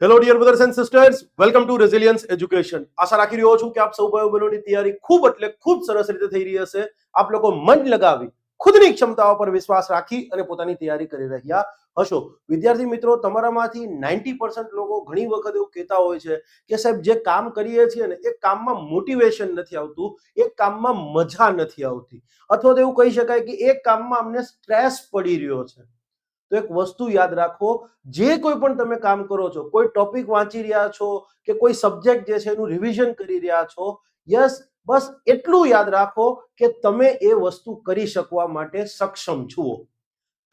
Hello dear brothers and sisters, welcome to Resilience Education. આશા રાખી રહ્યો છું કે આપ સૌ ભાઈઓ બહેનોની તૈયારી ખૂબ એટલે ખૂબ સરસ રીતે થઈ રહી હશે. આપ લોકો મન લગાવી ખુદની ક્ષમતાઓ પર વિશ્વાસ રાખી અને પોતાની તૈયારી કરી રહ્યા હશો. વિદ્યાર્થી મિત્રો, તમારામાંથી 90% લોકો ઘણી વખત એવું કહેતા હોય છે કે સાહેબ, જે કામ કરીએ છીએ ને એ કામમાં મોટિવેશન નથી આવતું, એ કામમાં મજા નથી આવતી, અથવા તો એવું કહી શકાય કે એ કામમાં અમને સ્ટ્રેસ પડી રહ્યો છે. તો એક વસ્તુ યાદ રાખો, જે કોઈ પણ તમે કામ કરો છો, કોઈ ટોપિક વાંચી રહ્યા છો કે કોઈ સબ્જેક્ટ જે છે એનું રિવિઝન કરી રહ્યા છો, યસ, બસ એટલું યાદ રાખો કે તમે એ વસ્તુ કરી શકવા માટે સક્ષમ છો.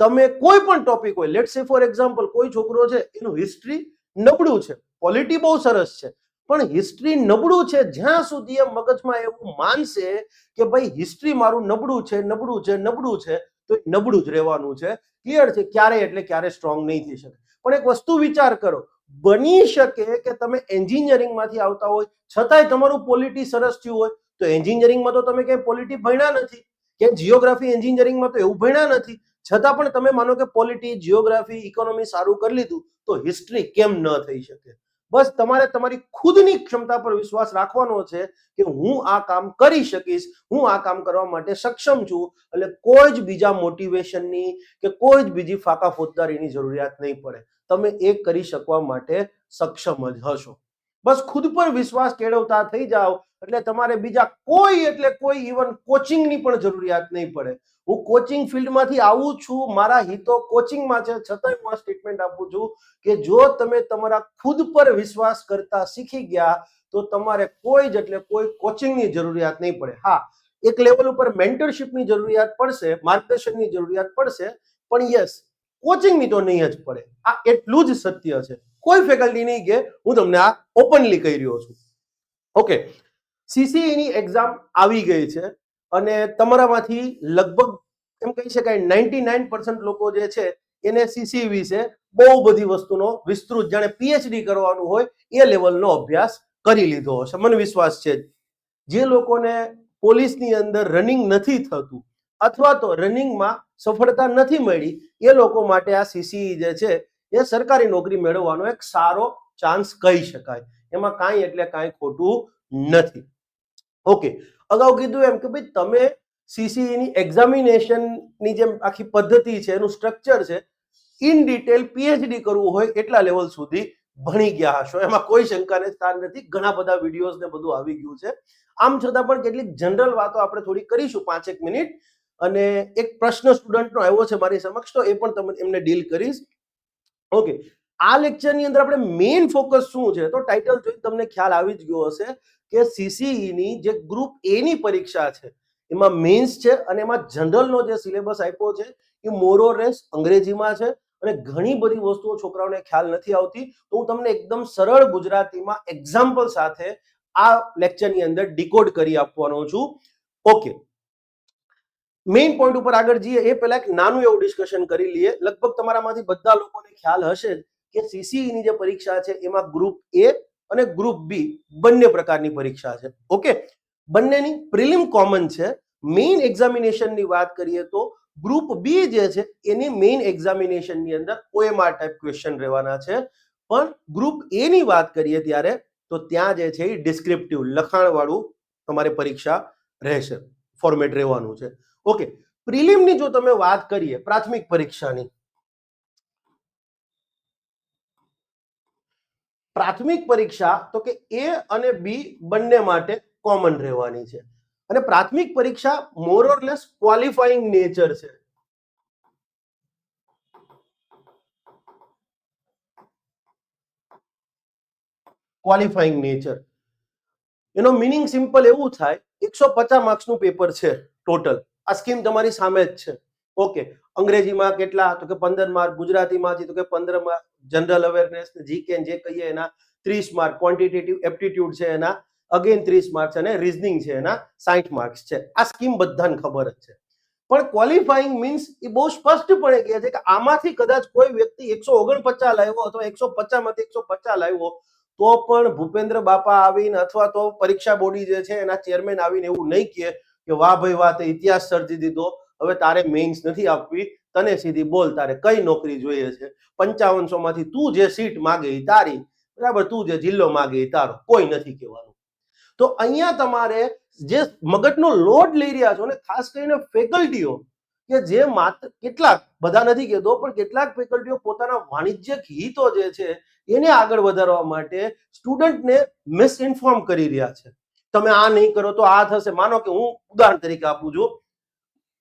તમે કોઈ પણ ટોપિક હોય, લેટ્સ સે ફોર એક્ઝામ્પલ, કોઈ છોકરો છે એનું હિસ્ટ્રી નબળું છે, પોલિટી બહુ સરસ છે, પણ હિસ્ટ્રી નબળું છે જ્યાં સુધી એ મગજમાં એવું માનશે કે ભાઈ હિસ્ટ્રી મારું નબળું છે, નબળું છે, નબળું છે, તો નબળું જ રહેવાનું છે. ક્લિયર છે? ક્યારે એટલે ક્યારે સ્ટ્રોંગ નહીં થઈ શકે. પણ એક વસ્તુ વિચાર કરો, બની શકે કે તમે એન્જિનિયરિંગમાંથી આવતા હોય છતાંય તમારું પોલિટી સરસ થયું હોય, તો એન્જિનિયરિંગમાં તો તમે ક્યાંય પોલિટી ભણ્યા નથી, કે જિયોગ્રાફી એન્જિનિયરિંગમાં તો એવું ભણ્યા નથી, છતાં પણ તમે માનો કે પોલિટી, જિયોગ્રાફી, ઇકોનોમી સારું કરી લીધું, તો હિસ્ટ્રી કેમ ન થઈ શકે? બસ તમારે તમારી ખુદની ક્ષમતા પર વિશ્વાસ રાખવાનો છે કે હું આ કામ કરી શકીશ, હું આ કામ કરવા માટે સક્ષમ છું, એટલે કોઈ જ બીજા મોટિવેશનની કે કોઈ જ બીજી ફાકા ફોજદારીની જરૂરિયાત નહીં પડે. તમે એ કરી શકવા માટે સક્ષમ જ હશો. બસ ખુદ પર વિશ્વાસ કેળવતા થઈ જાઓ એટલે તમારે બીજા કોઈ એટલે કોઈ ઇવન કોચિંગની પણ જરૂરિયાત નહીં પડે. હું કોચિંગ ફિલ્ડમાંથી આવું છું, મારા હિતો કોચિંગમાં છે, છતાંય હું આ સ્ટેટમેન્ટ આપું છું કે જો તમે તમારા ખુદ પર વિશ્વાસ કરતા શીખી ગયા તો તમારે કોઈ જ એટલે કોઈ કોચિંગની જરૂરિયાત નહીં પડે. હા, એક લેવલ ઉપર મેન્ટરશિપની જરૂરિયાત પડશે, માર્ગદર્શનની જરૂરિયાત પડશે, પણ યસ, કોચિંગની તો નહીં જ પડે. આ એટલું જ સત્ય છે. કોઈ ફેકલ્ટી નહીં કે હું તમને આ ઓપનલી કહી રહ્યો છું. ઓકે, સીસીઈની એક્ઝામ આવી ગઈ છે અને તમારામાંથી લગભગ એમ કહી શકાય 99% લોકો જે છે એને સીસીઈ વિશે બહુ બધી વસ્તુનો વિસ્તૃત, જાણે પીએચડી કરવાનું હોય એ લેવલનો અભ્યાસ કરી લીધો હશે, મને વિશ્વાસ છે. જે લોકોને પોલીસની અંદર રનિંગ નથી થતું અથવા તો રનિંગમાં સફળતા નથી મળી, એ લોકો માટે આ સીસીઈ જે છે એ સરકારી નોકરી મેળવવાનો એક સારો ચાન્સ કહી શકાય. એમાં કાંઈ એટલે કાંઈ ખોટું નથી. ઓકે, અગાઉ કીધું એમ કે ભાઈ તમે સીસીઈની એક્ઝામિનેશનની જેમ આખી પદ્ધતિ છે, એનું સ્ટ્રક્ચર છે, ઇન ડિટેલ પીએચડી કરવું હોય એટલા લેવલ સુધી ભણી ગયા હશો, એમાં કોઈ શંકાને સ્થાન નથી. ઘણા બધા વિડીયોઝ ને બધું આવી ગયું છે. આમ છતાં પણ કેટલીક જનરલ વાતો આપણે થોડી કરીશું 5-1 મિનિટ, અને એક પ્રશ્ન સ્ટુડન્ટનો આવ્યો છે મારી સમક્ષ, તો એ પણ તમે એમને ડીલ કરીશ. ઓકે, આ લેક્ચરની અંદર આપણે મેઇન ફોકસ શું છે, તો ટાઇટલ જોઈ તમને ખ્યાલ આવી જ ગયો હશે કે સીસીઈની જે ગ્રુપ એ ની પરીક્ષા છે એમાં મેન્સ છે અને એમાં જનરલનો જે સિલેબસ આપ્યો છે એ મોરોલેસ અંગ્રેજીમાં છે અને ઘણી બધી વસ્તુઓ છોકરાઓને ખ્યાલ નથી આવતી. તો હું તમને એકદમ સરળ ગુજરાતીમાં એક્ઝામ્પલ સાથે આ લેક્ચરની અંદર ડીકોડ કરી આપવાનો છું. ઓકે, મેઇન પોઈન્ટ ઉપર આગળ જઈએ એ પહેલા એક નાનું એવું ડિસ્કશન કરી લઈએ. લગભગ તમારામાંથી બધા લોકોને ખ્યાલ હશે કે સીસીઈની જે પરીક્ષા છે એમાં ગ્રુપ એ અને ગ્રુપ બી બંને પ્રકારની પરીક્ષા છે. ઓકે, બંનેની પ્રિલિમ કોમન છે. મેઇન એક્ઝામિનેશનની વાત કરીએ તો ગ્રુપ બી જે છે એની મેઇન એક્ઝામિનેશનની અંદર ઓએમઆર ટાઈપ ક્વેશ્ચન રહેવાના છે, પણ ગ્રુપ એ ની વાત કરીએ ત્યારે તો ત્યાં જે છે એ ડિસ્ક્રિપ્ટિવ લખાણ વાળું તમારે પરીક્ષા રહેશે, ફોર્મેટ રહેવાનું છે. ઓકે, પ્રિલિમની જો તમે વાત કરીએ, પ્રાથમિક પરીક્ષાની, પ્રાથમિક પરીક્ષા તો કે એ અને બી બંને માટે કોમન રહેવાની છે અને પ્રાથમિક પરીક્ષા મોર ઓર લેસ ક્વોલિફાઈંગ નેચર છે. ક્વોલિફાઈંગ નેચર એનો મીનિંગ સિમ્પલ એવું થાય, 150 માર્ક્સનું પેપર છે ટોટલ. આ સ્કીમ તમારી સામે જ છે. ઓકે, અંગ્રેજીમાં કેટલા, તો કે 15 માર્ક, ગુજરાતીમાંથી તો કે 15 માર્ક, જનરલ અવેરનેસ જીકે જે કહીએ એના 30 માર્ક, ક્વોન્ટિટેટિવ એપ્ટિટ્યુડ છે એના અગેન 30 માર્ક્સ અને રીઝનિંગ છે એના 60 માર્ક્સ છે. આ સ્કીમ બધાને ખબર જ છે. પણ ક્વોલિફાઈંગ મીન્સ એ બહુ સ્પષ્ટપણે કહે છે કે આમાંથી કદાચ કોઈ વ્યક્તિ 149 લાવ્યો અથવા 150 માંથી 150 લાવ્યો તો પણ ભૂપેન્દ્ર બાપા આવીને અથવા તો પરીક્ષા બોડી જે છે એના ચેરમેન આવીને એવું નહીં કહે કે વાહ ભાઈ વાહ, તે ઇતિહાસ સર્જી દીધો, હવે તારે મેઇન્સ નથી આપવી, તને સીધી બોલ તારે કઈ નોકરી જોઈએ છે, 5500 માંથી તું જે સીટ માગે એ તારી, બરાબર, તું જે જિલ્લો માગે એ તારો, કોઈ નથી કહેવાનું. તો અહીંયા તમારે જે મગજનો લોડ લઈ રહ્યા છો ને, ખાસ કરીને ફેકલ્ટીઓ કે જે માત્ર કેટલાક, બધા નથી કહેતો, પણ કેટલાક ફેકલ્ટીઓ પોતાના વાણિજ્યક હિતો જે છે એને આગળ વધારવા માટે સ્ટુડન્ટને મિસઇન્ફોર્મ કરી રહ્યા છે. તમે આ નહીં કરો તો આ થશે. માનો કે હું ઉદાહરણ તરીકે આપું છું,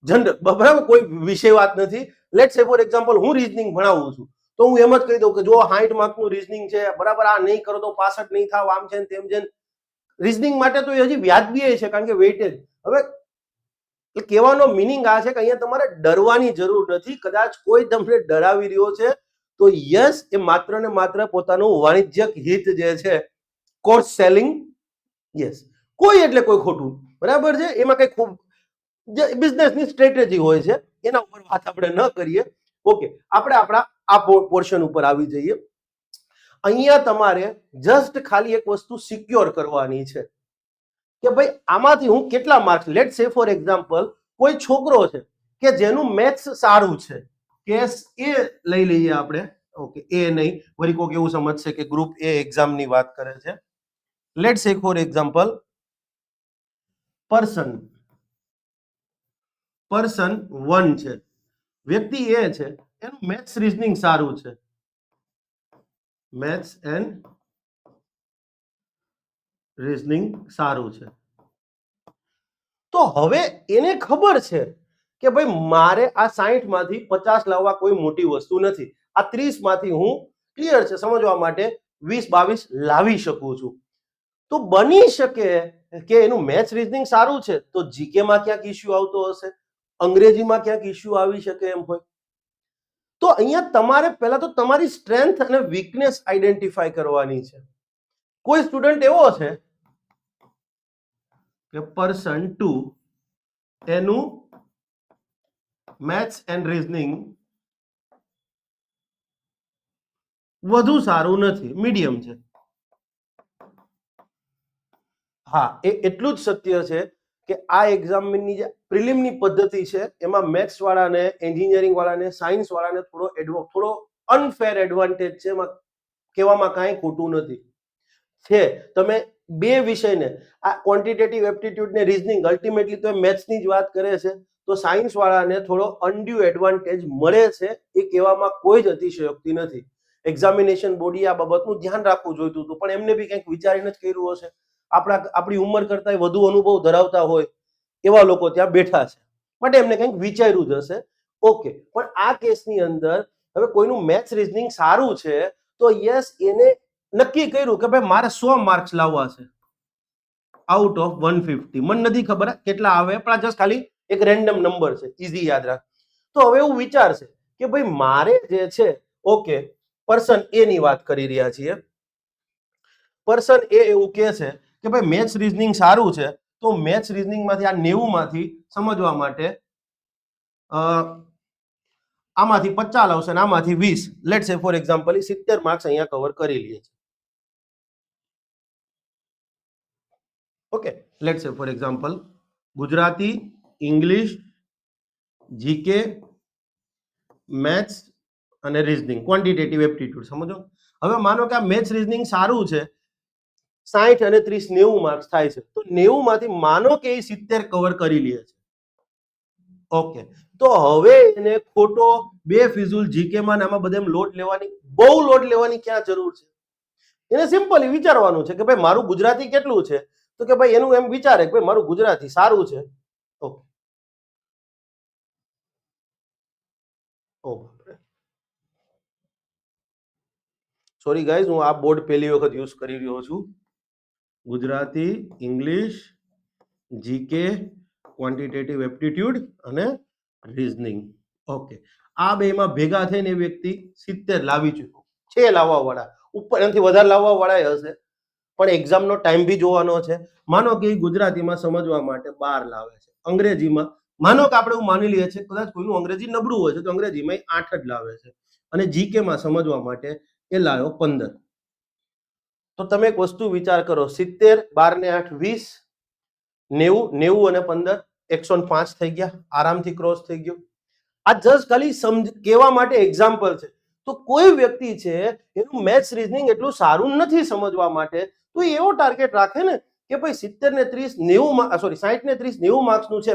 જનરલ, બરાબર, કોઈ વિષય વાત નથી. લેટ સે ફોર એક્ઝામ્પલ હું રીઝનિંગ ભણાવું છું, તો હું એમ જ કહી દઉં કે જો 60 માર્કનું રીઝનિંગ છે, બરાબર, આ નહીં કરો તો 65 નહીં થાવ, આમ છે તેમ છે. રીઝનિંગ માટે તો એ હજી વ્યાજબી છે, કારણ કે વેઇટેજ. હવે કહેવાનો મિનિંગ આ છે કે અહીંયા તમારે ડરવાની જરૂર નથી. કદાચ કોઈ તમને ડરાવી રહ્યો છે તો યસ, એ માત્ર ને માત્ર પોતાનું વાણિજ્યક હિત જે છે, કોર્સ સેલિંગ, યસ, કોઈ એટલે કોઈ ખોટું, બરાબર છે. એમાં કઈ ખૂબ જે બિઝનેસની સ્ટ્રેટેજી હોય છે એના ઉપર વાત આપણે ન કરીએ. ઓકે, આપણે આપણા આ પોર્શન ઉપર આવી જઈએ. અહીંયા તમારે જસ્ટ ખાલી એક વસ્તુ સિક્યોર કરવાની છે કે ભાઈ આમાંથી હું કેટલા માર્ક્સ, લેટ સે ફોર એક્ઝામ્પલ કોઈ છોકરો છે કે જેનું મેથ્સ સારું છે, કેસ એ લઈ લઈએ આપણે. ઓકે, એ નહીં, વળી કોઈક એવું સમજશે કે ગ્રુપ એ એક્ઝામની વાત કરે છે. લેટ સે ફોર એક્ઝામ્પલ પર્સન 1 છે, વ્યક્તિ એ છે, એનું મેથ્સ રીઝનિંગ સારું છે, મેથ્સ એન્ડ રીઝનિંગ સારું છે. તો હવે એને ખબર છે કે ભાઈ મારે આ 60 માંથી 50 લાવવા કોઈ મોટી વસ્તુ નથી, આ 30 માંથી હું ક્લિયર છે સમજવા માટે 20-22 લાવી શકું છું. તો બની શકે કે એનું મેથ્સ રીઝનિંગ સારું છે તો જીકે માં ક્યાંક ઇશ્યુ આવતો હશે, અંગ્રેજીમાં ક્યાંક ઇશ્યુ આવી શકે એમ હોય. તો અહીંયા તમારે પહેલા તો તમારી સ્ટ્રેન્થ અને વીકનેસ આઈડેન્ટિફાઈ કરવાની છે. કોઈ સ્ટુડન્ટ એવો છે કે પર્સન 2 એનું મેથ્સ એન્ડ રીઝનિંગ વધુ સારું નથી, મીડિયમ છે. હા, એ એટલું જ સત્ય છે કે આ એક્ઝામની જે પ્રિલિમની પદ્ધતિ છે એમાં મેથ્સ વાળાને, એન્જિનિયરિંગ વાળાને, સાયન્સ વાળાને થોડો અનફેર એડવાન્ટેજ છે. એમાં કહેવામાં કાંઈ ખોટું નથી. છે તમે બે વિષયને, આ ક્વોન્ટિટેટિવ એપ્ટિટ્યુડ ને રીઝનિંગ, અલ્ટિમેટલી તો મેથ્સની જ વાત કરે છે, તો સાયન્સ વાળાને થોડો અનડ્યુ એડવાન્ટેજ મળે છે, એ કહેવામાં કોઈ જ અતિશયોક્તિ નથી. એક્ઝામિનેશન બોડી આ બાબતનું ધ્યાન રાખવું જોઈતું હતું, પણ એમને બી કંઈક વિચારીને જ કર્યું હશે. આપણી ઉંમર કરતા વધુ અનુભવ ધરાવતા હોય એવા લોકો ત્યાં બેઠા છે, માટે એમને કંઈક વિચાર્યું જ હશે. ઓકે, પણ આ કેસની અંદર હવે કોઈનું મેથ્સ રીઝનિંગ સારું છે તો યસ, એને નક્કી કર્યું કે ભાઈ મારે 100 માર્ક્સ લાવવા છે આઉટ ઓફ 150. મને નથી ખબર કેટલા આવે, પણ આ જસ્ટ ખાલી એક રેન્ડમ નંબર છે, ઈઝી યાદ રાખ. તો હવે એવું વિચારશે કે ભાઈ મારે જે છે, ઓકે, પર્સન એ ની વાત કરી રહ્યા છીએ. પર્સન એ એવું કહે છે કે ભાઈ મેથ્સ રીઝનિંગ સારું છે, તો મેથ્સ રીઝનિંગ માંથી આ 90 માંથી સમજવા માટે આમાંથી 50 આવશે અને આમાંથી 20. લેટ સે ફોર એક્ઝામ્પલ 70 માર્ક્સ અહીંયા કવર કરી લઈએ છે. ઓકે, લેટ સે for example Gujarati, English, GK, maths અને રીઝનિંગ, ક્વોન્ટિટેટિવ એપ્ટિટ્યુડ. સમજો, હવે માનો કે આ મેથ્સ રીઝનિંગ સારું છે, 60 અને 30 90 માર્ક્સ થાય છે, તો 90 માંથી માનો કે એ 70 કવર કરી લે છે. ઓકે, તો હવે એને ખોટો બે ફિઝુલ જીકે માં આમાં બધેમ લોડ લેવાની, બહુ લોડ લેવાની ક્યાં જરૂર છે? એને સિમ્પલી વિચારવાનું છે કે ભાઈ મારું ગુજરાતી કેટલું છે, તો કે ભાઈ એનું એમ વિચારે કે ભાઈ મારું ગુજરાતી સારું છે. ઓકે, સોરી ગાઈઝ, હું આ બોર્ડ પહેલી વખત યુઝ કરી રહ્યો છું. Gujarati, English, GK, quantitative aptitude અને રીઝનિંગ. ઓકે, આ બેમાં ભેગા થઈને વ્યક્તિ 70 લાવી ચૂક્યો છે. લાવવા વાળા ઉપર એનાથી વધારે લાવવા વાળા હશે, પણ એક્ઝામનો ટાઈમ બી જોવાનો છે. માનો કે ગુજરાતીમાં સમજવા માટે 12 લાવે છે, અંગ્રેજીમાં માનો કે આપણે એવું માની લઈએ છીએ કદાચ કોઈનું અંગ્રેજી નબળું હોય છે તો અંગ્રેજીમાં 8 જ લાવે છે, અને જીકેમાં સમજવા માટે એ લાવ્યો 15. તો તમે એક વસ્તુ વિચાર કરો, 70, 12 ને 8 20, 90, 90 અને 15 105 થઈ ગયા, આરામથી ક્રોસ થઈ ગયો. આ જસ્ટ ખાલી કહેવા માટે એક્ઝામ્પલ છે. તો કોઈ વ્યક્તિ છે એનું મેથ્સ રીઝનિંગ એટલું સારું નથી સમજવા માટે, તો એવો ટાર્ગેટ રાખે ને કે ભાઈ 70 ને 30 90 સોરી 60 ને 30 90 માર્ક્સનું છે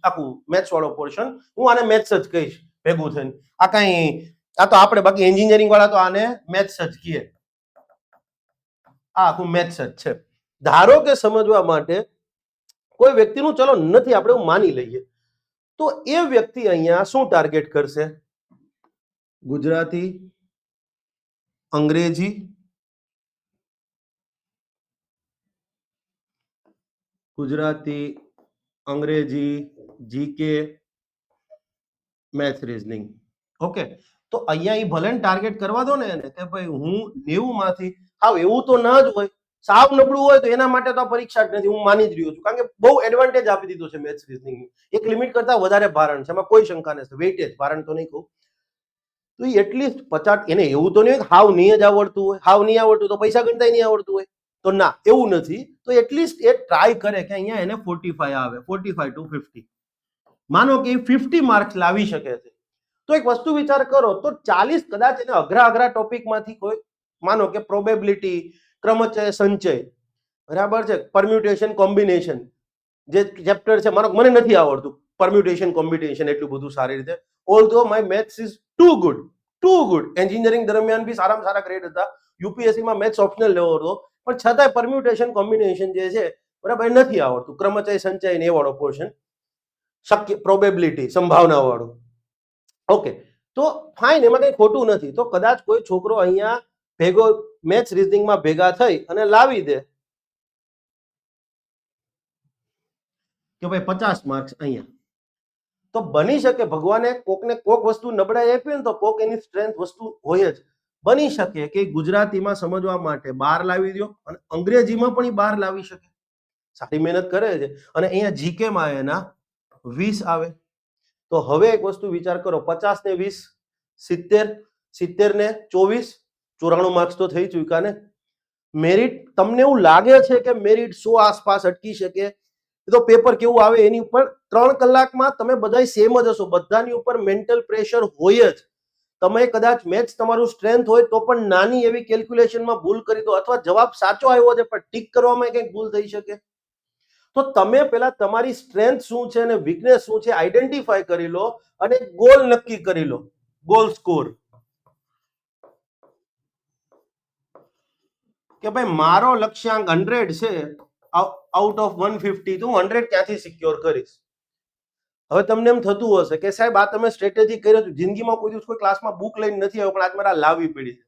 આખું મેથ્સ વાળો પોર્શન, હું આને મેથ્સ જ કહીશ ભેગું થઈને. આ તો આપણે બાકી એન્જિનિયરિંગ વાળા તો આને મેથ્સ જ કહીએ, આ આખું મેથ્સ જ છે. ધારો કે સમજવા માટે કોઈ વ્યક્તિનું ચલો નથી, આપણે એવું માની લઈએ, તો એ વ્યક્તિ અહીંયા શું ટાર્ગેટ કરશે? ગુજરાતી, અંગ્રેજી, જીકે, મેથ્સ રીઝનિંગ. ઓકે, તો અહીંયા એ ભલે ટાર્ગેટ કરવા દો ને એને કે ભાઈ હું 90 માંથી, હાવ એવું તો ન જ હોય, સાવ નબળું હોય તો એના માટે તો આ પરીક્ષા જ નથી, હું માની જ રહ્યો છું, કારણ કે બહુ એડવાન્ટેજ આપી દીધો છે મેથ્સ રીઝનિંગ. એક લિમિટ કરતા વધારે ભારણ છે, એમાં કોઈ શંકા નથી, વેઇટેજ ભારણ તો નહીં કહું. તો એટલીસ્ટ 50, એને એવું તો નહીં હાવ નહીં જ આવડતું હોય, હાવ નહીં આવડતું તો પૈસા ગણતા નહીં આવડતું હોય, તો ના એવું નથી. તો એટલીસ્ટ એ ટ્રાય કરે કે અહીંયા એને 45 આવે, 45 to 50, માનો કે 50 માર્ક્સ લાવી શકે છે. તો એક વસ્તુ વિચાર કરો, તો 40 કદાચ એને અઘરા ટોપિકમાંથી કોઈ, માનો કે પ્રોબેબિલિટી, ક્રમચય સંચય, બરાબર છે, પરમ્યુટેશન કોમ્બિનેશન જે ચેપ્ટર છે, માનો મને નથી આવડતું પરમ્યુટેશન કોમ્બિનેશન એટલું બધું સારી રીતે, although my maths is too good, engineering દરમિયાન બી સારામાં સારા ગ્રેડ હતા, યુપીએસસી માં મેથ્સ ઓપ્શનલ લેવો હતો, પણ છતાંય પરમ્યુટેશન કોમ્બિનેશન જે છે બરાબર નથી આવડતું, ક્રમચય સંચય ને એ વાળો પોર્શન, શક્ય પ્રોબેબિલિટી સંભાવના વાળું. ઓકે, તો ફાઇન, એમાં કઈ ખોટું નથી. તો કદાચ કોઈ છોકરો અહીંયા ભેગો મેથ્સ રીઝનિંગમાં ભેગા થઈ અને લાવી દે કે ભાઈ 50 માર્ક્સ અહીંયા, તો બની શકે ભગવાને કોકને કોક વસ્તુ નબળાઈ આપી ને તો કોક એની સ્ટ્રેન્થ વસ્તુ હોય જ. બની શકે કે ગુજરાતીમાં સમજવા માટે 12 લાવી દો અને અંગ્રેજીમાં પણ 12 લાવી શકે, સારી મહેનત કરે છે, અને અહીંયા જીકે માં એના 20 આવે. તો હવે એક વસ્તુ વિચાર કરો, 50 ને 20 70, 70 ને 24 94 માર્ક્સ તો થઈ ચૂક્યા ને. મેરિટ તમને એવું લાગે છે કે મેરિટ 100 આસપાસ અટકી શકે? તો પેપર કેવું આવે એની ઉપર 3 કલાકમાં તમે બધા સેમ જ હશો, બધાની ઉપર મેન્ટલ પ્રેશર હોય જ. તમે કદાચ મેથ્સ તમારું સ્ટ્રેન્થ હોય તો પણ નાની એવી કેલ્ક્યુલેશનમાં ભૂલ કરી દો, અથવા જવાબ સાચો આવ્યો છે પણ ટીક કરવામાં કંઈક ભૂલ થઈ શકે. તો તમે પેલા તમારી સ્ટ્રેન્થ શું છે અને વીકનેસ શું છે આઈડેન્ટિફાઈ કરી લો, અને ગોલ નક્કી કરી લો, ગોલ સ્કોર, કે ભાઈ મારો લક્ષ્યાંક 100 છે આઉટ ઓફ 150, તો હું 100 ક્યાંથી સિક્યોર કરીશ. હવે તમને એમ થતું હશે કે સાહેબ આ તમે સ્ટ્રેટેજી કરી હતી, જિંદગીમાં કોઈ દિવસ કોઈ ક્લાસમાં બુક લઈને નથી આવ્યો, પણ આજ મારે લાવવી પડી છે.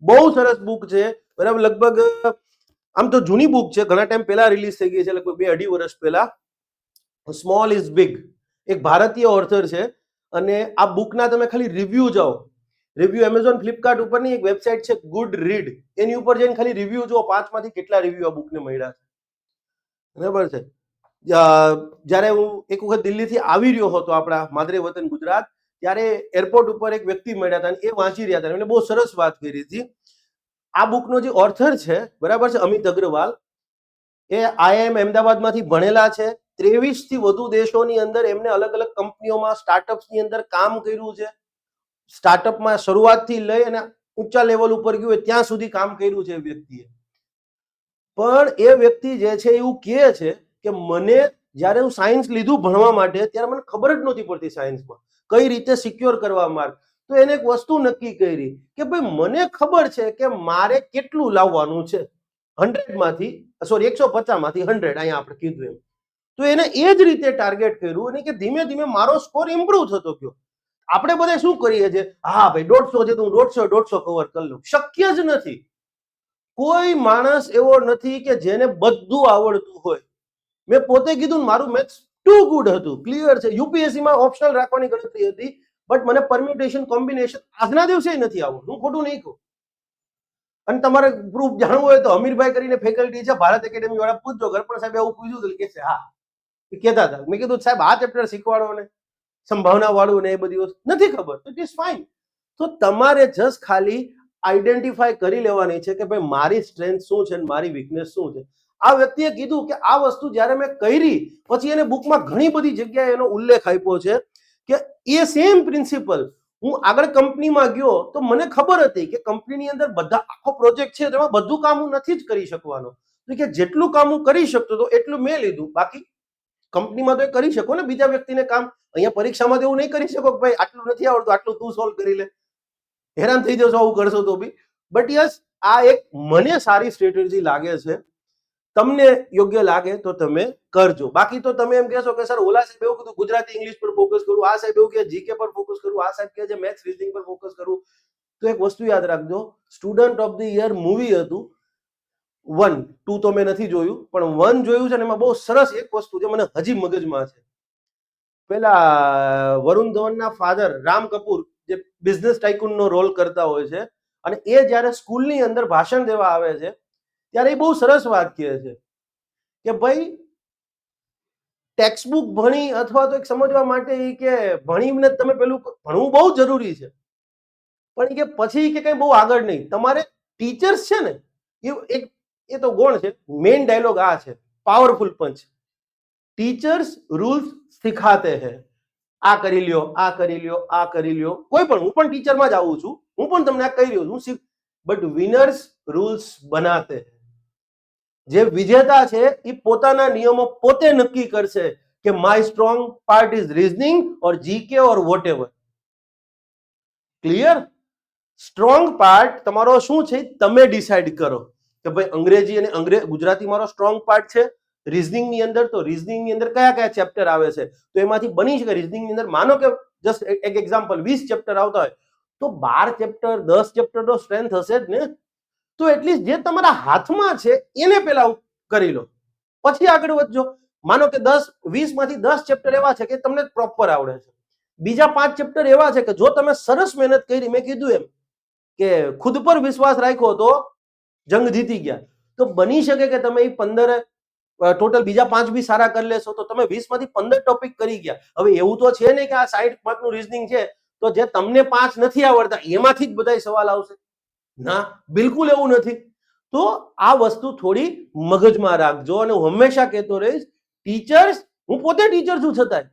બહુ સરસ બુક છે, બરાબર, લગભગ આમ તો જૂની બુક છે, ઘણા ટાઈમ પહેલા રિલીઝ થઈ ગઈ છે, લગભગ 2-2.5 વર્ષ પહેલા. સ્મોલ ઇઝ બિગ, એક ભારતીય ઓથર છે, અને આ બુકના તમે ખાલી રિવ્યુ જાઓ, રિવ્યુ એમેઝોન ફ્લિપકાર્ટ ઉપરની એક વેબસાઇટ છે ગુડ રીડ, એની ઉપર જઈને ખાલી રિવ્યુ જુઓ, 5 માંથી કેટલા રિવ્યુ આ બુકને મળ્યા છે, બરાબર છે. જ્યારે હું એક વખત દિલ્હીથી આવી રહ્યો હતો આપણા માદરે વતન ગુજરાત, ત્યારે એરપોર્ટ ઉપર એક વ્યક્તિ મળ્યા હતા, અને એ વાંચી રહ્યા હતા, એમને બહુ સરસ વાત કરી હતી. આ બુકનો જે ઓથર છે, બરાબર છે, અમિત અગ્રવાલ, એ IIM અમદાવાદમાંથી ભણેલા છે, 23 થી વધુ દેશોની અંદર એમને અલગ અલગ કંપનીઓમાં, સ્ટાર્ટઅપ્સની અંદર કામ કર્યું છે. સ્ટાર્ટઅપમાં શરૂઆતથી લઈ અને ઊંચા લેવલ ઉપર ગયું ત્યાં સુધી કામ કર્યું છે એ વ્યક્તિએ. પણ એ વ્યક્તિ જે છે એવું કહે છે કે મને જ્યારે હું સાયન્સ લીધું ભણવા માટે, ત્યારે મને ખબર જ નહોતી પડતી સાયન્સમાં કઈ રીતે સિક્યોર કરવા માર્ક. તો એને એક વસ્તુ નક્કી કરી કે ભાઈ મને ખબર છે કે મારે કેટલું લાવવાનું છે, 100 માંથી, સોરી 150 માંથી 100, અહીંયા આપણે કીધું એમ. તો એને એ જ રીતે ટાર્ગેટ કર્યું, અને કે ધીમે ધીમે મારો સ્કોર ઇમ્પ્રુવ થતો ગયો. આપણે બધા શું કરીએ છીએ, હા ભાઈ 150 છે તો હું 150 કવર કરી લઉં, શક્ય જ નથી. કોઈ માણસ એવો નથી કે જેને બધું આવડતું હોય. મેં પોતે કીધું મારું મેથ્સ ટુ ગુડ હતું, ક્લિયર છે, યુપીએસસી માં ઓપ્શનલ રાખવાની ગણતરી હતી, બટ મને પરમ્યુટેશન કોમ્બિનેશન આજના દિવસે નથી આવડતું, હું ખોટું નહીં કહું. અને તમારે પ્રૂફ જાણવું હોય તો અમીરભાઈ કરીને ફેકલ્ટી છે ભારત એકેડેમી વાળા, પૂછજો, ગરપણ સાહેબ એવું પૂછ્યું કે છે, હા એ કહેતા હતા. મેં કીધું સાહેબ આ ચેપ્ટર શીખવાડો ને, સંભાવના વાળું ને એ બધી વસ્તુ નથી ખબર, ઇટ ઇઝ ફાઇન. તો તમારે જસ્ટ ખાલી આઈડેન્ટિફાઈ કરી લેવાની છે કે ભાઈ મારી સ્ટ્રેન્થ શું છે, મારી વીકનેસ શું છે. આ વ્યક્તિએ કીધું કે આ વસ્તુ જ્યારે મેં કરી, પછી એને બુકમાં ઘણી બધી જગ્યાએ એનો ઉલ્લેખ આપ્યો છે કે એ સેમ પ્રિન્સિપલ હું આગળ કંપનીમાં ગયો તો મને ખબર હતી કે કંપનીની અંદર બધા આખો પ્રોજેક્ટ છે તેમાં બધું કામ હું નથી જ કરી શકવાનો, તો કે જેટલું કામ હું કરી શકતો તો એટલું મેં લીધું, બાકી કંપનીમાં તો એ કરી શકો ને બીજા વ્યક્તિને કામ. અહીંયા પરીક્ષામાં તો એવું નહીં કરી શકો કે ભાઈ આટલું નથી આવડતું આટલું તું સોલ્વ કરી લે, હેરાન થઈ જશો આવું કરશો તો બી. બટ યસ, આ એક મને સારી સ્ટ્રેટેજી લાગે છે. તમને યોગ્ય લાગે તો તમે કરજો. બાકી તો તમે એમ કહેશો કે સર ઓલા સાહેબ એવું કીધું ગુજરાતી ઇંગ્લિશ પર ફોકસ કરું, આ સાહેબ એવું કહે જીકે પર ફોકસ કરું, આ સાહેબ કહે છે મેથ્સ રીઝનિંગ પર ફોકસ કરું. તો એક વસ્તુ યાદ રાખજો, student of the year movie હતું 1, 2 તો મેં નથી જોયું, પણ 1 જોયું છે ને એમાં બહુ સરસ એક વસ્તુ જે મને હજી મગજમાં છે. પેલા વરુણ ધવનના ફાધર રામ કપૂર જે બિઝનેસ ટાઇકૂનનો રોલ કરતા હોય છે, અને એ જ્યારે સ્કૂલની અંદર ભાષણ દેવા આવે છે ત્યારે એ બહુ સરસ વાત કહે છે કે ભાઈ ટેક્સ્ટ બુક ભણી અથવા તો એક સમજવા માટે એ કે ભણીને તમે પેલું ભણવું બહુ જરૂરી છે, પણ કે પછી કે કઈ બહુ આગળ નહીં. તમારે ટીચર્સ છે ને એ તો ગોણ છે. મેઇન ડાયલોગ આ છે, પાવરફુલ પંચ. ટીચર્સ રૂલ્સ સિખાતે હૈ. આ કરી લ્યો, આ કરી લ્યો, આ કરી લ્યો. કોઈ પણ, હું પણ ટીચરમાં જ આવું છું, હું પણ તમને આ કહી રહ્યો છું. બટ વિનર્સ રૂલ્સ બનાતે હૈ. જે વિજેતા છે એ પોતાના નિયમો પોતે નક્કી કરશે કે my strong part is reasoning or GK or vote ever. Clear? Strong part તમારો શું છે તમે ડિસાઈડ કરો કે ભાઈ અંગ્રેજી અને ગુજરાતી મારો સ્ટ્રોંગ પાર્ટ છે. રીઝનિંગ ની અંદર તો રીઝનિંગ ની અંદર કયા કયા ચેપ્ટર આવે છે, તો એમાંથી બની શકે રીઝનિંગ ની અંદર માનો કે જસ્ટ એક એક્ઝામ્પલ 20 ચેપ્ટર આવતા હોય તો 12 ચેપ્ટર 10 ચેપ્ટર તો સ્ટ્રેન્થ હશે જ ને. તો એટલીસ્ટ જે તમારા હાથમાં છે એને પેલા કરી લો, પછી આગળ વધજો. માનો કે 20 માંથી 10 ચેપ્ટર એવા છે કે તમને પ્રોપર આવડે છે, બીજા 5 ચેપ્ટર એવા છે કે જો તમે સરસ મહેનત કરી, મેં કીધું એમ કે ખુદ પર વિશ્વાસ રાખ્યો તો જંગ જીતી ગયા. તો બની શકે કે તમે એ 15 ટોટલ બીજા 5 બી સારા કરી લેશો તો તમે 20 માંથી 15 ટોપિક કરી ગયા. હવે એવું તો છે નહીં કે આ 60 માર્કનું રીઝનિંગ છે તો જે તમને 5 નથી આવડતા એમાંથી જ બધા સવાલ આવશે. ના, બિલકુલ એવું નથી. તો આ વસ્તુ થોડી મગજમાં રાખજો. અને હું હંમેશા કહેતો રહીશ, ટીચર્સ, હું પોતે ટીચર છું છતાંય,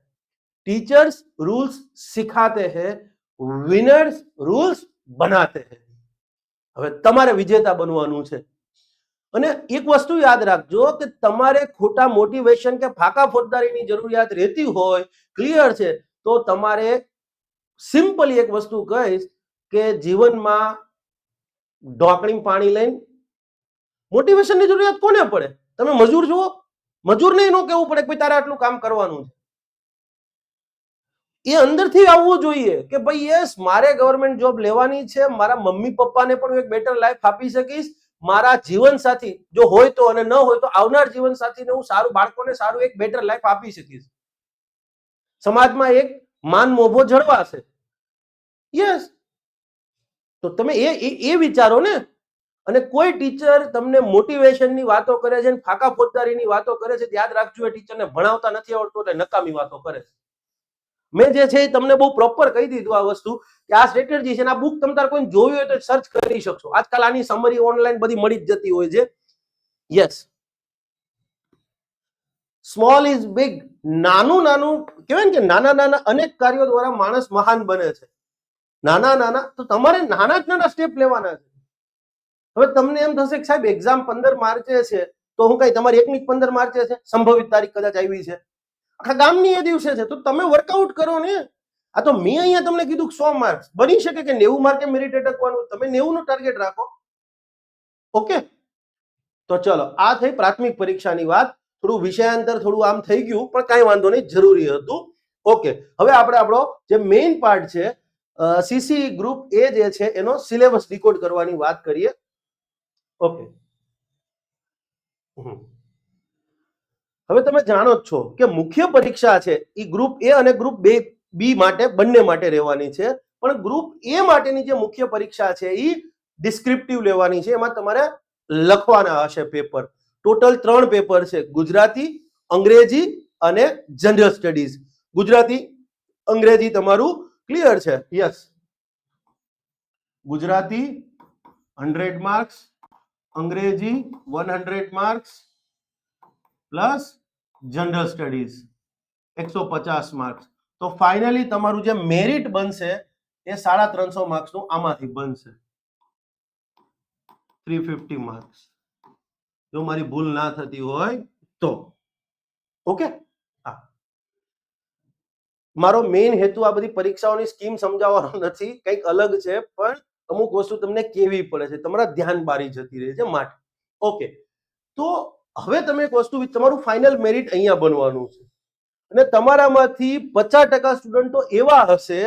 ટીચર્સ રૂલ્સ સિખાતે હૈ, વિનર્સ રૂલ્સ બનાતે હૈ. હવે તમારે વિજેતા બનવાનું છે. અને એક વસ્તુ યાદ રાખજો કે તમારે ખોટા મોટિવેશન કે ફાકા ફોજદારીની જરૂરિયાત રહેતી હોય, ક્લિયર છે, તો તમારે સિમ્પલી એક વસ્તુ કહીશ કે જીવનમાં ઢોકળી પાણી લઈને, મોટિવેશનની જરૂરિયાત કોને પડે? તમે મજૂર જુઓ, મજૂરને ન કહેવું પડે કે તારે આટલું કામ કરવાનું છે. એ અંદરથી આવવું જોઈએ કે ભાઈ યસ, મારે ગવર્મેન્ટ જોબ લેવાની છે, મારા મમ્મી પપ્પાને પણ એક બેટર લાઈફ આપી શકીશ, મારા જીવન સાથી જો હોય તો અને ન હોય તો આવનાર જીવન સાથીને હું સારું, બાળકોને સારું એક બેટર લાઈફ આપી શકીશ, સમાજમાં એક માન મોભો જળવાશે. યસ, તો તમે એ વિચારો ને. અને કોઈ ટીચર તમને મોટિવેશનની વાતો કરે છે, ફાકા ફોજદારીની વાતો કરે છે, યાદ રાખજો એ ટીચરને ભણાવતા નથી આવડતું એટલે નકામી વાતો કરે છે. મેં જે છે એ તમને બહુ પ્રોપર કહી દીધું આ વસ્તુ કે આ સ્ટ્રેટેજી છે. આ બુક તમે તાર કોઈ જોયું હોય તો સર્ચ કરી શકશો. આજકાલ આની સમરી ઓનલાઈન બધી મળી જ જતી હોય છે. Yes, small is big. નાનું નાનું કહેવાય ને કે નાના નાના અનેક કાર્યો દ્વારા માણસ મહાન બને છે. નાના નાના, તો તમારે નાના જ નાના સ્ટેપ લેવાના છે. હવે તમને એમ થશે કે સાહેબ એક્ઝામ 15 માર્ચે છે તો હું કઈ તમારી એકની 15 માર્ચે છે, સંભવિત તારીખ કદાચ આવી છે, આખા ગામની એ દિવસે છે, તો તમે વર્કઆઉટ કરો ને. આ તો મેં અહીંયા તમને કીધું 100 માર્ક્સ, બની શકે કે 90 માર્કે મેરિટ અટકવાનું, તમે 90 નું ટાર્ગેટ રાખો. ઓકે, તો ચલો, આ થઈ પ્રાથમિક પરીક્ષાની વાત. થોડું વિષયાંતર થોડું આમ થઈ ગયું, પણ કાંઈ વાંધો નહીં, જરૂરી હતું. ઓકે, હવે આપણે આપણો જે મેઇન પાર્ટ છે સીસી ગ્રુપ એ જે છે એનો સિલેબસ ડીકોડ કરવાની વાત કરીએ. ઓકે, હવે તમે જાણો જ છો કે મુખ્ય પરીક્ષા છે એ ગ્રુપ એ અને ગ્રુપ બી માટે બંને માટે રહેવાની છે. પણ ગ્રુપ એ માટેની જે મુખ્ય પરીક્ષા છે એ ડિસ્ક્રિપ્ટિવ લેવાની છે. એમાં તમારે લખવાના હશે પેપર. ટોટલ 3 પેપર છે, ગુજરાતી, અંગ્રેજી અને જનરલ સ્ટડીઝ. ગુજરાતી અંગ્રેજી તમારું ક્લિયર છે? યસ, ગુજરાતી 100 માર્ક્સ, અંગ્રેજી 100 marks plus general studies 150 marks. તો ફાઇનલી તમારું જે મેરિટ બનશે એ 350 માર્ક્સનું આમાંથી બનશે 350 માર્ક્સ, જો મારી ભૂલ ના થતી હોય તો. ઓકે, હા, મારો મેઇન હેતુ આ બધી પરીક્ષાઓની સ્કીમ સમજાવવાનો નથી, કંઈક અલગ છે, પણ અમુક વસ્તુ તમને કેવી પડે છે, તમારા ધ્યાન બારી જતી રહે છે માટે. ઓકે, તો હવે તમે એક વસ્તુ, તમારું ફાઇનલ મેરિટ અહીંયા બનવાનું છે અને તમારામાંથી 50% સ્ટુડન્ટો એવા હશે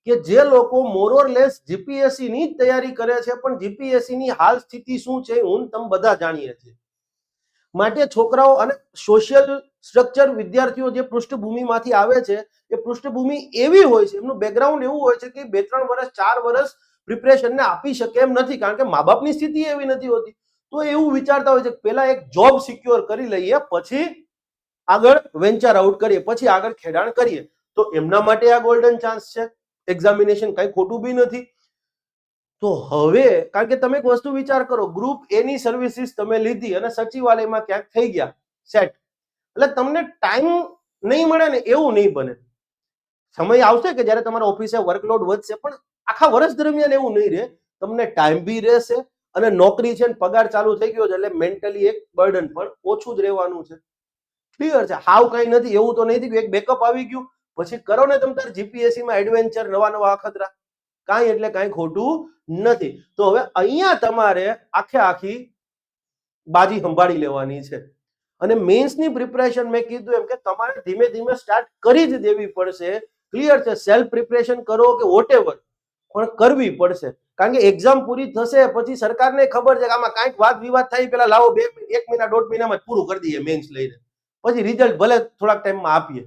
કે જે લોકો મોરઓરલેસ જીપીએસસી ની જ તૈયારી કરે છે, પણ જીપીએસસી ની હાલ સ્થિતિ શું છે હું તમે બધા જાણીએ છીએ. માટે છોકરાઓ અને સોશિયલ સ્ટ્રક્ચર વિદ્યાર્થીઓ જે પૃષ્ઠભૂમિમાંથી આવે છે એ પૃષ્ઠભૂમિ એવી હોય છે, એમનું બેકગ્રાઉન્ડ એવું હોય છે કે 2-3 વર્ષ 4 વર્ષ પ્રિપરેશનને આપી શકે એમ નથી, કારણ કે મા બાપની સ્થિતિ એવી નથી હોતી. તો એવું વિચારતા હોય છે કે પહેલા એક જોબ સિક્યોર કરી લઈએ, પછી આગળ વેન્ચર આઉટ કરીએ, પછી આગળ ખેડાણ કરીએ. તો એમના માટે આ ગોલ્ડન ચાન્સ છે. એક્ઝામિનેશન કઈ ખોટું બી નથી. તો હવે કારણ કે તમે એક વસ્તુ વિચાર કરો, ગ્રુપ એ ની સર્વિસીસ તમે લીધી અને સચિવાલયમાં ક્યાંક થઈ ગયા સેટ, એટલે તમને ટાઈમ નહીં મળે ને એવું નહીં બને. સમય આવશે કે જ્યારે તમારા ઓફિસે વર્કલોડ વધશે, પણ આખા વર્ષ દરમિયાન એવું નહીં રહે. તમને ટાઈમ બી રહેશે અને નોકરી છે ને પગાર ચાલુ થઈ ગયો છે એટલે મેન્ટલી એક બર્ડન પણ ઓછું જ રહેવાનું છે. ક્લિયર છે? હાવ કઈ નથી, એવું તો નહીં કે એક બેકઅપ આવી ગયું પછી કરો ને તમે તાર જીપીએસસી માં એડવેન્ચર, નવા અખતરા, કાંઈ એટલે કાંઈ ખોટું નથી. તો હવે અહીંયા તમારે આખી બાજી સંભાળી લેવાની છે અને મેન્સની પ્રિપરેશન મેં કીધું એમ કે તમારે ધીમે ધીમે સ્ટાર્ટ કરી જ દેવી પડશે. ક્લિયર છે? સેલ્ફ પ્રિપરેશન કરો કે વોટેવર, પણ કરવી પડશે, કારણ કે એક્ઝામ પૂરી થશે પછી સરકારને ખબર છે કે આમાં કાંઈક વાદ વિવાદ થાય, પેલા લાવો 1 મહિના 1.5 મહિનામાં જ પૂરું કરી દઈએ મેન્સ લઈને, પછી રિઝલ્ટ ભલે થોડાક ટાઈમમાં આપીએ,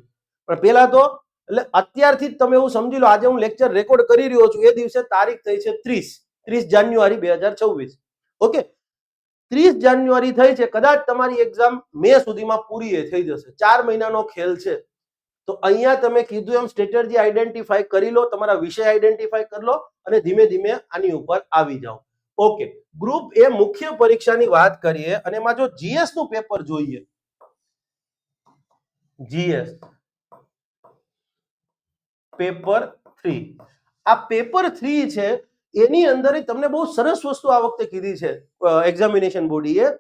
પણ પેલા તો એટલે અત્યારથી જ તમે એવું સમજી લો, આજે હું લેક્ચર રેકોર્ડ કરી રહ્યો છું એ દિવસે તારીખ થઈ છે 30 જાન્યુઆરી 2024. ઓકે, 30 જાન્યુઆરી થઈ છે, કદાચ તમારી એક્ઝામ મે સુધીમાં પૂરી થઈ જશે. 4 મહિનાનો ખેલ છે. તો અહીંયા તમે કીધું એમ સ્ટ્રેટેજી આઈડેન્ટિફાઈ કરી લો, તમારા વિષય આઈડેન્ટિફાઈ કરી લો અને ધીમે ધીમે આની ઉપર આવી જાઓ. ઓકે, ગ્રુપ એ મુખ્ય પરીક્ષાની વાત કરીએ અને એમાં જો જીએસ નું પેપર જોઈએ, જીએસ પેપર 3, આ પેપર 3 છે એની અંદર તમને બહુ સરસ વસ્તુ આ વખતે કીધી છે એક્ઝામિનેશન બોડીએ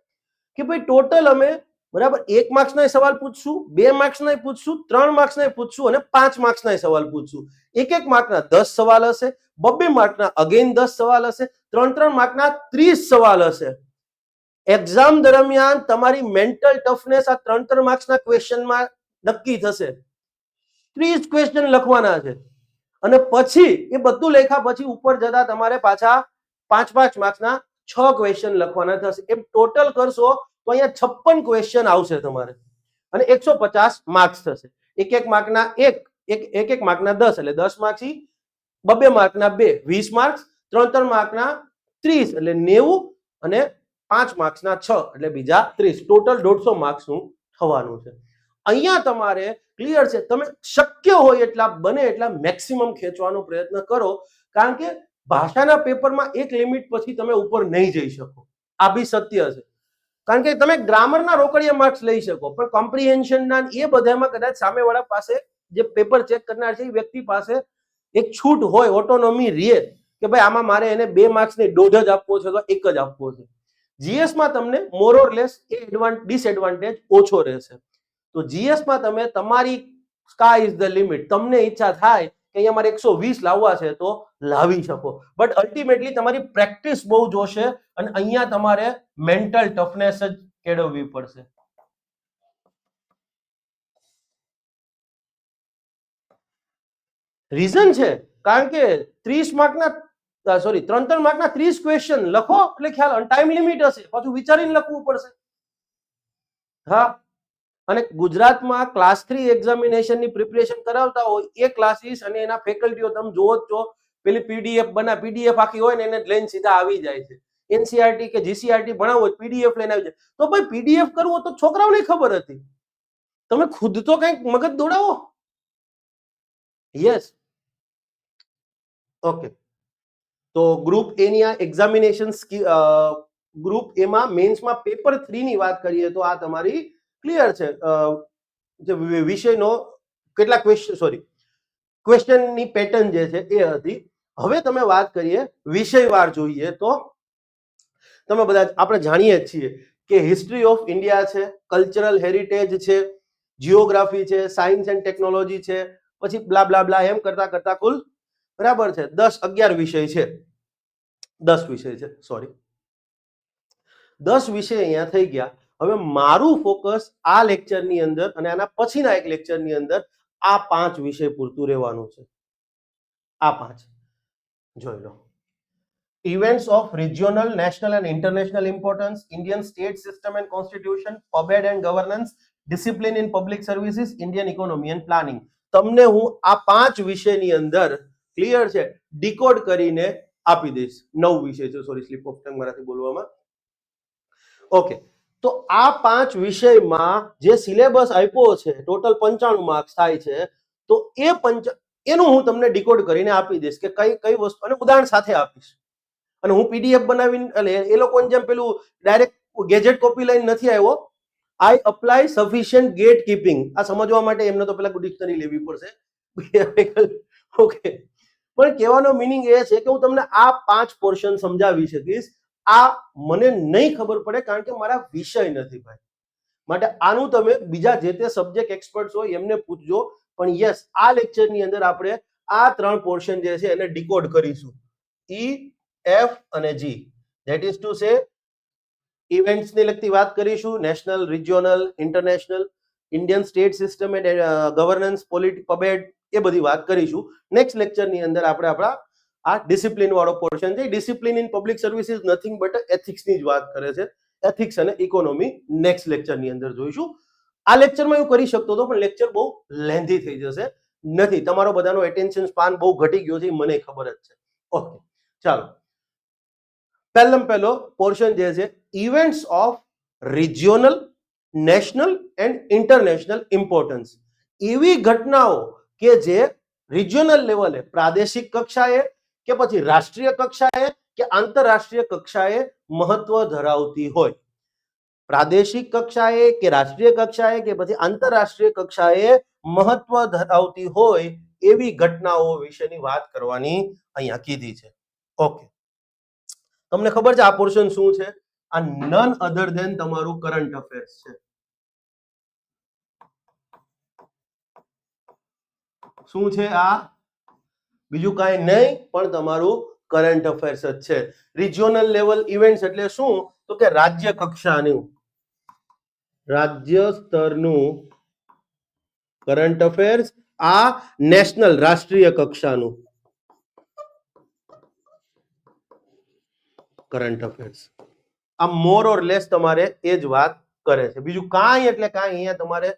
કે ભાઈ ટોટલ અમે બરાબર 1 માર્ક્સના સવાલ પૂછશું, 2 માર્ક્સના પૂછશું, 3 માર્ક્સના પૂછશું અને 5 માર્ક્સના સવાલ પૂછશું. 1 માર્કના 10 સવાલ હશે, 2 માર્કના અગેન 10 સવાલ હશે, 3 માર્કના 30 સવાલ હશે. એક્ઝામ દરમિયાન તમારી મેન્ટલ ટફનેસ આ 3 માર્ક્સના ક્વેશ્ચનમાં નક્કી થશે. 30 ક્વેશ્ચન લખવાના છે અને પછી એ બધું લખ્યા પછી ઉપર જતા તમારે પાછા 5 માર્ક્સના 6 ક્વેશ્ચન લખવાના થશે. એમ ટોટલ કરશો તો અહીંયા 56 ક્વેશ્ચન આવશે તમારે અને 150 માર્ક્સ થશે. 1 માર્કના 1 માર્કના 10 એટલે 10 માર્ક્સ, 2 માર્કના 2 20 માર્ક્સ, 3 માર્કના 30 એટલે 90 અને 5 માર્ક્સના 6 એટલે બીજા 30, ટોટલ 150 માર્ક્સનું થવાનું છે. અહીંયા તમારે ક્લિયર છે, તમે શક્ય હોય એટલા બને એટલા મેક્સિમમ ખેંચવાનો પ્રયત્ન કરો, કારણ કે ભાષાના પેપરમાં એક લિમિટ પછી તમે ઉપર નહીં જઈ શકો. આ બી સત્ય છે, કારણ કે તમે ગ્રામરના રોકડિયા માર્ક્સ લઈ શકો પણ કોમ્પ્રિહેન્શનના એ બધામાં કદાચ સામેવાળા પાસે જે પેપર ચેક કરનાર છે એ વ્યક્તિ પાસે એક છૂટ હોય, ઓટોનોમી રહે કે ભાઈ આમાં મારે એને 2 માર્ક્સ ને 1.5 જ આપવો છે તો 1 જ આપવો છે. જીએસમાં તમને મોરઓરલેસ એ ડિસએડવાન્ટેજ ઓછો રહેશે. તો જીએસમાં તમે તમારી સ્કાય ઇઝ ધ લિમિટ, તમને ઈચ્છા થાય કે અહીંયા મારે 120 લાવવા છે તો લાવી શકો, બટ અલ્ટિમેટલી તમારી પ્રેક્ટિસ બહુ જોશે અને અહીંયા તમારે મેન્ટલ ટફનેસ જ કેળવવી પડશે. રીઝન છે કારણ કે 30 માર્કના 3 માર્કના 30 ક્વેશ્ચન લખો એટલે ખ્યાલ, ટાઈમ લિમિટ હશે, પાછું વિચારીને લખવું પડશે. હા, અને ગુજરાતમાં ક્લાસ 3 એક્ઝામિનેશનની પ્રિપરેશન કરાવતા હોય એ ક્લાસીસ અને એના ફેકલ્ટીઓ તમે જોવો જ છો, પેલી પીડીએફ આખી હોય ને એને લઈને સીધા આવી જાય છે. એનસીઆરટી કે જીસીઆરટી ભણાવો પીડીએફ લઈને આવી જાય. તો ભાઈ પીડીએફ કરવું તો છોકરાઓને ખબર હતી, તમે ખુદ તો કંઈક મગજ દોડાવો. Yes, okay. તો ગ્રુપ એ ની આ એક્ઝામિનેશન ગ્રુપ એમાં મેન્સમાં પેપર 3 ની વાત કરીએ તો આ તમારી ક્લિયર છે. જે વિષયનો કેટલા ક્વેશ્ચનની પેટર્ન જે છે એ હતી. હવે તમે વાત કરીએ વિષયવાર જોઈએ તો તમે બધા આપણે જાણીએ જ છીએ કે હિસ્ટ્રી ઓફ ઇન્ડિયા છે, કલ્ચરલ હેરિટેજ છે, જીઓગ્રાફી છે, સાયન્સ એન્ડ ટેકનોલોજી છે, પછી બ્લા બ્લા બ્લા એમ કરતા કરતા કુલ બરાબર છે 10-11 વિષય છે, 10 વિષય છે, સોરી 10 વિષય અહીંયા થઈ ગયા. હવે મારું ફોકસ આ લેક્ચરની અંદર અને આના પછીના એક લેક્ચરની અંદર આ 5 વિષય પૂરતું રહેવાનું છે. આ 5 જોઈ લો. Events of regional, national and international importance, Indian state system and constitution, PubEd and governance, discipline in public services, Indian economy and planning. તમને હું આ 5 વિષયની અંદર ક્લિયર છે ડીકોડ કરીને આપી દઈશ. 9 વિષય છે, સોરી સ્લીપ ઓફ ટંગ મારાથી બોલવામાં. ઓકે, તો આ 5 વિષયમાં જે સિલેબસ આપ્યો છે ટોટલ 95 માર્ક્સ થાય છે, તો એનું હું તમને ડીકોડ કરીને આપી દઈશ કે કઈ કઈ વસ્તુ અને ઉદાહરણ સાથે આપીશ. અને હું પીડીએફ બનાવીને એટલે એ લોકોને જેમ પેલું ડાયરેક્ટ ગેજેટ કોપી લઈને નથી આવ્યો. આઈ અપ્લાય સફિશિયન્ટ ગેટ કીપિંગ. આ સમજવા માટે એમને તો પેલા ડિક્શનરી લેવી પડશે. ઓકે, પણ કહેવાનો મિનિંગ એ છે કે હું તમને આ 5 પોર્શન સમજાવી શકીશ. આ મને નહીં ખબર પડે કારણ કે મારા વિષય નથી ભાઈ. માટે આનું તમે બીજા જે તે સબ્જેક્ટ એક્સપર્ટ્સ હોય એમને પૂછજો. પણ યસ, આ લેક્ચરની અંદર આપણે આ 3 પોર્શન જે છે એને ડીકોડ કરીશું. ઈ, એફ અને G, that is to say events ની લગતી વાત કરીશું, national, regional, international, Indian state system and governance, PubEd એ બધી વાત કરીશું. નેક્સ્ટ લેક્ચરની અંદર આપણે આપણા આ ડિસિપ્લિન વાળો પોર્શન છે. Discipline in public service is nothing but ethics ની જ વાત કરે છે. એથિક્સ અને ઇકોનોમી નેક્સ્ટ લેક્ચરની અંદર જોઈશું. આ લેક્ચરમાં એવું કરી શકતો હતો પણ લેક્ચર બહુ લેન્ધી થઈ જશે. નથી, તમારો બધાનો એટેન્શન સ્પાન બહુ ઘટી ગયો છે, મને ખબર જ છે. ઓકે, ચાલો. પહેલો પોર્શન જે છે events of regional, national and international importance. એવી ઘટનાઓ કે જે રિજિયોનલ લેવલે પ્રાદેશિક કક્ષાએ કે પછી રાષ્ટ્રીય કક્ષાએ કે આંતરરાષ્ટ્રીય કક્ષાએ મહત્વ ધરાવતી હોય. પ્રાદેશિક કક્ષાએ કે રાષ્ટ્રીય કક્ષાએ કે પછી આંતરરાષ્ટ્રીય કક્ષાએ મહત્વ ધરાવતી હોય એવી ઘટનાઓ વિશેની વાત કરવાની અહીંયા કીધી છે. ઓકે, તમને ખબર છે આ પોર્શન શું છે? આ નન અધર ધેન તમારું કરંટ અફેર્સ છે. શું છે આ? બીજું કાંઈ નહીં પણ તમારું કરંટ અફેર્સ જ છે. રિજિયોનલ લેવલ ઇવેન્ટ્સ એટલે શું? તો કે રાજ્ય કક્ષાનું, રાજ્ય સ્તરનું કરંટ અફેર્સ. આ નેશનલ, રાષ્ટ્રીય કક્ષાનું કરંટ અફેર્સ. આ મોર ઓર લેસ તમારે એ જ વાત કરે છે. બીજું કાંઈ એટલે કાંઈ અહીંયા તમારે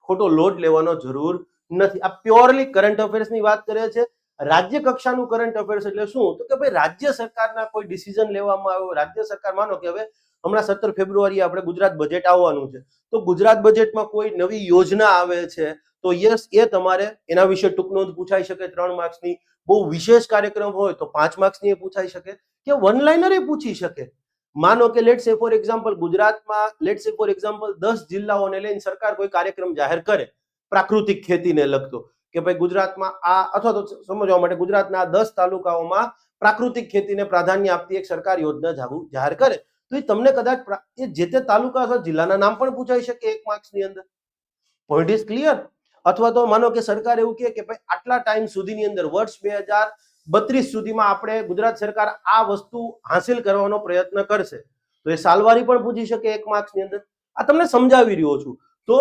ખોટો લોડ લેવાનો જરૂર નથી. આ પ્યોરલી કરંટ અફેર્સ ની વાત કરે છે. રાજ્ય કક્ષાનું કરંટ અફેર્સ એટલે શું? તો કે ભાઈ રાજ્ય સરકારના કોઈ ડિસિઝન લેવામાં આવ્યો, રાજ્ય સરકાર માનો કે હવે હમણાં 17 ફેબ્રુઆરીએ આપણે ગુજરાત બજેટ આવવાનું છે, તો ગુજરાત બજેટમાં કોઈ નવી યોજના આવે છે તો યસ, એ તમારે એના વિશે ટૂંક નોંધ પૂછાઈ શકે 3 માર્ક્સની. બહુ વિશેષ કાર્યક્રમ હોય તો 5 માર્ક્સની એ પૂછાઈ શકે કે વન લાઇનર એ પૂછી શકે. માનો કે લેટ્સ સે ફોર એક્ઝામ્પલ ગુજરાતમાં લેટ્સ સે ફોર એક્ઝામ્પલ 10 જિલ્લાઓને લઈને સરકાર કોઈ કાર્યક્રમ જાહેર કરે પ્રાકૃતિક ખેતીને લગતો કે ભાઈ ગુજરાતમાં આ, અથવા તો સમજવા માટે ગુજરાતના 10 તાલુકાઓમાં પ્રાકૃતિક ખેતીને પ્રાધાન્ય આપતી એક સરકાર યોજના જાહેર કરે તો એ તમને કદાચ એ જે તે તાલુકા અથવા જિલ્લાના નામ પણ પૂછાઈ શકે 1 માર્ક્સની અંદર. Point is clear. અથવા તો માનો કે સરકાર એવું કહે કે ભાઈ આટલા ટાઈમ સુધીની અંદર વર્ષ 2032 સુધીમાં આપણે ગુજરાત સરકાર આ વસ્તુ હાંસિલ કરવાનો પ્રયત્ન કરશે, તો એ સાલવારી પણ પૂછી શકે 1 માર્ક્સની અંદર. આ તમને સમજાવી રહ્યો છું. તો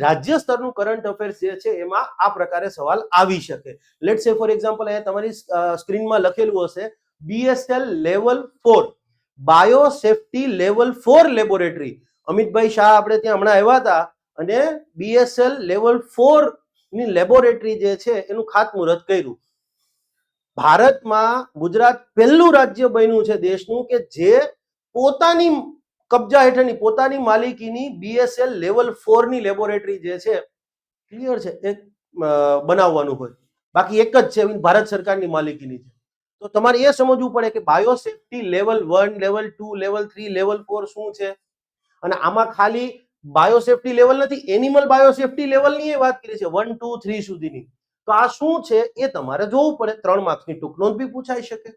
રાજ્ય સ્તરનું કરંટ અફેર્સ જે છે એમાં આ પ્રકારે સવાલ આવી શકે. લેટ્સ સે ફોર એક્ઝામ્પલ અહીંયા તમારી સ્ક્રીનમાં લખેલું હશે BSL level 4 bio safety level 4 laboratory. Amitbhai Shah આપણે ત્યાં હમણાં આવ્યા હતા અને BSL લેવલ 4 ની લેબોરેટરી જે છે એનું ખાતમુહૂર્ત કર્યું. ભારતમાં ગુજરાત પહેલું રાજ્ય બન્યું છે દેશનું કે જે પોતાની કબજા હેઠળની પોતાની માલિકીની BSL લેવલ 4 ની લેબોરેટરી જે છે ક્લિયર છે એ બનાવવાનું હોય. બાકી એક જ છે ભારત સરકારની માલિકીની છે. તો તમારે એ સમજવું પડે કે bio safety level 1, level 2, level 3, level 4 શું છે. અને આમાં ખાલી બાયોસેફટી લેવલ નથી, એનિમલ બાયોસેફટી લેવલની વાત કરી છે 1, 2, 3 સુધીની. તો આ શું છે એ તમારે જોવું પડે. 3 માર્ક્સની ટૂંક નોંધ બી પૂછાઈ શકે.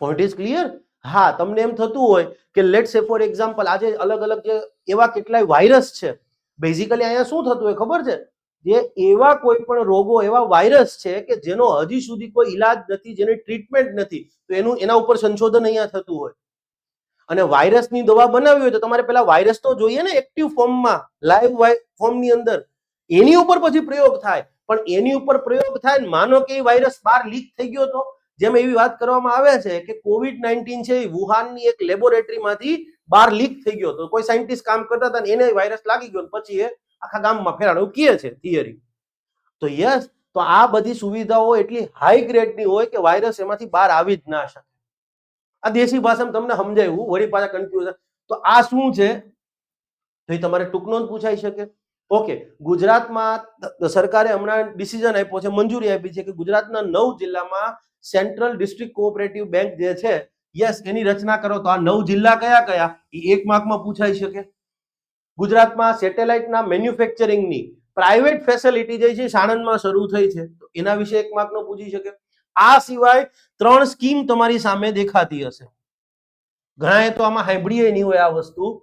Point is clear? હા, તમને એમ થતું હોય કે લેટ સે ફોર એક્ઝામ્પલ આજે અલગ અલગ જે એવા કેટલાય વાયરસ છે, બેઝિકલી અહીંયા શું થતું હોય ખબર છે, જે એવા કોઈ પણ રોગો એવા વાયરસ છે કે જેનો હજી સુધી કોઈ ઈલાજ નથી, જેની ટ્રીટમેન્ટ નથી, તો એના ઉપર સંશોધન અહીંયા થતું હોય. અને વાયરસની દવા બનાવવી હોય તો તમારે પેલા વાયરસ તો જોઈએ ને એક્ટિવ ફોર્મમાં, લાઈવ ફોર્મની અંદર, એની ઉપર પછી પ્રયોગ થાય. પણ એની ઉપર પ્રયોગ થાય ને માનો કે એ વાયરસ બહાર લીક થઈ ગયો, તો જેમ એવી વાત કરવામાં આવે છે કે COVID-19 છે એ વુહાનની એક લેબોરેટરીમાંથી બહાર લીક થઈ ગયો, તો કોઈ સાયન્ટિસ્ટ કામ કરતા હતા ને એને વાયરસ લાગી ગયો, પછી એ આખા ગામમાં ફેલાણું કહે છે થિયરી. તો યસ, તો આ બધી સુવિધાઓ એટલી હાઈ ગ્રેડની હોય કે વાયરસ એમાંથી બહાર આવી જ ના શકે. આ દેશી ભાષામાં તમને સમજાયું, વળી પાછા કન્ફ્યુઝન. તો આ શું છે તો એ તમારે ટૂંક નોંધ પૂછાઈ શકે. ઓકે, ગુજરાતમાં સરકારે હમણાં ડિસિઝન આપ્યો છે, મંજૂરી આપી છે કે ગુજરાતના 9 જિલ્લામાં સેન્ટ્રલ ડિસ્ટ્રિક્ટ કોઓપરેટિવ બેંક જે છે, યસ, એની રચના કરો. તો આ 9 જિલ્લા કયા કયા એ 1 માર્કમાં પૂછાઈ શકે. ગુજરાતમાં સેટેલાઇટના મેન્યુફેક્ચરિંગની પ્રાઇવેટ ફેસિલિટી જે છે સાણંદમાં શરૂ થઈ છે, તો એના વિશે 1 માર્કનો પૂછી શકે. આ સિવાય 3 સ્કીમ તમારી સામે દેખાતી હશે. ઘણાએ તો આમાં સાંભળીએ નહીં હોય આ વસ્તુ.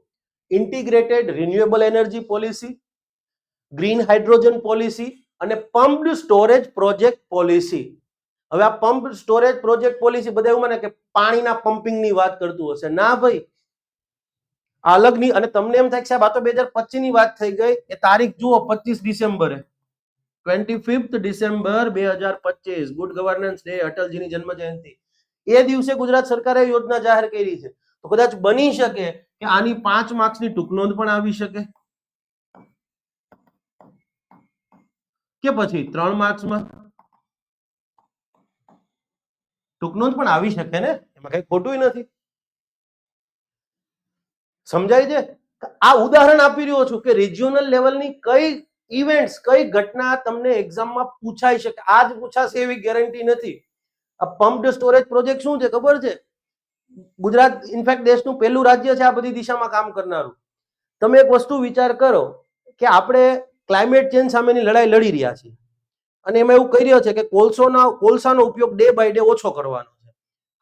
Integrated renewable energy policy, green hydrogen policy અને પમ્પ્ડ સ્ટોરેજ પ્રોજેક્ટ પોલિસી. હવે આ પમ્પ સ્ટોરેજ પ્રોજેક્ટ પોલિસી બધા એવું માને કે પાણીના પમ્પિંગની વાત કરતું હશે. ના ભાઈ, અલગની. અને તમને એમ થાય કે સાહેબ આ તો 2025 ની વાત થઈ ગઈ. એ તારીખ જુઓ, 25 ડિસેમ્બરે, 25 ડિસેમ્બર 2025, ગુડ ગવર્નન્સ ડે, અટલજીની જન્મ જયંતિ. એ દિવસે ગુજરાત સરકારે યોજના જાહેર કરી છે. તો કદાચ બની શકે કે આની 5 માર્ક્સની ટૂંક નોંધ પણ આવી શકે, કે પછી 3 માર્ક્સમાં ટૂંક નોંધ પણ આવી શકે ને, એમાં કઈ ખોટું નથી. સમજાય છે? આ ઉદાહરણ આપી રહ્યો છું કે રિજિયોનલ લેવલની કઈ ઇવેન્ટ્સ, કઈ ઘટના તમને એક્ઝામમાં પૂછાઈ શકે. આજ પૂછાશે એવી ગેરંટી નથી. આ પમ્પ્ડ સ્ટોરેજ પ્રોજેક્ટ શું છે ખબર છે? ગુજરાત ઇનફેક્ટ દેશનું પહેલું રાજ્ય છે આ બધી દિશામાં કામ કરનારું. તમે એક વસ્તુ વિચાર કરો કે આપણે ક્લાઇમેટ ચેન્જ સામેની લડાઈ લડી રહ્યા છીએ, અને એમાં એવું કહી રહ્યો છે કે કોલસાનો ઉપયોગ ડે બાય ડે ઓછો કરવાનો છે.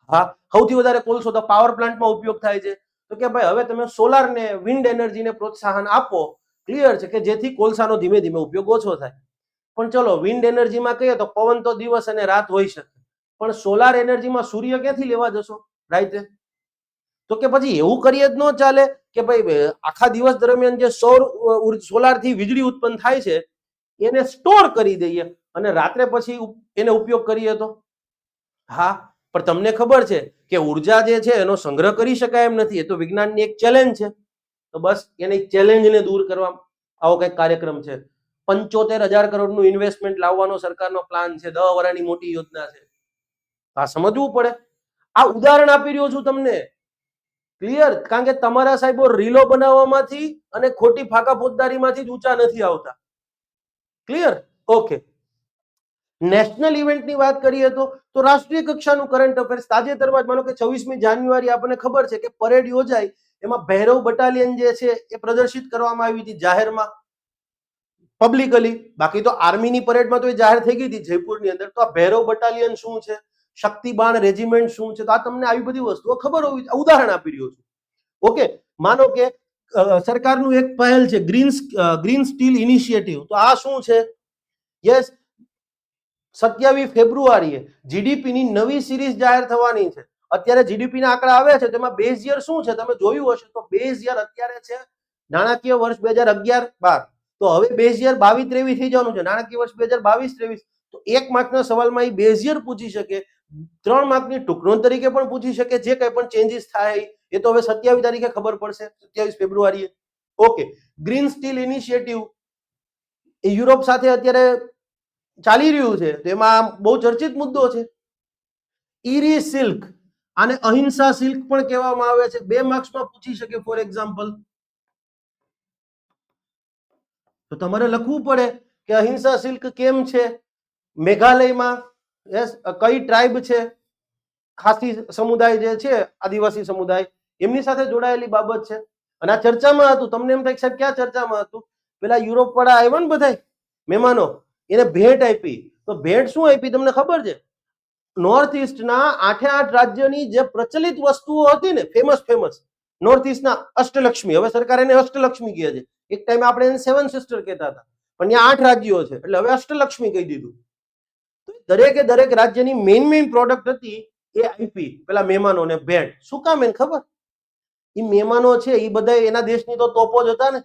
હા, સૌથી વધારે કોલસો તો પાવર પ્લાન્ટમાં ઉપયોગ થાય છે. તો કે ભાઈ હવે તમે સોલાર ને વિન્ડ એનર્જીને પ્રોત્સાહન આપો, ક્લિયર છે, કે જેથી કોલસાનો ધીમે ધીમે ઉપયોગ ઓછો થાય. પણ ચલો, વિન્ડ એનર્જીમાં કહીએ તો પવન તો દિવસ અને રાત હોઈ શકે, પણ સોલાર એનર્જીમાં સૂર્ય ક્યાંથી લેવા જશો રાઈતે? તો કે પછી એવું કરીએ જ ન ચાલે કે ભાઈ આખા દિવસ દરમિયાન જે સોલાર થી વીજળી ઉત્પન્ન થાય છે એને સ્ટોર કરી દઈએ અને રાત્રે પછી એને ઉપયોગ કરીએ તો? હા, પણ તમને ખબર છે કે ઉર્જા જે છે એનો સંગ્રહ કરી શકાય એમ નથી. એ તો વિજ્ઞાનની એક ચેલેન્જ છે. તો બસ એની ચેલેન્જને દૂર કરવા આવો કંઈક કાર્યક્રમ છે. 75,000 કરોડનું ઇન્વેસ્ટમેન્ટ લાવવાનો સરકારનો પ્લાન છે. 10 વર્ષની મોટી યોજના છે. આ સમજવું પડે. આ ઉદાહરણ આપી રહ્યો છું તમને, ક્લિયર? કારણ કે તમારા સાહેબો રીલો બનાવવામાંથી અને ખોટી ફાકા ફોજદારીમાંથી જ ઊંચા નથી આવતા. ક્લિયર? ઓકે. નેશનલ ઇવેન્ટની વાત કરીએ તો રાષ્ટ્રીય કક્ષાનું કરંટ અફેર્સ. તાજેતરમાં જ માનો કે 26મી જાન્યુઆરી આપણને ખબર છે કે પરેડ યોજાઈ, એમાં ભૈરવ બટાલિયન જે છે એ પ્રદર્શિત કરવામાં આવી હતી જાહેરમાં, પબ્લિકલી. બાકી તો આર્મીની પરેડમાં તો એ જાહેર થઈ ગઈ હતી જયપુરની અંદર. તો આ ભૈરવ બટાલિયન શું છે, શક્તિબાણ રેજિમેન્ટ શું છે, તો આ તમને આવી બધી વસ્તુઓ ખબર હોવી. ઉદાહરણ આપી રહ્યો છું. ઓકે, માનો કે સરકારનું એક પહેલ છે ગ્રીન સ્ટીલ ઇનિશિયેટિવ. તો આ શું છે? યસ, 27 ફેબ્રુઆરીએ જીડીપીની નવી સિરીઝ જાહેર થવાની છે. અત્યારે જીડીપી ના આંકડા આવે છે, તેમાં બેઝ યર શું છે તમે જોયું હશે તો બેઝ યર અત્યારે છે નાણાકીય વર્ષ 2011-12. તો હવે બેઝ યર 22-23 થઈ જવાનું છે, નાણાકીય વર્ષ 2022-23. તો 1 માર્કના સવાલમાં એ બેઝ યર પૂછી શકે, 3 માર્કની ટૂંક નોંધ તરીકે પણ પૂછી શકે. જે કંઈ પણ ચેન્જીસ થાય એ તો હવે 27 તારીખે ખબર પડશે, 27 ફેબ્રુઆરીએ. ઓકે, ગ્રીન સ્ટીલ ઇનિશિયેટિવ એ યુરોપ સાથે અત્યારે ચાલી રહ્યું છે, તેમાં બહુ ચર્ચિત મુદ્દો છે. ઈરી સિલ્ક, આને અહિંસા સિલ્ક પણ કહેવામાં આવે છે. 2 માર્ક્સમાં પૂછી શકે ફોર એક્ઝામ્પલ. તો તમારે લખવું પડે કે અહિંસા સિલ્ક કેમ છે, મેઘાલયમાં, યસ, કઈ ટ્રાઇબ છે, ખાસી સમુદાય જે છે, આદિવાસી સમુદાય, એમની સાથે જોડાયેલી બાબત છે. અને આ ચર્ચામાં હતું. તમને એમ થાય કે સાહેબ ક્યાં ચર્ચામાં હતું? પેલા યુરોપ વાળા આવ્યા ને બધા મહેમાનો, એને ભેટ આપી. તો ભેટ શું આપી તમને ખબર છે? નોર્થ ઇસ્ટના 8 રાજ્યની જે પ્રચલિત વસ્તુઓ હતી ને, ફેમસ નોર્થ ઇસ્ટના અષ્ટલક્ષ્મી, હવે સરકાર એને અષ્ટલક્ષ્મી કહે છે. એક ટાઈમે આપણે એને સેવન સિસ્ટર કહેતા હતા, પણ ત્યાં 8 રાજ્યો છે એટલે હવે અષ્ટલક્ષ્મી કહી દીધું. દરેક રાજ્યની મેઇન પ્રોડક્ટ હતી એ આપી પેલા મહેમાનોને ભેટ. શું કામ એને ખબર? એ મહેમાનો છે એ બધા એના દેશની તો તોપો જ હતા ને.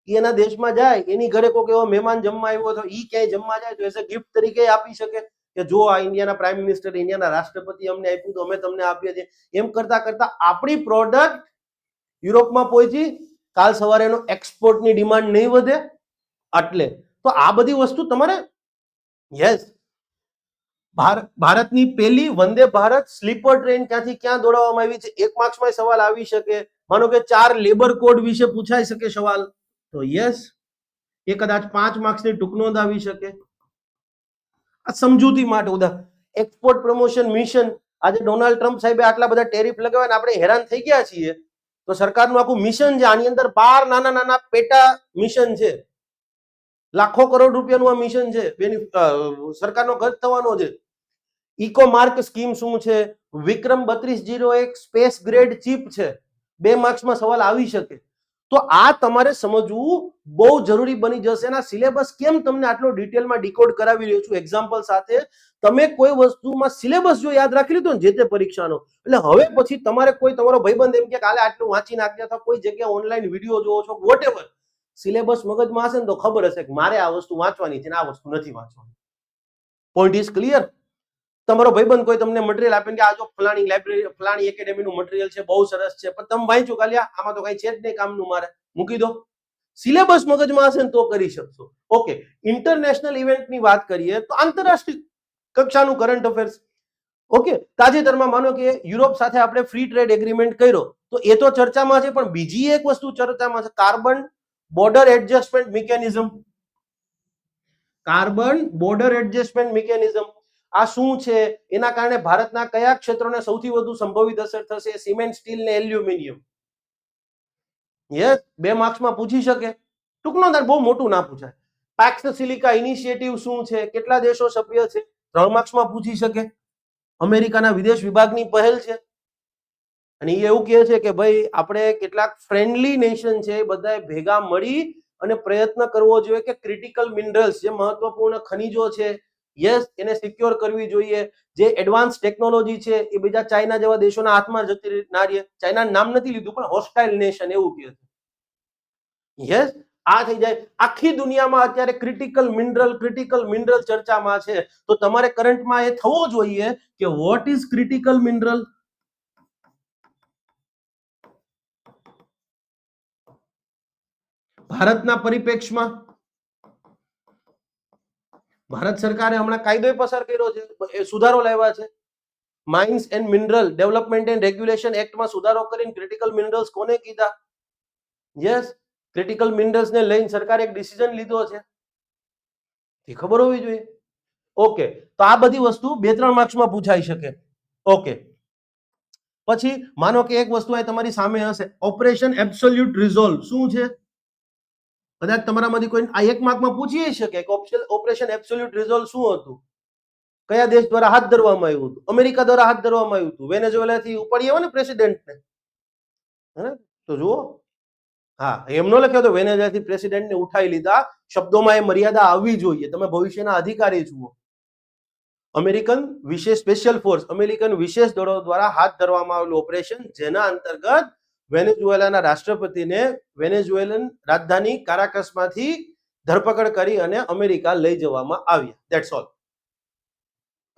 એના દેશમાં જાય, એની ઘરે કોઈ એવો મહેમાન જમવા આવ્યો તો ઈ ક્યાંય જમવા જાય તો એઝ અ ગિફ્ટ તરીકે આપી શકે કે જો આ ઇન્ડિયાના પ્રાઇમ મિનિસ્ટર, ઇન્ડિયાના રાષ્ટ્રપતિ અમને આપ્યું તો અમે તમને આપીએ છીએ. એમ કરતા કરતા આપણી પ્રોડક્ટ યુરોપમાં પહોંચી. કાલ સવારે એનો એક્સપોર્ટની ડિમાન્ડ નહીં વધે. એટલે તો આ બધી વસ્તુ તમારે, યસ, ભારતની પહેલી વંદે ભારત સ્લીપર ટ્રેન ક્યાંથી ક્યાં દોડાવવામાં આવી છે, 1 માર્ક્સમાં સવાલ આવી શકે. માનો કે 4 લેબર કોડ વિશે પૂછાઈ શકે સવાલ, તો યસ એ કદાચ 5 માર્ક્સની ટૂંકનોંધ આવી શકે. આ સમજૂતી માટે ઉદાહરણ. એક્સપોર્ટ પ્રમોશન મિશન, આજે ડોનાલ્ડ ટ્રમ્પ સાહેબે આટલા બધા ટેરિફ લગાવ્યા ને આપણે હેરાન થઈ ગયા છીએ. તો સરકારનું આખું મિશન છે, આની અંદર 12 નાના પેટા મિશન છે. લાખો કરોડ રૂપિયાનું આ મિશન છે, સરકારનો ખર્ચ થવાનો છે. ઇકો માર્ક સ્કીમ શું છે? વિક્રમ 3201 સ્પેસ ગ્રેડ ચીપ છે, 2 માર્ક્સમાં સવાલ આવી શકે. તો આ તમારે સમજવું બહુ જરૂરી બની જશે. એના સિલેબસ કેમ તમને આટલો ડિટેલમાં ડીકોડ કરાવી રહ્યો છું એક્ઝામ્પલ સાથે. તમે કોઈ વસ્તુમાં સિલેબસ જો યાદ રાખી લીધો ને જે તે પરીક્ષાનો, એટલે હવે પછી તમારે કોઈ તમારો ભાઈબંધ એમ કે કાલે આટલું વાંચી નાખજે, અથવા કોઈ જગ્યાએ ઓનલાઈન વિડીયો જોવો છો, વોટેવર, સિલેબસ મગજમાં હશે ને તો ખબર હશે કે મારે આ વસ્તુ વાંચવાની છે ને આ વસ્તુ નથી વાંચવાની. Point is clear? તમારો ભાઈબંધ કોઈ તમને મટીરિયલ આપે કે આ જો ફલાણી લાઇબ્રેરી, ફલાણી એકેડેમીનું મટીરિયલ છે, બહુ સરસ છે, પણ તમે વાંચ્યું કાલે આમાં તો કઈ છે જ નહીં કામનું, મારે મૂકી દો. સિલેબસ મગજમાં હશે ને તો કરી શકશો. ઓકે, ઇન્ટરનેશનલ ઇવેન્ટની વાત કરીએ તો આંતરરાષ્ટ્રીય કક્ષાનું કરંટ અફેર્સ. ઓકે, તાજેતરમાં માનો કે યુરોપ સાથે આપણે ફ્રી ટ્રેડ એગ્રીમેન્ટ કર્યો, તો એ તો ચર્ચામાં છે, પણ બીજી એક વસ્તુ ચર્ચામાં છે, carbon border adjustment mechanism. Carbon border adjustment mechanism આ શું છે? એના કારણે ભારતના કયા ક્ષેત્રોને સૌથી વધુ સંભવિત અસર થશે? સિમેન્ટ, સ્ટીલ ને એલ્યુમિનિયમ. યસ, 2 માર્ક્સમાં પૂછી શકે. ટૂંકનો બહુ મોટું ના પૂછાય. પેક્સ સિલિકા ઇનિશિયેટિવ શું છે? કેટલા દેશો સભ્ય છે? 3 માર્ક્સમાં પૂછી શકે. અમેરિકાના વિદેશ વિભાગની પહેલ છે, અને એ એવું કહે છે કે ભાઈ આપણે કેટલાક ફ્રેન્ડલી નેશન છે, બધાએ ભેગા મળી અને પ્રયત્ન કરવો જોઈએ કે ક્રિટિકલ મિનરલ્સ, જે મહત્વપૂર્ણ ખનિજો છે, યસ, એને સિક્યોર કરવી જોઈએ. જે એડવાન્સ ટેકનોલોજી છે એ બીજા ચાઇના જેવા દેશોના હાથમાં જતી ના રહે. ચાઇનાનું નામ નથી લીધું, પણ હોસ્ટાઇલ નેશન એવું કહે છે. યસ, આ થઈ જાય. આખી દુનિયામાં અત્યારે ક્રિટિકલ મિનરલ ચર્ચામાં છે. તો તમારે કરંટમાં એ થવો જોઈએ કે વોટ ઇઝ ક્રિટિકલ મિનરલ. ભારતના પરિપ્રેક્ષમાં ભારત સરકારે હમણાં કાયદો પસાર કર્યો છે, સુધારો લાવ્યા છે. Mines and mineral development and regulation એક્ટમાં સુધારો કરીને ક્રિટિકલ મિનરલ્સ કોને કીધા? યસ, ક્રિટિકલ મિનરલ્સ ને લઈને સરકારે એક ડિસિઝન લીધો છે, એ ખબર હોવી જોઈએ. ઓકે, તો આ બધી વસ્તુ 2-3 માર્ક્સમાં પૂછાઈ શકે. ઓકે, પછી માનો કે એક વસ્તુ આ તમારી સામે હશે, ઓપરેશન એબ્સોલ્યુટ રિઝોલ્વ શું છે? કદાચ તમારામાંથી કોઈ આ 1 માર્કમાં પૂછી શકે કે ઓપરેશન એબ્સોલ્યુટ રિઝોલ્વ શું હતું, કયા દેશ દ્વારા હાથ ધરવામાં આવ્યું હતું? અમેરિકા દ્વારા હાથ ધરવામાં આવ્યું હતું. વેનેઝુએલાથી ઉપાડી આવ્યો ને પ્રેસિડેન્ટને, તો જુઓ, હા, એમ ન લખ્યો તો વેનેઝુએલાથી પ્રેસિડેન્ટને ઉઠાવી લીધા. શબ્દોમાં એ મર્યાદા આવવી જોઈએ. તમે ભવિષ્યના અધિકારી છો. અમેરિકન વિશેષ સ્પેશિયલ ફોર્સ, અમેરિકન વિશેષ દળો દ્વારા હાથ ધરવામાં આવેલું ઓપરેશન, જેના અંતર્ગત વેનેઝુએલાના રાષ્ટ્રપતિને વેનેઝુએલન રાજધાની કારાકસમાંથી ધરપકડ કરી અને અમેરિકા લઈ જવામાં આવ્યા. That's all.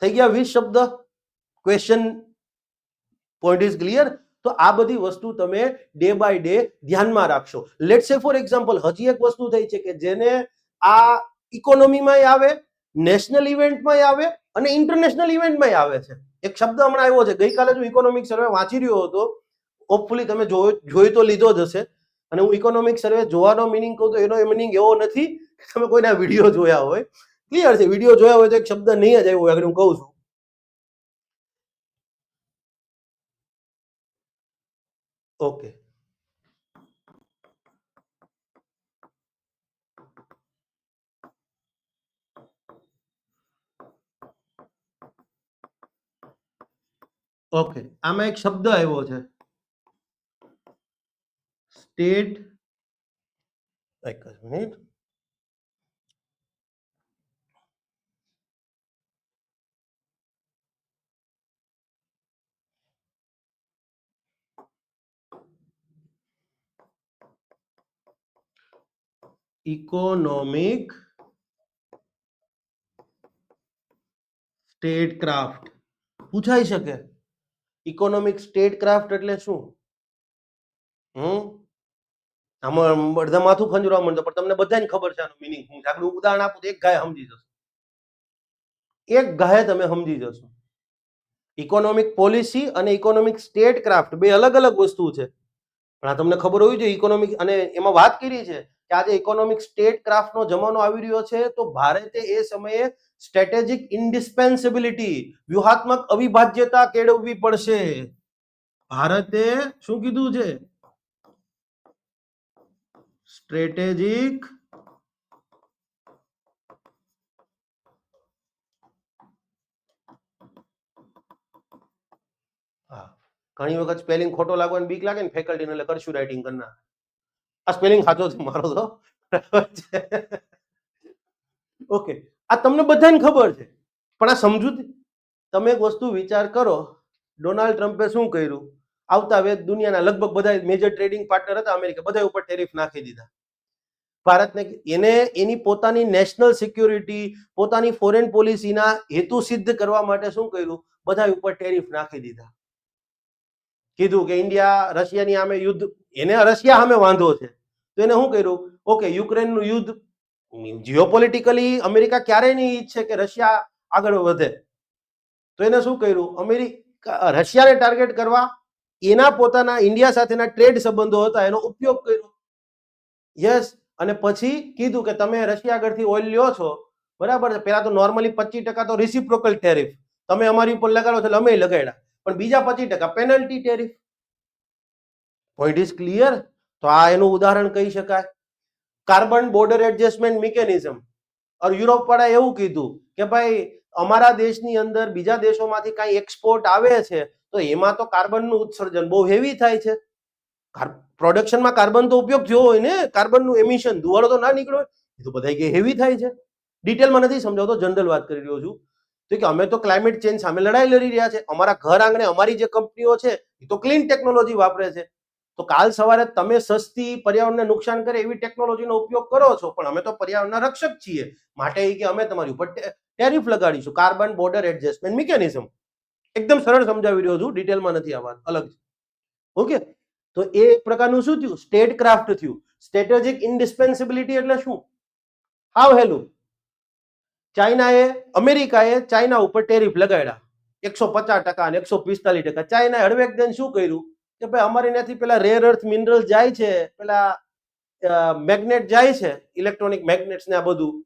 થઈ ગયા 20 શબ્દ. Question point is clear? તો આ બધી વસ્તુ તમે ડે બાય ડે ધ્યાનમાં રાખશો. લેટ્સ સે ફોર એક્ઝામ્પલ, હજી એક વસ્તુ થઈ છે કે જેને આ ઇકોનોમીમાં આવે, નેશનલ ઇવેન્ટમાં આવે અને ઇન્ટરનેશનલ ઇવેન્ટમાં આવે છે. એક શબ્દ હમણાં આવ્યો છે, ગઈકાલે હું ઇકોનોમિક સર્વે વાંચી રહ્યો હતો, હોપફુલી તમે જોઈ તો લીધો જ હશે. અને હું ઇકોનોમિક સર્વે જોવાનો મિનિંગ કહું તો એનો મિનિંગ એવો નથી કે તમે કોઈના વિડીયો જોયા હોય. ક્લિયર છે? વિડીયો જોયા હોય તો એક શબ્દ નહીં જ આવ્યો હોય, હું કહું છું. ઓકે, ઓકે, આમાં એક શબ્દ આવ્યો છે સ્ટેટ, એક જ મિનિટ, ઇકોનોમિક સ્ટેટક્રાફ્ટ પૂછાઈ શકે. ઇકોનોમિક સ્ટેટક્રાફ્ટ એટલે શું? આમાં બધા માથું ખંજવા માંડો, પણ તમને બધાને ખબર છે આનું મિનિંગ શું છે. આપણે ઉદાહરણ આપું તો એક ગાય સમજી જશો, એક ગાય તમે સમજી જશો. ઇકોનોમિક પોલિસી અને ઇકોનોમિક સ્ટેટક્રાફ્ટ બે અલગ અલગ વસ્તુ છે. પણ આ તમને ખબર હોવી જોઈએ. ઇકોનોમિક અને એમાં વાત કરી છે કે આજે ઇકોનોમિક સ્ટેટક્રાફ્ટનો જમાનો આવી રહ્યો છે, તો ભારતે એ સમયે સ્ટ્રેટેજિક ઇન્ડિસ્પેન્સિબિલિટી, વ્યૂહાત્મક અવિભાજ્યતા કેળવવી પડશે. ભારતે શું કીધું છે? સ્ટ્રેટેજિક ઘણી વખત સ્પેલિંગ ખોટો લાગવાની બીક લાગે ને ફેકલ્ટી એટલે કરશું રાઇટિંગ કરના. આ સ્પેલિંગ સાચો છે મારો તો. ઓકે, આ તમને બધાને ખબર છે, પણ આ સમજૂતી, તમે એક વસ્તુ વિચાર કરો, ડોનાલ્ડ ટ્રમ્પે શું કર્યું? આવતા વેદ દુનિયાના લગભગ બધા મેજર ટ્રેડિંગ પાર્ટનર હતા અમેરિકા, બધા ઉપર ટેરિફ નાખી દીધા. ભારતને એને એની પોતાની નેશનલ સિક્યોરિટી, પોતાની ફોરેન પોલિસીના હેતુ સિદ્ધ કરવા માટે શું કર્યું? બધા ઉપર ટેરિફ નાખી દીધા. કીધું કે ઇન્ડિયા રશિયાની સામે યુદ્ધ, એને રશિયા સામે વાંધો છે, તો એને શું કર્યું? ઓકે, યુક્રેનનું યુદ્ધ, જીઓપોલિટિકલી અમેરિકા ક્યારેય નહીં ઈચ્છે કે રશિયા આગળ વધે, તો એને શું કર્યું? અમેરિકા રશિયાને ટાર્ગેટ કરવા એના પોતાના ઇન્ડિયા સાથેના ટ્રેડ સંબંધો હતા એનો ઉપયોગ કર્યો. યસ. અને પછી કીધું કે તમે રશિયા આગળથી ઓઇલ લ્યો છો, બરાબર છે, પેલા તો નોર્મલી 25% તો રિસિપ્રોકલ ટેરિફ તમે અમારી ઉપર લગાડો છો એટલે અમે લગાડ્યા, પણ બીજા 25% penalty tariff. Point is clear. તો આ એનું ઉદાહરણ કહી શકાય. કાર્બન બોર્ડર એડજસ્ટમેન્ટ મિકેનિઝમ, और યુરોપ વાળા એવું કીધું કે ભાઈ અમારા દેશની અંદર બીજા દેશોમાંથી કાંઈ એક્સપોર્ટ આવે છે તો એમાં તો કાર્બનનું ઉત્સર્જન બહુ હેવી થાય છે. પ્રોડક્શનમાં કાર્બન તો ઉપયોગ થયો હોય ને, કાર્બનનું એમિશન, ધુવાળો તો ના નીકળ્યો હોય, એ તો બધા કે હેવી થાય છે. ડિટેલમાં નથી સમજાવતો, જનરલ વાત કરી રહ્યો છું. તો કે અમે તો ક્લાઇમેટ ચેન્જ સામે લડાઈ લડી રહ્યા છે, અમારા ઘર આંગણે અમારી જે કંપનીઓ છે એ તો ક્લીન ટેકનોલોજી વાપરે છે, તો કાલ સવારે તમે સસ્તી પર્યાવરણને નુકસાન કરે એવી ટેકનોલોજીનો ઉપયોગ કરો છો, પણ અમે તો પર્યાવરણના રક્ષક છીએ, માટે કે અમે તમારી ઉપર ટેરિફ લગાડીશું. કાર્બન બોર્ડર એડજસ્ટમેન્ટ મિકેનિઝમ, એકદમ સરળ સમજાવી રહ્યો છું, ડિટેલમાં નથી આ વાત, અલગ છે. ઓકે, તો એ એક પ્રકારનું શું થયું? સ્ટેટ ક્રાફ્ટ થયું. સ્ટ્રેટેજિક ઇન્ડિસ્પેન્સિબિલિટી એટલે શું? હાવ હેલું. ચાઇનાએ, અમેરિકાએ ચાઇના ઉપર ટેરિફ લગાડ્યા 150% અને 145%. ચાઇનાએ હળવેકદન શું કર્યું કે ભાઈ અમારે ત્યાંથી પેલા રેર અર્થ મિનરલ જાય છે, પેલા મેગ્નેટ જાય છે, ઇલેક્ટ્રોનિક મેગ્નેટ્સ ને આ બધું,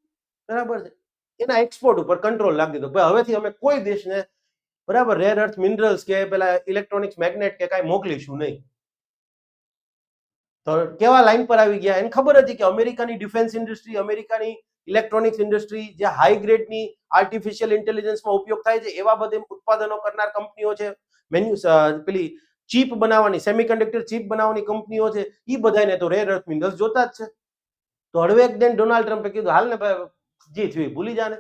બરાબર છે, એના એક્સપોર્ટ ઉપર કંટ્રોલ લાગી દીધો. ભાઈ હવેથી અમે કોઈ દેશને, બરાબર, રેર અર્થ મિનરલ્સ કે પેલા ઇલેક્ટ્રોનિક્સ મેગ્નેટ કે કાંઈ મોકલીશું નહીં. તો કેવા લાઈન પર આવી ગયા? એને ખબર હતી કે અમેરિકાની ડિફેન્સ ઇન્ડસ્ટ્રી, અમેરિકાની ઇલેક્ટ્રોનિક્સ ઇન્ડસ્ટ્રી જે હાઈ ગ્રેડની આર્ટિફિશિયલ ઇન્ટેલિજન્સમાં ઉપયોગ થાય છે એવા બધે ઉત્પાદનો કરનાર કંપનીઓ છે, પેલી ચીપ બનાવવાની, સેમિકન્ડક્ટર ચીપ બનાવવાની કંપનીઓ છે, એ બધાને તો રેર અર્થ મિનરલ્સ જોતા જ છે. તો હળવેકદન ડોનાલ્ડ ટ્રમ્પે કીધું હાલ ને ભાઈ, જે થયું ભૂલી જાને.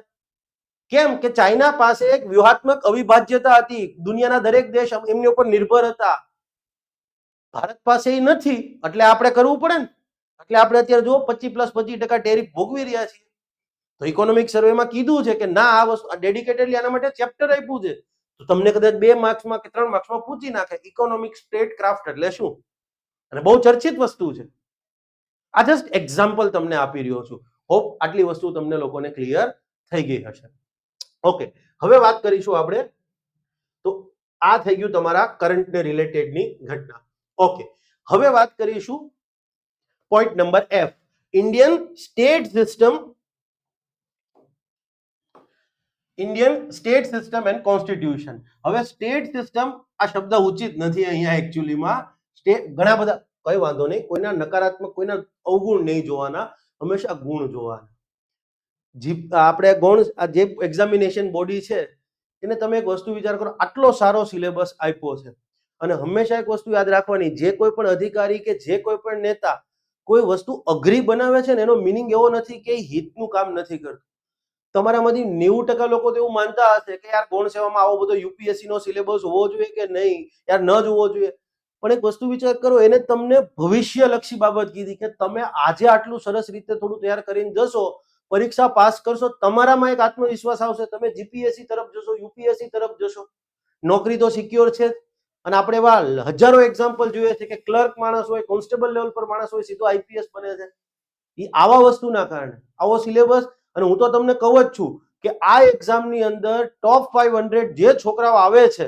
કેમ કે ચાઇના પાસે એક વ્યૂહાત્મક અવિભાજ્યતા હતી, દુનિયાના દરેક દેશ એમની ઉપર નિર્ભર હતા. ભારત પાસે એ નથી, એટલે આપણે કરવું પડે ને. એટલે આપણે અત્યારે જો 25+25% ટેરિફ ભોગવી રહ્યા છીએ. તો ઇકોનોમિક સર્વેમાં કીધું છે કે ના, આ વસ્તુ ડેડિકેટેડલી આના માટે ચેપ્ટર આપ્યું છે, તો તમને કદાચ 2 માર્ક્સમાં કે 3 માર્ક્સમાં પૂછી નાખે ઇકોનોમિક સ્ટેટ ક્રાફ્ટ એટલે શું, અને બહુ ચર્ચિત વસ્તુ છે. આ જસ્ટ એક્ઝામ્પલ તમને આપી રહ્યો છું. હોપ આટલી વસ્તુ તમને લોકોને ક્લિયર થઈ ગઈ હશે. ઓકે, હવે વાત કરીશું આપણે. તો આ થઈ ગયું તમારા કરંટ ને રિલેટેડની ઘટના. ઓકે, હવે વાત કરીશું point number F, Indian state system, Indian state system and constitution. હવે સ્ટેટ સિસ્ટમ આ શબ્દ ઉચિત નથી અહીંયા એકચ્યુઅલીમાં. સ્ટેટ ઘણા બધા, કઈ વાંધો નહીં, કોઈના નકારાત્મક, કોઈના અવગુણ નહીં જોવાના, હંમેશા ગુણ જોવાના. આપણે ગૌણ, આ જે એક્ઝામિનેશન બોડી છે એને તમે એક વસ્તુ વિચાર કરો, આટલો સારો સિલેબસ આપ્યો છે અને હંમેશા એક વસ્તુ યાદ રાખવાની, જે કોઈ પણ અધિકારી કે જે કોઈ પણ નેતા કોઈ વસ્તુ અઘરી બનાવે છે ને એનો મિનિંગ એવો નથી કે હિતનું કામ નથી કરતું. તમારામાંથી 90% લોકો તો એવું માનતા હશે કે યાર ગૌણ સેવામાં આવો બધો યુપીએસસી નો સિલેબસ હોવો જોઈએ કે નહીં, યાર ન જ હોવો જોઈએ. પણ એક વસ્તુ વિચાર કરો, એને તમને ભવિષ્યલક્ષી બાબત કીધી કે તમે આજે આટલું સરસ રીતે થોડું તૈયાર કરીને જશો, પરીક્ષા પાસ કરશો, તમારામાં એક આત્મવિશ્વાસ આવશે, તમે જીપીએસસી તરફ જશો, યુપીએસસી તરફ જશો, નોકરી તો સિક્યોર છે. અને આપણે એવા હજારો એક્ઝામ્પલ જોઈએ છે કે ક્લર્ક માણસ હોય, કોન્સ્ટેબલ લેવલ પર માણસ હોય, સીધો આઈપીએસ બને છે. એ આવા વસ્તુના કારણે, આવો સિલેબસ. અને હું તો તમને કહું જ છું કે આ એક્ઝામની અંદર ટોપ 500 જે છોકરાઓ આવે છે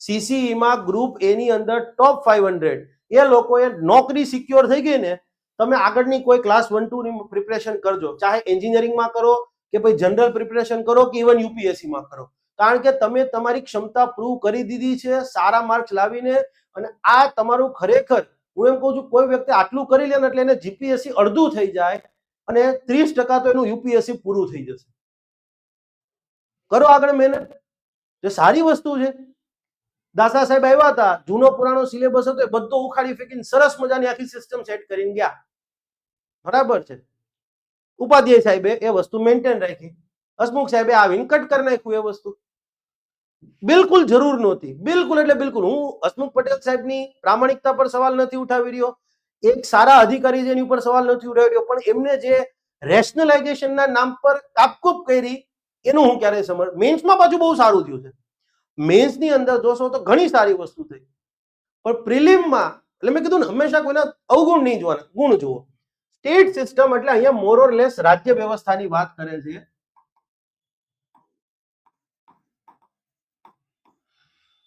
સીસીઈમાં ગ્રુપ એ ની અંદર ટોપ 500, એ લોકોએ નોકરી સિક્યોર થઈ ગઈ ને, તમે આગળની કોઈ ક્લાસ 1-2 ની પ્રિપરેશન કરજો, ચાહે એન્જિનિયરિંગમાં કરો કે ભાઈ જનરલ પ્રિપરેશન કરો કે ઇવન યુપીએસસીમાં કરો, કારણ કે તમે તમારી ક્ષમતા પ્રૂવ કરી દીધી છે સારા માર્ક્સ લાવીને. અને આ તમારું ખરેખર, હું એમ કહું છું, કોઈ વ્યક્તિ આટલું કરી લે ને એટલે એને જીપીએસસી અડધું થઈ જાય અને 30% તો એનું યુપીએસસી પૂરું થઈ જશે. કરો આગળ મહેનત, જે સારી વસ્તુ છે. દાસા સાહેબ આવ્યા હતા, જૂનો પુરાણો સિલેબસ હતો એ બધો ઉખાડી ફેંકીને સરસ મજાની આખી સિસ્ટમ સેટ કરીને ગયા. બરાબર છે. ઉપાધ્યાય સાહેબે એ વસ્તુ મેન્ટેન રાખી, હસમુખ સાહેબે આવીને કટ કરી નાખ્યું. એ વસ્તુ બિલકુલ જરૂર નહોતી, બિલકુલ એટલે બિલકુલ. હું હસમુખ પટેલ સાહેબની પ્રામાણિકતા પર સવાલ નથી ઉઠાવી રહ્યો, એક સારા અધિકારી છે એની ઉપર સવાલ નથી ઉઠાવી રહ્યો, પણ એમને જે રેશનલાઇઝેશનના નામ પર કાપકૂપ કરી એનું હું ક્યારેય સમજ. મેન્સમાં પાછું બહુ સારું થયું છે, મેન્સની અંદર જોશો તો ઘણી સારી વસ્તુ થઈ, પણ પ્રિલિમમાં, એટલે મેં કીધું ને, હંમેશા કોઈના અવગુણ નહીં જોવાના, ગુણ જુઓ. સ્ટેટ સિસ્ટમ એટલે અહીંયા મોર ઓર લેસ રાજ્ય વ્યવસ્થાની વાત કરે છે.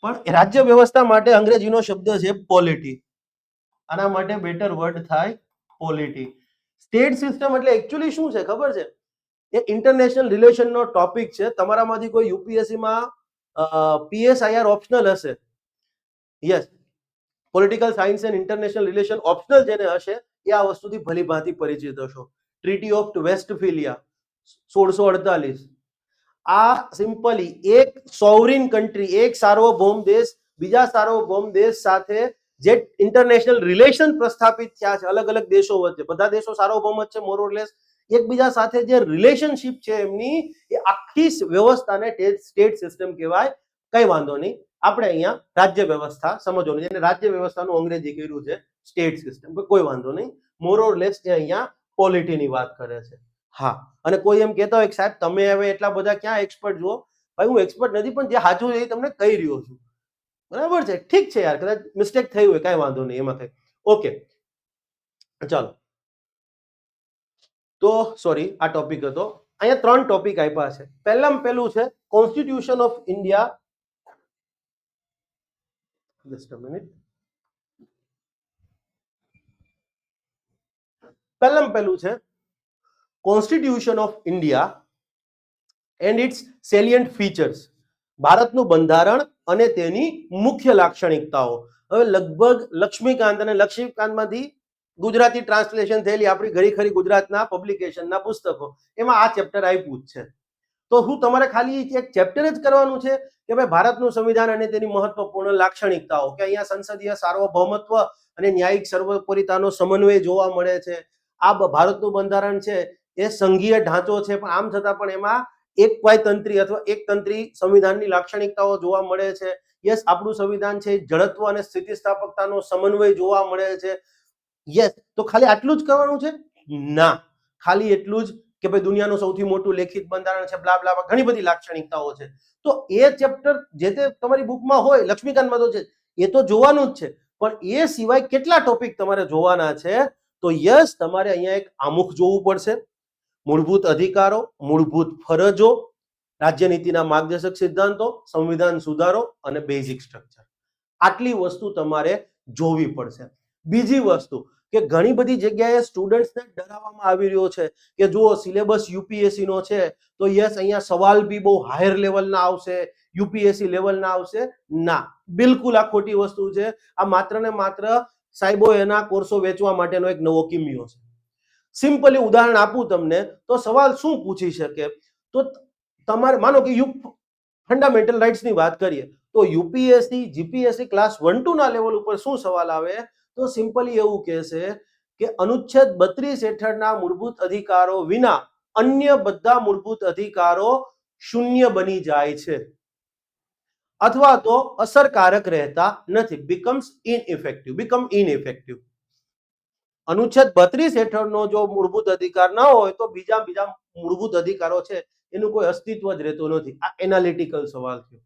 પણ રાજ્ય વ્યવસ્થા માટે અંગ્રેજીનો શબ્દ છે પોલિટી. આના માટે બેટર વર્ડ થાય પોલિટી. સ્ટેટ સિસ્ટમ એટલે એકચ્યુઅલી શું છે ખબર છે? એ ઇન્ટરનેશનલ રિલેશનનો ટોપિક છે. તમારામાંથી કોઈ યુપીએસસીમાં પીએસઆઈઆર ઓપ્શનલ હશે, yes, political science and international relation optional જેને હશે એ આ વસ્તુથી ભલી ભાંતિ પરિચિત હશો. Treaty of Westphalia 1648. આ સિમ્પલી એક સોવરિન કન્ટ્રી, એક સાર્વભૌમ દેશ બીજા સાર્વભૌમ દેશ સાથે જે ઇન્ટરનેશનલ રિલેશન પ્રસ્થાપિત થયા છે અલગ અલગ દેશો વચ્ચે, બધા દેશો સાર્વભૌમ જ છે મોર ઓર લેસ, એકબીજા સાથે જે રિલેશનશિપ છે એમની, એ આખી વ્યવસ્થાને સ્ટેટ સિસ્ટમ કહેવાય. કઈ વાંધો નહીં, આપણે અહીંયા રાજ્ય વ્યવસ્થા સમજવાનું, જેને રાજ્ય વ્યવસ્થાનું અંગ્રેજી કર્યું છે સ્ટેટ સિસ્ટમ, કોઈ વાંધો નહીં. મોર ઓર લેસ એ અહીંયા પોલિટીની વાત કરે છે. હા, અને કોઈ એમ કહેતા હોય કે સાહેબ તમે હવે એટલા બધા ક્યાં એક્સપર્ટ જુઓ, ભાઈ હું એક્સપર્ટ નથી, પણ જે સાચું છે એ તમને કહી રહ્યો છું. બરાબર છે, ઠીક છે યાર, કદાચ મિસ્ટેક થઈ હોય, કાંઈ વાંધો નહીં એમાં કઈ. ઓકે, ચાલો. તો સોરી, આ ટોપિક હતો. અહીંયા 3 ટોપિક આપ્યા છે. પહેલામાં પહેલું છે constitution of India. Just a minute. પહેલામાં પહેલું છે constitution of India and its salient features. ભારતનું બંધારણ અને તેની મુખ્ય લાક્ષણિકતાઓ. હવે લગભગ લક્ષ્મીકાંતમાંથી ગુજરાતી ટ્રાન્સલેશન થયેલી આપણી ઘણી ખરી ગુજરાતના પબ્લિકેશનના પુસ્તકો, એમાં આ ચેપ્ટર આપ્યું જ છે. તો હું તમારે ખાલી એક ચેપ્ટર જ કરવાનું છે કે ભાઈ ભારતનું સંવિધાન અને તેની મહત્વપૂર્ણ લાક્ષણિકતાઓ, કે અહીંયા સંસદીય સાર્વભૌમત્વ અને ન્યાયિક સર્વોપરિતાનો સમન્વય જોવા મળે છે. આ ભારતનું બંધારણ છે એ સંઘીય ઢાંચો છે, પણ આમ છતાં પણ એમાં એકવાયતંત્રી અથવા એકતંત્રી સંવિધાનની લાક્ષણિકતાઓ જોવા મળે છે. યસ, આપણું સંવિધાન છે જડત્વ અને સ્થિતિસ્થાપકતાનો સમન્વય જોવા મળે છે. યસ, તો ખાલી આટલું જ કરવાનું છે? ના, ખાલી એટલું જ કે ભાઈ દુનિયાનું સૌથી મોટું લેખિત બંધારણ છે, બ્લા બ્લા, ઘણી બધી લાક્ષણિકતાઓ છે. તો એ ચેપ્ટર જે તે તમારી બુકમાં હોય, લક્ષ્મીકાંતમાં તો છે, એ તો જોવાનું જ છે, પણ એ સિવાય કેટલા ટોપિક તમારે જોવાના છે? તો યસ, તમારે અહીંયા એક આમુખ જોવું પડશે. મૂળભૂત અધિકારો, મૂળભૂત ફરજો, રાજ્યનીતિના માર્ગદર્શક સિદ્ધાંતો, સંવિધાન સુધારો અને બેઝિક સ્ટ્રક્ચર. આટલી વસ્તુ તમારે જોવી પડશે. બીજી વસ્તુ કે ઘણી બધી જગ્યાએ સ્ટુડન્ટ્સને ડરાવવામાં આવી રહ્યો છે કે જો સિલેબસ યુપીએસસી નો છે તો યસ અહીંયા સવાલ બી બહુ હાયર લેવલના આવશે, યુપીએસસી લેવલના આવશે. ના, બિલકુલ આ ખોટી વસ્તુ છે. આ માત્ર ને માત્ર સાહેબો એના કોર્સો વેચવા માટેનો એક નવો કિમિયો છે. સિમ્પલી ઉદાહરણ આપું તમને તો સવાલ શું પૂછી શકે, તો તમારે માનો કે ફંડામેન્ટલ રાઇટ્સ ની વાત કરીએ તો યુપીએસસી જીપીએસસી ક્લાસ 1-2 ના લેવલ ઉપર શું સવાલ આવે તો સિમ્પલી એવું કહેશે કે અનુચ્છેદ 32 હેઠળના મૂળભૂત અધિકારો વિના અન્ય બધા મૂળભૂત અધિકારો શૂન્ય બની જાય છે અથવા તો અસરકારક રહેતા નથી, બીકમ ઇનઇફેક્ટિવ. અનુચ્છેદ 32 હેઠળનો જો મૂળભૂત અધિકાર ન હોય તો બીજા મૂળભૂત અધિકારો છે એનું કોઈ અસ્તિત્વ જ રહેતું નથી. આ એનાલિટિકલ સવાલ થયો.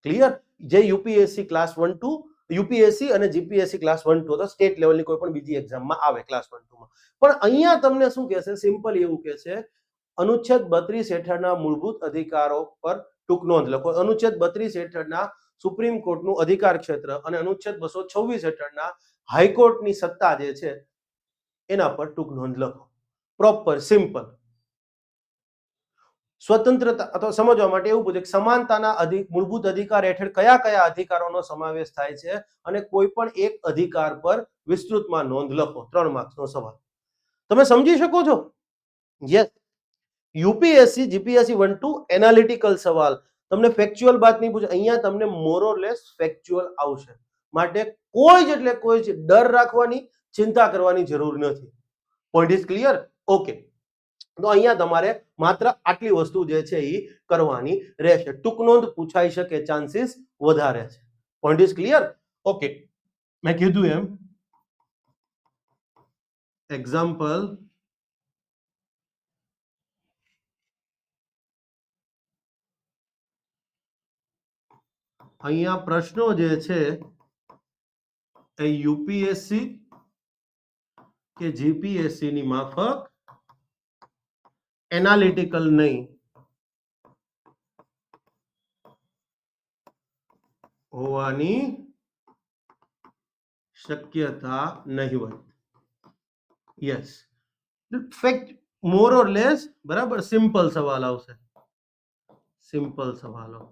ક્લિયર? જે યુપીએસસી ક્લાસ 1-2 યુપીએસસી અને જીપીએસસી ક્લાસ 1-2 તો સ્ટેટ લેવલની કોઈ પણ બીજી એક્ઝામમાં આવે ક્લાસ 1-2 માં. પણ અહીંયા તમને શું કહેશે, સિમ્પલ એવું કહેશે અનુચ્છેદ 32 હેઠળના મૂળભૂત અધિકારો પર ટૂંક નોંધ લખો. અનુચ્છેદ 32 હેઠળના સુપ્રીમ કોર્ટનું અધિકાર ક્ષેત્ર અને અનુચ્છેદ 226 હેઠળના હાઈકોર્ટની સત્તા જે છે એના પર ટૂંક નોંધ લખો. Proper simple. સ્વતંત્રતા અથવા સમજવા માટે એવું પૂછે કે સમાનતાના મૂળભૂત અધિકાર હેઠળ કયા કયા અધિકારોનો સમાવેશ થાય છે અને કોઈ પણ એક અધિકાર પર વિસ્તૃતમાં નોંધ લખો. 3 માર્ક્સનો સવાલ. તમે સમજી શકો છો? યસ. યુપીએસસી જીપીએસસી 1-2 એનાલિટિકલ સવાલ. તમને ફેક્ચ્યુઅલ બાત નહીં પૂછે, અહીંયા તમને મોર ઓર લેસ ફેક્ચ્યુઅલ આવશે. માટે કોઈ જ એટલે કોઈ જ ડર રાખવાની, ચિંતા કરવાની જરૂર નથી. Point is clear? ઓકે. તો અહીંયા તમારે માત્ર આટલી વસ્તુ જે છે એ કરવાની રહેશે. ટૂંક નોંધ પૂછાઈ શકે ચાન્સીસ વધારે છે. Point is clear? ઓકે. મેં કીધું એમ એક્ઝામ્પલ અહીંયા પ્રશ્નો જે છે એ યુપીએસસી કે જીપીએસસી ની માફક એનાલિટિકલ નહીં હોવાની શક્યતા નહીવત. યસ. ફેક્ટ મોર ઓર લેસ બરાબર સિમ્પલ સવાલ આવશે. સિમ્પલ સવાલો.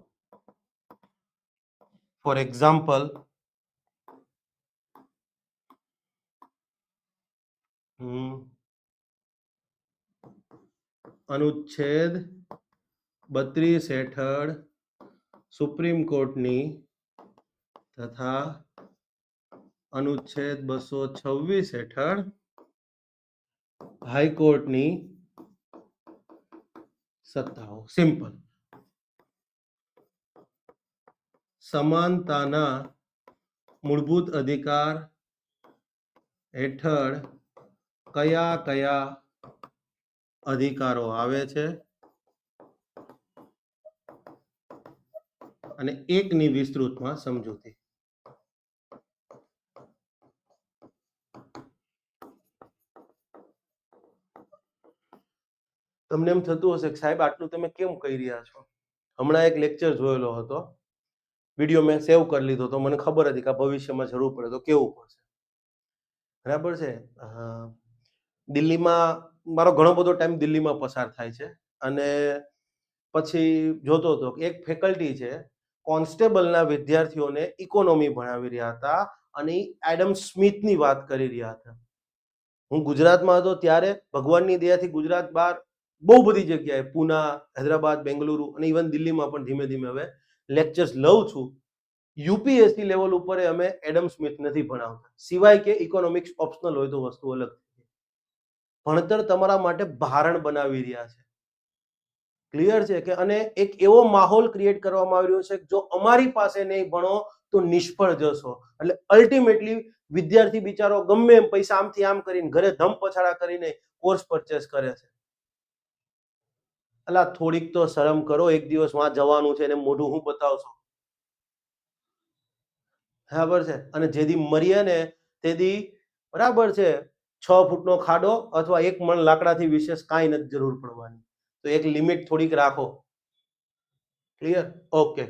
ફોર એક્ઝામ્પલ અનુચ્છેદ 32 હેઠળ સુપ્રીમ કોર્ટની તથા અનુચ્છેદ 226 હેઠળ હાઈકોર્ટની સત્તાઓ. સિમ્પલ. સમાનતાના મૂળભૂત અધિકાર હેઠળ કયા કયા અધિકારો આવે છે અને એકની વિસ્તૃતમાં સમજૂતી. તમને એમ થતું હશે કે સાહેબ આટલું તમે કેમ કહી રહ્યા છો? હમણાં એક લેક્ચર જોયેલો હતો, વિડીયો મેં સેવ કરી લીધો તો મને ખબર હતી કે ભવિષ્યમાં જરૂર પડે તો કેવું પડશે. બરાબર છે. દિલ્હીમાં મારો ઘણો બધો ટાઈમ દિલ્હીમાં પસાર થાય છે અને પછી જોતો હતો કે એક ફેકલ્ટી છે કોન્સ્ટેબલના વિદ્યાર્થીઓને ઇકોનોમી ભણાવી રહ્યા હતા અને એડમ સ્મિથની વાત કરી રહ્યા હતા. હું ગુજરાતમાં હતો ત્યારે ભગવાનની દયાથી ગુજરાત બહાર બહુ બધી જગ્યાએ પૂના, હૈદરાબાદ, બેંગલુરુ અને ઇવન દિલ્હીમાં પણ ધીમે ધીમે હવે લેક્ચર્સ લઉં છું. યુપીએસસી લેવલ ઉપર અમે એડમ સ્મિથ નથી ભણાવતા, સિવાય કે ઇકોનોમિક્સ ઓપ્શનલ હોય તો વસ્તુ અલગ. ભણતર તમારા માટે ભારણ બનાવી રહ્યા છે. ક્લિયર છે કે અને એક એવો માહોલ ક્રિએટ કરવામાં આવી રહ્યો છે કે જો અમારી પાસે નહીં ભણો તો નિષ્ફળ જશો. એટલે અલ્ટિમેટલી વિદ્યાર્થી બિચારો ગમે એમ પૈસા આમથી આમ કરીને ઘરે ધમ પછાડા કરીને કોર્સ પરચેસ કરે છે. અલા થોડીક તો શરમ કરો, એક દિવસ વાં જવાનું છે એને મોઢું હું બતાવશો? બરાબર છે. અને જેથી મરીએ ને તેથી બરાબર છે 6 ફૂટનો ખાડો અથવા 1 મણ લાકડાથી વિશેષ કાંઈ નથી જરૂર પડવાની. તો એક લિમિટ થોડીક રાખો. ક્લિયર? ઓકે.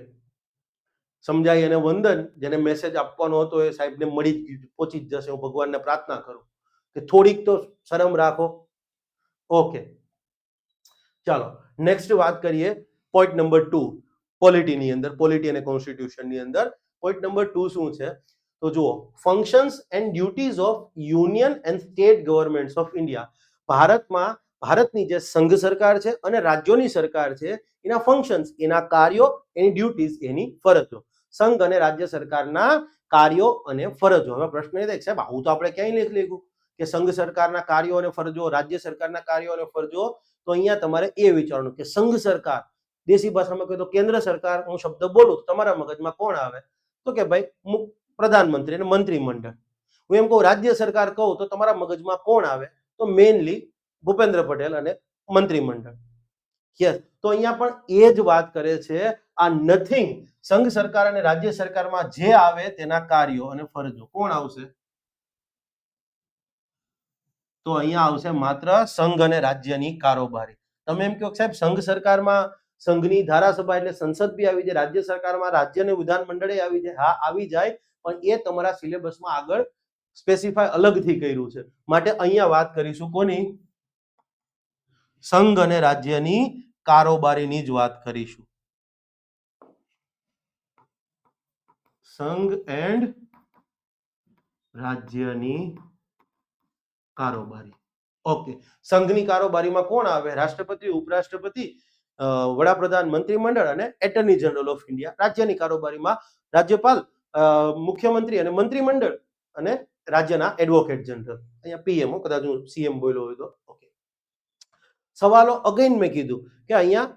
સમજાય અને વંદન. જેને મેસેજ આપવાનો હતો એ સાહેબને મળી પહોંચી જ જશે. હું ભગવાનને પ્રાર્થના કરું કે થોડીક તો શરમ રાખો. ઓકે, ચાલો નેક્સ્ટ વાત કરીએ પોઈન્ટ નંબર 2 પોલિટીની અંદર, પોલિટી અને કોન્સ્ટિટ્યુશનની અંદર. પોઈન્ટ નંબર 2 શું છે તો જુઓ, functions and duties of union and state governments of India. ભારતની જે સંઘ સરકાર છે અને રાજ્યોની સરકાર છે એના ફંક્શન્સ, એના કાર્યો, એની ડ્યુટીઝ, એની ફરજો. સંઘ અને રાજ્ય સરકારના કાર્યો અને ફરજો. હવે પ્રશ્ન એ થાય સાહેબ આવું તો આપણે ક્યાંય નથી લખ્યું કે સંઘ સરકારના કાર્યો અને ફરજો, રાજ્ય સરકારના કાર્યો અને ફરજો. તો અહીંયા તમારે એ વિચારવાનું કે સંઘ સરકાર, દેશી ભાષામાં કહે તો કેન્દ્ર સરકાર, હું શબ્દ બોલું તો તમારા મગજમાં કોણ આવે? તો કે ભાઈ પ્રધાનમંત્રી અને મંત્રીમંડળ. હું એમ કહું રાજ્ય સરકાર કહું તો તમારા મગજમાં કોણ આવે? તો મેઇનલી ભૂપેન્દ્ર પટેલ અને મંત્રીમંડળ. યસ, તો અહીંયા પણ એ જ વાત કરે છે. આ નથિંગ, સંઘ સરકાર અને રાજ્ય સરકારમાં જે આવે તેના કાર્યો અને ફરજો કોણ આવશે? તો અહીંયા આવશે માત્ર સંઘ અને રાજ્યની કારોબારી. તમે એમ કહો સાહેબ સંઘ સરકારમાં સંઘની ધારાસભા એટલે સંસદ બી આવી જાય, રાજ્ય સરકારમાં રાજ્ય અને વિધાનમંડળે આવી જાય. હા, આવી જાય, પણ એ તમારા સિલેબસમાં આગળ સ્પેસિફાય અલગથી કર્યું છે. માટે અહીંયા વાત કરીશું કોની? સંઘ અને રાજ્યની કારોબારીની જ વાત કરીશું. સંઘ એન્ડ રાજ્યની કારોબારી. ઓકે, સંઘની કારોબારીમાં કોણ આવે? રાષ્ટ્રપતિ, ઉપરાષ્ટ્રપતિ, વડાપ્રધાન, મંત્રીમંડળ અને એટર્ની જનરલ ઓફ ઇન્ડિયા. રાજ્યની કારોબારીમાં રાજ્યપાલ, મુખ્યમંત્રી અને મંત્રીમંડળ અને રાજ્યના એડવોકેટ જનરલ. અહીંયા પીએમઓ, કદાચ હું સીએમ બોલ્યો હોય તો. ઓકે, સવાલો અગેન મેં કીધું કે અહીંયા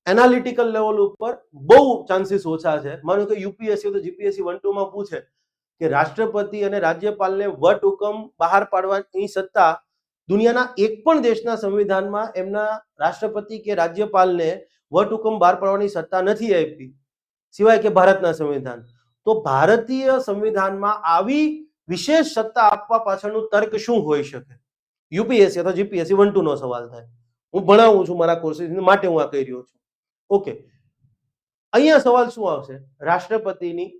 એનાલિટિકલ લેવલ ઉપર બહુ ચાન્સીસ ઓછા છે. માનો કે યુપીએસસી તો જીપીએસસી 1-2 માં પૂછે કે રાષ્ટ્રપતિ અને રાજ્યપાલને વટ હુકમ બહાર પાડવાની સત્તા દુનિયાના એક પણ દેશના સંવિધાનમાં એમના રાષ્ટ્રપતિ કે રાજ્યપાલને વટ હુકમ બહાર પાડવાની સત્તા નથી આપી, સિવાય કે ભારતના સંવિધાન. તો ભારતીય સંવિધાનમાં આવી વિશેષ સત્તા આપવા પાછળનું તર્ક શું હોઈ શકે? યુપીએસસી અથવા જીપીએસસી 1-2 નો સવાલ થાય. હું ભણાવું છું મારા કોર્સિસ માટે હું આ કહી રહ્યો છું. ઓકે, અહીંયા સવાલ શું આવશે? રાષ્ટ્રપતિની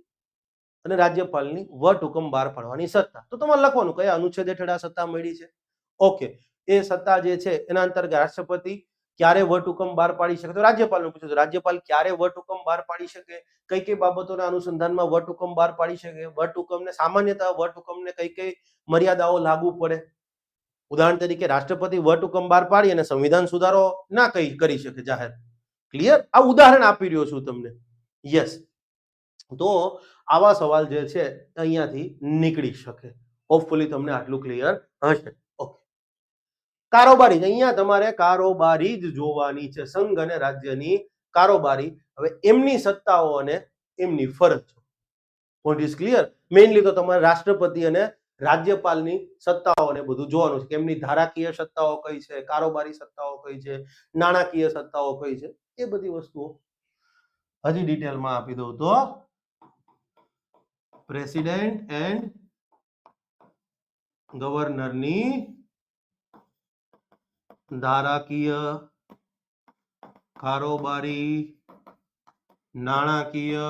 અને રાજ્યપાલની વટ હુકમ બહાર પાડવાની સત્તા. તો તમારે લખવાનું કયા અનુચ્છેદ હેઠળ આ સત્તા મળી છે. ઓકે, એ સત્તા જે છે એના અંતર્ગત રાષ્ટ્રપતિ ક્યારે વટ હુકમ બહાર પાડી શકે? તો રાજ્યપાલનું પૂછ્યું, રાજ્યપાલ ક્યારે વટ હુકમ બહાર પાડી શકે? કઈ કઈ બાબતોના અનુસંધાનમાં વટ હુકમ બહાર પાડી શકે? વટ હુકમને સામાન્યતઃ વટ હુકમને કઈ કઈ મર્યાદાઓ લાગુ પડે? ઉદાહરણ તરીકે રાષ્ટ્રપતિ વટ હુકમ બહાર પાડી અને સંવિધાન સુધારો ના કરી શકે જાહેર. ક્લિયર? આ ઉદાહરણ આપી રહ્યો છું તમને. યસ, તો આવા સવાલ જે છે અહીંયાથી નીકળી શકે. હોપફુલી તમને આટલું ક્લિયર હશે. ઓકે, કારોબારી, અહીંયા તમારે કારોબારી જ જોવાની છે. સંઘ અને રાજ્યની કારોબારી. હવે એમની સત્તાઓ અને એમની ફરજ. Point is clear? મેઇનલી તો તમારે રાષ્ટ્રપતિ અને રાજ્યપાલની સત્તાઓને બધું જોવાનું છે કે એમની ધારાકીય સત્તાઓ કઈ છે, કારોબારી સત્તાઓ કઈ છે, નાણાકીય સત્તાઓ કઈ છે, એ બધી વસ્તુઓ હજી ડિટેલમાં આપી દઉં તો પ્રેસિડેન્ટ એન્ડ ગવર્નરની ધારાકીય, કારોબારી, નાણાકીય,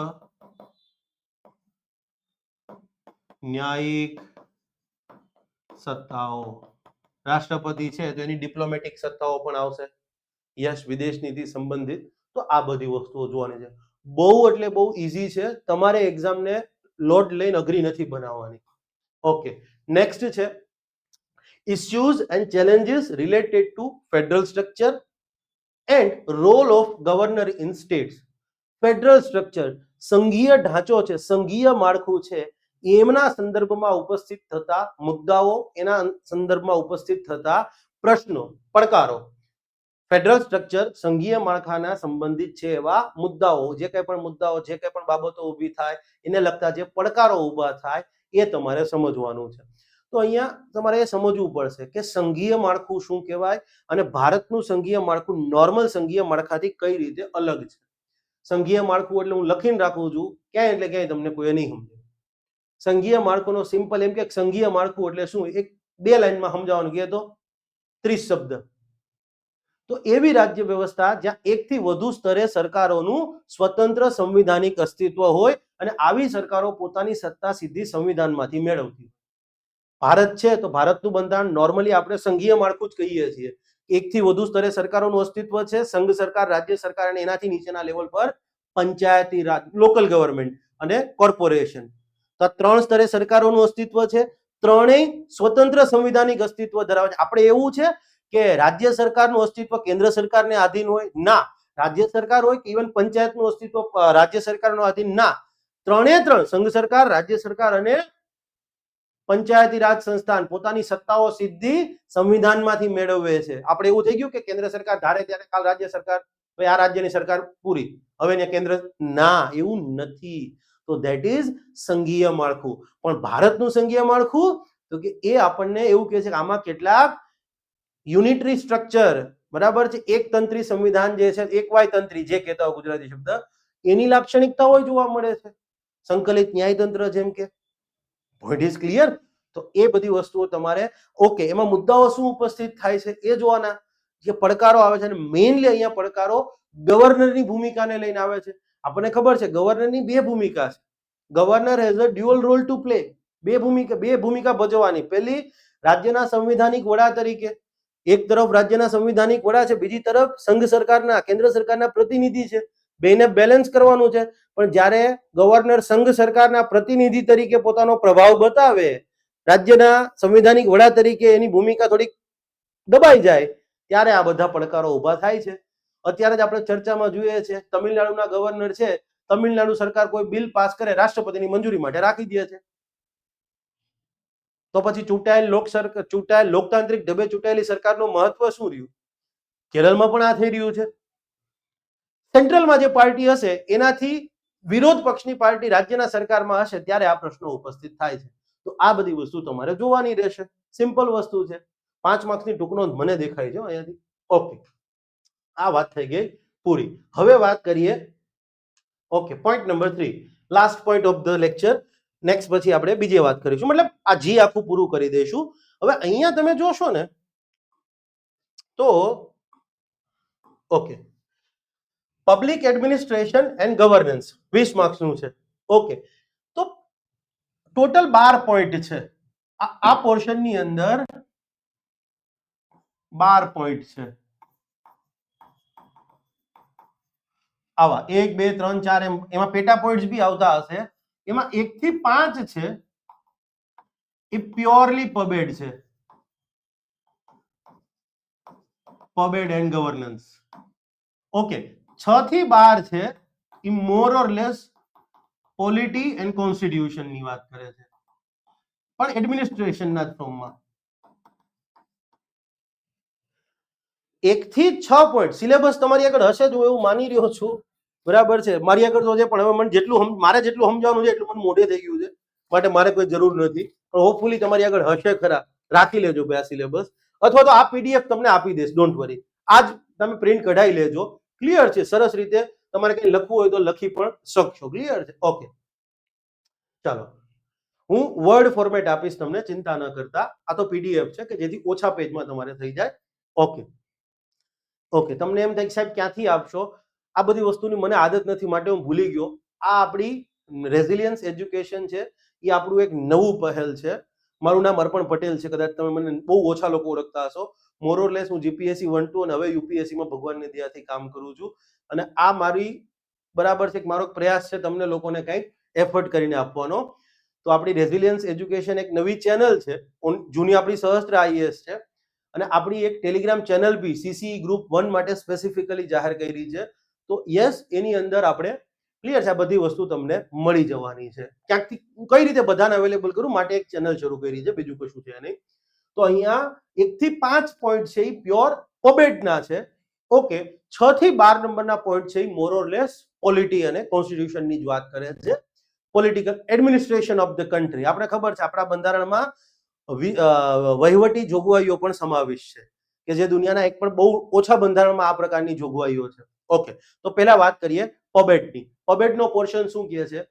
ન્યાયિક સત્તાઓ. રાષ્ટ્રપતિ છે તો એની ડિપ્લોમેટિક સત્તાઓ પણ આવશે. યસ, વિદેશ નીતિ સંબંધિત. તો આ બધી વસ્તુઓ જોવાની છે. બહુ એટલે બહુ ઈઝી છે. તમારે એક્ઝામને લોડ લઈને અઘરી નથી બનાવવાની. ઓકે, નેક્સ્ટ છે issues and challenges related to federal structure and role of governor in states. Federal structure, સંઘીય ઢાંચો છે, સંઘીય માળખું છે, એમના સંદર્ભમાં ઉપસ્થિત થતા મુદ્દાઓ, એના સંદર્ભમાં ઉપસ્થિત થતા પ્રશ્નો, પડકારો. ફેડરલ સ્ટ્રક્ચર, સંઘીય માળખાના સંબંધિત છે એવા મુદ્દાઓ, જે કંઈ પણ મુદ્દાઓ, જે કંઈ પણ બાબતો ઊભી થાય એને લગતા જે પડકારો ઊભા થાય એ તમારે સમજવાનું છે. તો અહીંયા તમારે એ સમજવું પડશે કે સંઘીય માળખું શું કહેવાય અને ભારતનું સંઘીય માળખું નોર્મલ સંઘીય માળખાથી કઈ રીતે અલગ છે. સંઘીય માળખું એટલે હું લખીને રાખું છું ક્યાંય, એટલે ક્યાંય તમને કોઈ નહીં સમજે. સંઘીય માળખુંનો સિમ્પલ એમ કે સંઘીય માળખું એટલે શું, એક 2 લાઈનમાં સમજાવવાનું કહે તો 30 શબ્દ. તો એવી રાજ્ય વ્યવસ્થા જ્યાં 1 થી વધુ સ્તરે સરકારોનું સ્વતંત્ર સંવિધાનિક અસ્તિત્વ હોય અને આવી સરકારો પોતાની સત્તા સીધી સંવિધાનમાંથી મેળવતી હોય. ભારત છે તો ભારતનું બંધારણ નોર્મલી આપણે સંઘીય માળખું જ કહીએ છીએ. 1 થી વધુ સ્તરે સરકારોનું અસ્તિત્વ છે, સંઘ સરકાર, રાજ્ય સરકાર અને એનાથી નીચેના લેવલ પર પંચાયતી રાજ, લોકલ ગવર્મેન્ટ અને કોર્પોરેશન. તો 3 સ્તરે સરકારોનું અસ્તિત્વ છે. ત્રણેય સ્વતંત્ર સંવિધાનિક અસ્તિત્વ ધરાવે છે. આપણે એવું છે કે રાજ્ય સરકારનું અસ્તિત્વ કેન્દ્ર સરકારને આધીન હોય? ના, રાજ્ય સરકાર હોય કે ઇવન પંચાયતનું અસ્તિત્વ રાજ્ય સરકારનો આધીન ના, ત્રણે ત્રણ સંઘ સરકાર, રાજ્ય સરકાર અને પંચાયતી રાજ સંસ્થાન પોતાની સત્તાઓ સીધી સંવિધાનમાંથી મેળવે છે. આપણે એવું થઈ ગયું કે કેન્દ્ર સરકાર ધારે ત્યારે કાલ રાજ્ય સરકાર, આ રાજ્યની સરકાર પૂરી, હવે ને કેન્દ્ર, ના, એવું નથી. તો ધેટ ઇઝ સંઘીય માળખું. પણ ભારતનું સંઘીય માળખું તો કે એ આપણને એવું કહે છે કે આમાં કેટલાક યુનિટરી સ્ટ્રક્ચર, બરાબર છે, એક તંત્રી સંવિધાન જે છે, એક વાય તંત્રી જે કહેતા હોય ગુજરાતી શબ્દ, એની લાક્ષણિકતાઓ જોવા મળે છે. સંકલિત ન્યાયતંત્ર જેમ કે, પોઈન્ટ ઇઝ ક્લિયર. તો એ બધી વસ્તુઓ તમારે ઓકે, એમાં મુદ્દાઓ શું ઉપસ્થિત થાય છે એ જોવાના, જે પડકારો આવે છે. અને મેઇનલી અહીંયા પડકારો ગવર્નરની ભૂમિકાને લઈને આવે છે. આપણને ખબર છે ગવર્નરની બે ભૂમિકા છે. Governor has a dual role to play. બે ભૂમિકા ભજવવાની. પહેલી, રાજ્યના સંવિધાનિક વડા તરીકે, એક તરફ રાજ્યના સંવિધાનિક વડા છે, બીજી તરફ સંઘ સરકારના, કેન્દ્ર સરકારના પ્રતિનિધિ છે. બેને બેલેન્સ કરવાનું છે. પણ જ્યારે ગવર્નર સંઘ સરકારના પ્રતિનિધિ તરીકે પોતાનો પ્રભાવ બતાવે, રાજ્યના સંવિધાનિક વડા તરીકે એની ભૂમિકા થોડીક દબાઈ જાય, ત્યારે આ બધા પડકારો ઊભા થાય છે. અત્યારે જ આપણે ચર્ચામાં જોઈએ છે, તમિલનાડુના ગવર્નર છે, તમિલનાડુ સરકાર કોઈ બિલ પાસ કરે, રાષ્ટ્રપતિની મંજૂરી માટે રાખી દે છે. તો પછી ચૂંટાયેલ લોકતાંત્રિક ઢબે ચૂંટાયેલી સરકારનું મહત્વ શું રહ્યું? કેરળમાં પણ આ થઈ રહ્યું છે. સેન્ટ્રલમાં જે પાર્ટી હશે એનાથી વિરોધ પક્ષની પાર્ટી રાજ્યના સરકારમાં હશે ત્યારે આ પ્રશ્નો ઉપસ્થિત થાય છે. તો આ બધી વસ્તુ તમારે જોવાની રહેશે. સિમ્પલ વસ્તુ છે. 5 માર્ક્સની ટૂંકનોંધ મને દેખાય છે અહીંયાથી. ઓકે, આ વાત થઈ ગઈ પૂરી. હવે વાત કરીએ, okay, point number 3, last point of the lecture. Next પછી આપણે બીજી વાત કરીશું, મતલબ આ જી આખું પૂરું કરી દઈશું. હવે અહીંયા તમે જોશો ને તો okay, public administration and governance 20 માર્ક્સનું છે. ઓકે, તો ટોટલ 12 પોઈન્ટ છે. આ પોર્શનની અંદર 12 પોઈન્ટ છે. આવા 1 2 3 4 એમાં પેટા પોઈન્ટ્સ બી આવતા હશે. એમાં 1 થી 5 છે એ પ્યોરલી પબેડ છે, પબેડ એન્ડ ગવર્નન્સ. ઓકે, 6 થી 12 છે એ મોર ઓર લેસ પોલિટી એન્ડ કોન્સ્ટિટ્યુશન ની વાત કરે છે, પણ એડમિનિસ્ટ્રેશનના જ ફોર્મમાં. 1 થી 6 પોઈન્ટ સિલેબસ તમારી આગળ હશે જ, હું એવું માની રહ્યો છું, બરાબર છે. મારી આગળ તો છે, પણ હવે મને મારે જેટલું સમજાવવાનું છે એટલું મને મોઢે થઈ ગયું છે, માટે મારે કોઈ જરૂર નથી. પણ હોપફુલી તમારી આગળ હશે ખરા. રાખી લેજો ભાઈ આ સિલેબસ, અથવા તો આ પીડીએફ તમને આપી દઈશ, ડોન્ટ વરી. આજ તમે પ્રિન્ટ કઢાઈ લેજો. ક્લિયર છે? સરસ રીતે તમારે કંઈ લખવું હોય તો લખી પણ શકશો. ક્લિયર છે? ઓકે, ચાલો, હું વર્ડ ફોર્મેટ આપીશ તમને, ચિંતા ન કરતા. આ તો પીડીએફ છે કે જેથી ઓછા પેજમાં તમારે થઈ જાય. ઓકે ઓકે, તમને એમ થાય કે સાહેબ ક્યાંથી આપશો? આ બધી વસ્તુની મને આદત નથી, માટે હું ભૂલી ગયો. આ આપણી રેઝિલિયન્સ એજ્યુકેશન છે, એ આપણું એક નવું પહેલ છે. મારું નામ અર્પણ પટેલ છે, કદાચ તમે મને બહુ ઓછા લોકો ઓળખતા હશો. મોરઓરલેસ હું જીપીએસસી 1 2 અને હવે યુપીએસસીમાં ભગવાનની દયાથી કામ કરું છું. અને આ મારી, બરાબર છે, મારો પ્રયાસ છે તમને લોકોને કંઈક એફર્ટ કરીને આપવાનો. તો આપણી રેઝિલિયન્સ એજ્યુકેશન એક નવી ચેનલ છે, જૂની આપણી સહસ્ત્ર આઈએએસ છે, અને આપણી એક ટેલિગ્રામ ચેનલ બી સીસી ગ્રુપ 1 માટે સ્પેસિફિકલી જાહેર કરી છે. તો યસ, એની અંદર આપણે ક્લિયર છે, આ બધી વસ્તુ તમને મળી જવાની છે. ક્યાંકથી કઈ રીતે બધાને અવેલેબલ કરું માટે એક ચેનલ શરૂ કરી છે, બીજું કશું છે નહીં. તો અહીંયા 1 થી 5 પોઈન્ટ છે એ પ્યોર પોબેટના છે. ઓકે, 6 થી 12 નંબરના પોઈન્ટ છે એ મોર ઓર લેસ પોલિટી અને કોન્સ્ટિટ્યુશનની જ વાત કરે છે. Political administration of the country. આપણે ખબર છે આપણા બંધારણમાં વહીવટી જોગવાઈઓ પણ સમાવિષ્ટ છે, કે જે દુનિયાના એક પણ બહુ ઓછા બંધારણમાં આ પ્રકારની જોગવાઈઓ છે. ઓકે, તો પહેલા વાત કરીએ પબેટની. પબેટનો પોર્શન શું કહે છે?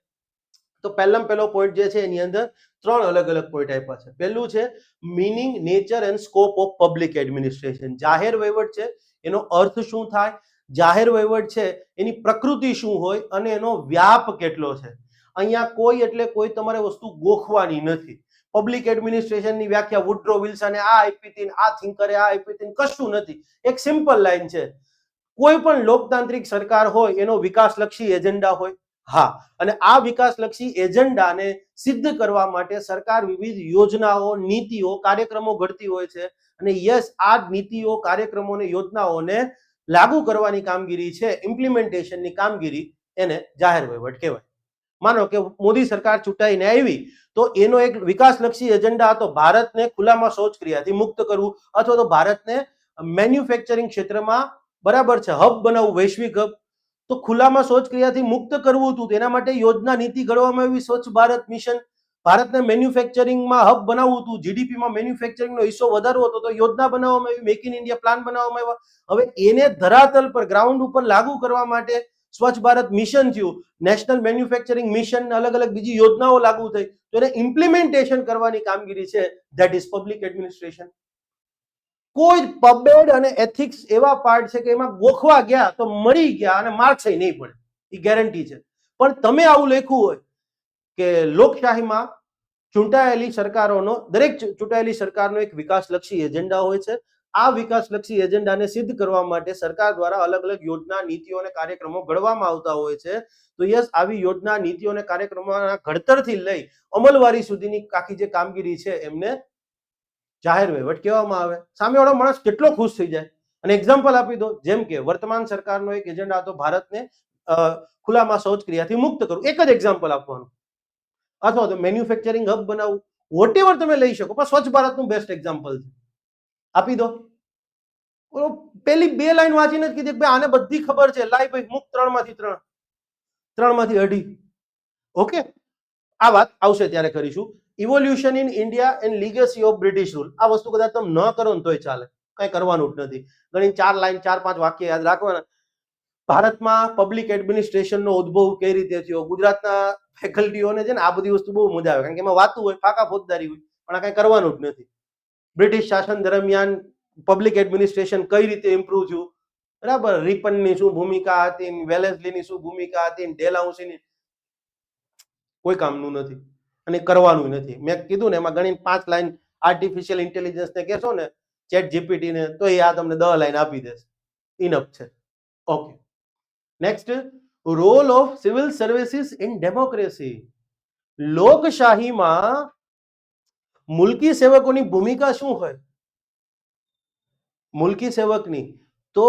તો પહેલો પોઈન્ટ જે છે એની અંદર 3 અલગ અલગ પોઈન્ટ આપ્યા છે. પહેલું છે meaning, nature and scope of public administration. જાહેર વહીવટ છે એનો અર્થ શું થાય, જાહેર વહીવટ છે એની પ્રકૃતિ શું હોય અને એનો વ્યાપ કેટલો છે. અહીંયા કોઈ એટલે કોઈ તમારે વસ્તુ ગોખવાની નથી. પબ્લિક એડમિનિસ્ટ્રેશનની વ્યાખ્યા વુડ્રો વિલ્સને આ આપી હતી, આ થિંકરે આ આપી હતી, કશું નથી. એક સિમ્પલ લાઈન છે, કોઈ પણ લોકતાંત્રિક સરકાર હોય એનો વિકાસલક્ષી એજન્ડા હોય. હા, અને આ વિકાસલક્ષી એજન્ડાને સિદ્ધ કરવા માટે સરકાર વિવિધ યોજનાઓ, નીતિઓ, કાર્યક્રમો ઘડતી હોય છે. અને યસ, આ નીતિઓ, કાર્યક્રમો અને યોજનાઓને લાગુ કરવાની કામગીરી છે, ઇમ્પ્લિમેન્ટેશનની કામગીરી, એને જાહેર વહીવટ કહેવાય. માનો કે મોદી સરકાર ચૂંટાઈને આવી તો એનો એક વિકાસલક્ષી એજન્ડા હતો ભારતને ખુલ્લામાં શૌચક્રિયાથી મુક્ત કરવું, અથવા તો ભારતને મેન્યુફેક્ચરિંગ ક્ષેત્રમાં બરાબર છે હબ બનાવવું, વૈશ્વિક હબ. તો ખુલ્લામાં શૌચક્રિયાથી મુક્ત કરવું હતું, તેના માટે યોજના નીતિ ઘડવામાં આવી, સ્વચ્છ ભારત મિશન. ભારતને મેન્યુફેક્ચરિંગમાં હબ બનાવવું હતું, જીડીપીમાં મેન્યુફેક્ચરિંગનો હિસ્સો વધારવો હતો, તો યોજના બનાવવામાં આવી, મેક ઇન ઇન્ડિયા પ્લાન બનાવવામાં આવ્યા. હવે એને ધરાતલ પર ગ્રાઉન્ડ ઉપર લાગુ કરવા માટે સ્વચ્છ ભારત મિશન થયું, નેશનલ મેન્યુફેક્ચરિંગ મિશન, અલગ અલગ બીજી યોજનાઓ લાગુ થઈ, તો એને ઇમ્પ્લિમેન્ટેશન કરવાની કામગીરી છે, ધેટ ઇઝ પબ્લિક એડમિનિસ્ટ્રેશન. કોઈ પબેડ અને એથિક્સ એવા પાર્ટ છે કે એમાં ગોખવા ગયા તો મળી ગયા અને માર્ક્સ નહીં પડે, એ ગેરંટી છે. પણ તમે આવું લખ્યું હોય કે લોકશાહીમાં ચૂંટાયેલી સરકારોનો, દરેક ચૂંટાયેલી સરકારનો એક વિકાસલક્ષી એજન્ડા હોય છે. આ વિકાસલક્ષી એજન્ડાને સિદ્ધ કરવા માટે સરકાર દ્વારા અલગ અલગ યોજના, નીતિઓ અને કાર્યક્રમો ઘડવામાં આવતા હોય છે. તો યસ, આવી યોજના, નીતિઓ અને કાર્યક્રમોના ઘડતરથી લઈ અમલવારી સુધીની આખી જે કામગીરી છે એમને જાહેર વહીવટ કહેવામાં આવે. સામેવાળો માણસ કેટલો ખુશ થઈ જાય. અને એક્ઝામ્પલ આપી દો, જેમ કે વર્તમાન સરકારનો એક એજન્ડા હતો ભારતને ખુલ્લામાં શૌચક્રિયાથી મુક્ત કરવું, એક જ એક્ઝામ્પલ આપવાનું, અથવા તો મેન્યુફેક્ચરિંગ હબ બનાવવું, વોટેવર તમે લઈ શકો, પણ સ્વચ્છ ભારતનું બેસ્ટ એક્ઝામ્પલ છે, આપી દો. પેલી બે લાઈન વાંચીને જ કીધી કે આને બધી ખબર છે, લાઈ ભાઈ મુક્ત 3 માંથી 3, 3 માંથી 2.5. ઓકે, આ વાત આવશે ત્યારે કરીશું. Evolution in India and legacy of British rule. આ વસ્તુ કદાચ તમે ન કરો ને તોય ચાલે, કઈ કરવાનું જ નથી. ઘણી 4 લાઈન, 4-5 વાક્ય યાદ રાખવાના. ભારતમાં પબ્લિક એડમિનિસ્ટ્રેશનનો ઉદ્ભવ કઈ રીતે થયો, ગુજરાતના ફેકલ્ટીઓને છે ને આ બધી વસ્તુ બહુ મજા આવે, કારણ કે એમાં વાતું હોય, ફાકા ફોજદારી હોય, પણ આ કઈ કરવાનું જ નથી. બ્રિટિશ શાસન દરમિયાન પબ્લિક એડમિનિસ્ટ્રેશન કઈ રીતે ઇમ્પ્રુવ થયું, બરાબર, રિપનની શું ભૂમિકા હતી, વેલેસ્લીની શું ભૂમિકા હતી, ડેલહાઉસીની, કોઈ કામનું નથી અને કરવાનું નથી. મેં કીધું ને એમાં ગણી 5 લાઈન આર્ટિફિશિયલ ઇન્ટેલિજન્સ ને કહેશો ને, ચેટ જીપીટી ને, તો એ આ તમને 10 લાઈન આપી દેશે, ઇનફ છે. Okay, next, role of civil services in democracy. લોકશાહીમાં મુલ્કી સેવકોની ભૂમિકા શું હોય? મુલ્કી સેવકની તો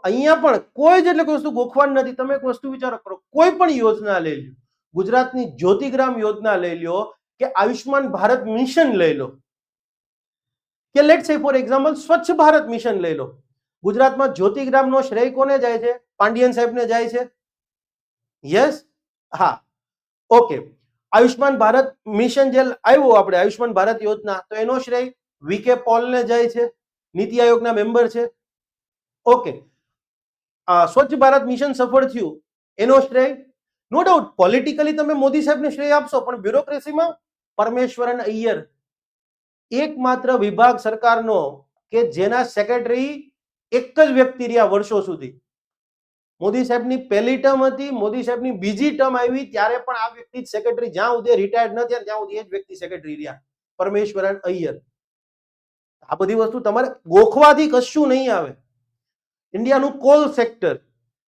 અહીંયા પણ કોઈ જ એટલે કોઈ વસ્તુ ગોખવાની નથી. તમે એક વસ્તુ વિચારો કરો, કોઈ પણ યોજના લઈ લો, ગુજરાતની જ્યોતિગ્રામ યોજના લઈ લો, કે આયુષ્માન ભારત મિશન લઈ લો, કે લેટ્સ સે ફોર એક્ઝામ્પલ સ્વચ્છ ભારત મિશન લઈ લો. ગુજરાતમાં જ્યોતિગ્રામનો શ્રેય કોને જાય છે? પાંડિયન સાહેબને જાય છે. યસ, હા, ઓકે. આયુષ્માન ભારત મિશન જે આવ્યું, આપણે આયુષ્માન ભારત યોજના, તો એનો શ્રેય વીકે પોલને જાય છે, નીતિ આયોગના મેમ્બર છે. ઓકે, સ્વચ્છ ભારત મિશન સફળ થયું, એનો શ્રેય નો ડાઉટ પોલિટિકલી તમે મોદી સાહેબને શ્રેય આપશો, પણ બ્યુરોક્રેસીમાં પરમેશ્વરન અય્યર એકમાત્ર વિભાગ સરકારનો કે જેના સેક્રેટરી એક જ વ્યક્તિ રહ્યા વર્ષો સુધી. મોદી સાહેબની પહેલી ટર્મ હતી, મોદી સાહેબની બીજી ટર્મ આવી, ત્યારે પણ આ વ્યક્તિ સેક્રેટરી, જ્યાં સુધી રિટાયર્ડ ન થયા ત્યાં સુધી એ જ વ્યક્તિ સેક્રેટરી રહ્યા, પરમેશ્વરન અય્યર. આ બધી વસ્તુ તમારે ગોખવાથી કશું નહીં આવે. ઇન્ડિયાનું કોલ સેક્ટર,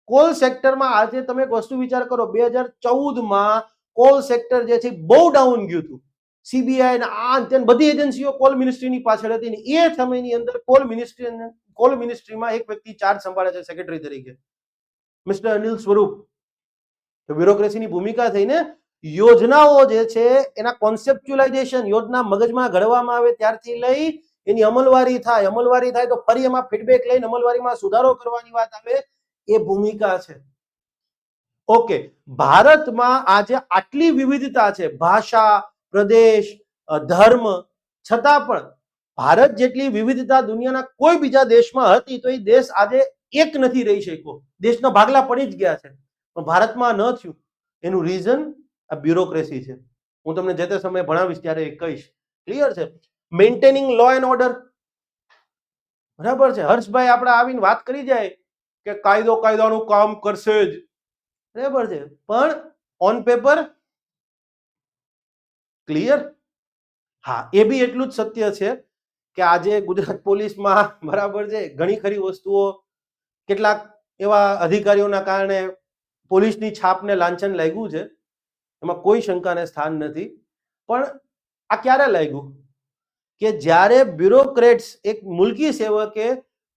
કોલ સેક્ટરમાં આજે તમે એક વસ્તુ વિચાર કરો, 2014માં કોલ સેક્ટર જે છે બહુ ડાઉન ગયું હતું. સીબીઆઈ ને આ બધી એજન્સીઓ કોલ મિનિસ્ટ્રીની પાછળ હતી ને એ સમયની અંદર કોલ મિનિસ્ટ્રીમાં એક વ્યક્તિ ચાર્જ સંભાળે છે સેક્રેટરી તરીકે, મિસ્ટર અનિલ સ્વરૂપ. બ્યુરોક્રેસીની ભૂમિકા થઈને યોજનાઓ જે છે એના કોન્સેપ્ચ્યુલાઇઝેશન, યોજના મગજમાં ઘડવામાં આવે ત્યારથી લઈ એની અમલવારી થાય તો ફરી એમાં ફીડબેક લઈને અમલવારીમાં સુધારો કરવાની વાત આવે, એ ભૂમિકા છે. ઓકે, ભારતમાં આજે આટલી વિવિધતા છે, ભાષા, પ્રદેશ, ધર્મ, છતાં પણ ભારત જેટલી વિવિધતા દુનિયાના કોઈ બીજા દેશમાં હતી તો એ દેશ આજે એક નથી રહી શક્યો. દેશના ભાગલા પડી જ ગયા છે, પણ ભારતમાં ન થયું. એનું રીઝન આ બ્યુરોક્રેસી છે. હું તમને જે તે સમયે ભણાવીશ ત્યારે એ કહીશ. ક્લિયર છે? મેન્ટેનિંગ લો એન્ડ ઓર્ડર, બરાબર છે. હર્ષભાઈ આપણે આવીને વાત કરી જાય કે કાયદો કાયદાનું કામ કરશે જ, બરાબર છે, પણ ઓન પેપર ક્લિયર. હા, એ બી એટલું જ સત્ય છે કે આજે ગુજરાત પોલીસમાં બરાબર છે ઘણી ખરી વસ્તુઓ, કેટલાક એવા અધિકારીઓના કારણે પોલીસની છાપને લાંછન લાગ્યું છે, એમાં કોઈ શંકાને સ્થાન નથી. પણ આ ક્યારે લાગ્યું? કે જ્યારે બ્યુરોક્રેટ્સ, એક મુલ્કી સેવકે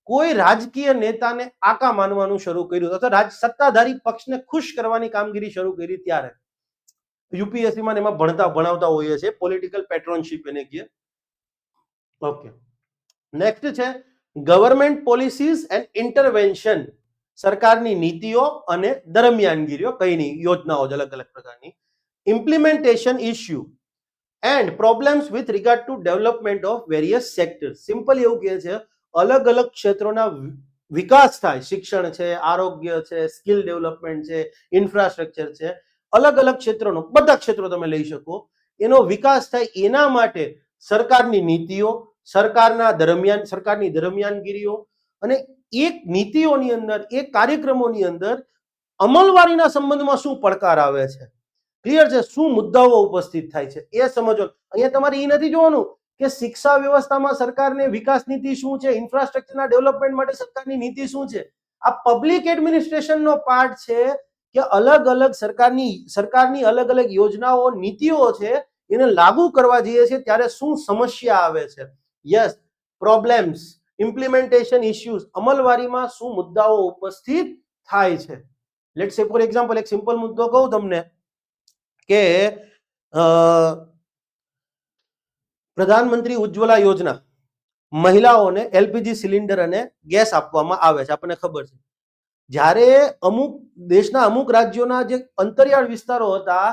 કોઈ રાજકીય નેતાને આકા માનવાનું શરૂ કર્યું અથવા સત્તાધારી પક્ષને ખુશ કરવાની કામગીરી શરૂ કરી ત્યારે યુપીએસસી માં એમાં ભણાવતા હોઈએ છે, પોલિટિકલ પેટ્રોનશિપ એને કહે. ઓકે, નેક્સ્ટ છે ગવર્મેન્ટ પોલિસીઝ એન્ડ ઇન્ટરવેન્શન. સરકારની નીતિઓ અને દરમિયાનગીરીઓ, કઈ નહીં, યોજનાઓ અલગ અલગ પ્રકારની. Implementation issue and problems with regard to development of various sectors. Simple એવું કહે છે અલગ અલગ ક્ષેત્રોના વિકાસ થાય, શિક્ષણ છે, આરોગ્ય છે, સ્કિલ ડેવલપમેન્ટ છે, ઇન્ફ્રાસ્ટ્રક્ચર છે, અલગ અલગ ક્ષેત્રોનો, બધા ક્ષેત્રો તમે લઈ શકો, એનો વિકાસ થાય એના માટે સરકારની નીતિઓ, સરકારની દરમિયાનગીરીઓ અને એક નીતિઓની અંદર, એક કાર્યક્રમોની અંદર અમલવારીના સંબંધમાં શું પડકાર આવે છે, ક્લિયર છે, શું મુદ્દાઓ ઉપસ્થિત થાય છે એ સમજો. અહીંયા તમારે એ નથી જોવાનું કે શિક્ષા વ્યવસ્થામાં સરકારની વિકાસ નીતિ શું છે, ઇન્ફ્રાસ્ટ્રક્ચરના ડેવલપમેન્ટ માટે સરકારની નીતિ શું છે. આ પબ્લિક એડમિનિસ્ટ્રેશનનો પાર્ટ છે કે અલગ અલગ સરકારની અલગ અલગ યોજનાઓ, નીતિઓ છે, એને લાગુ કરવા જઈએ છે ત્યારે શું સમસ્યા આવે છે. યસ, પ્રોબ્લેમ્સ, ઇમ્પ્લિમેન્ટેશન ઇશ્યુઝ, અમલવારીમાં શું મુદ્દાઓ ઉપસ્થિત થાય છે. લેટ્સ સે ફોર એક્ઝામ્પલ, એક સિમ્પલ મુદ્દો કહું તમને કે પ્રધાનમંત્રી ઉજ્જવલા યોજના, મહિલાઓને એલપીજી સિલિન્ડર અને ગેસ આપવામાં આવે છે, આપણને ખબર છે. જ્યારે દેશના અમુક રાજ્યોના જે અંતરિયાળ વિસ્તારો હતા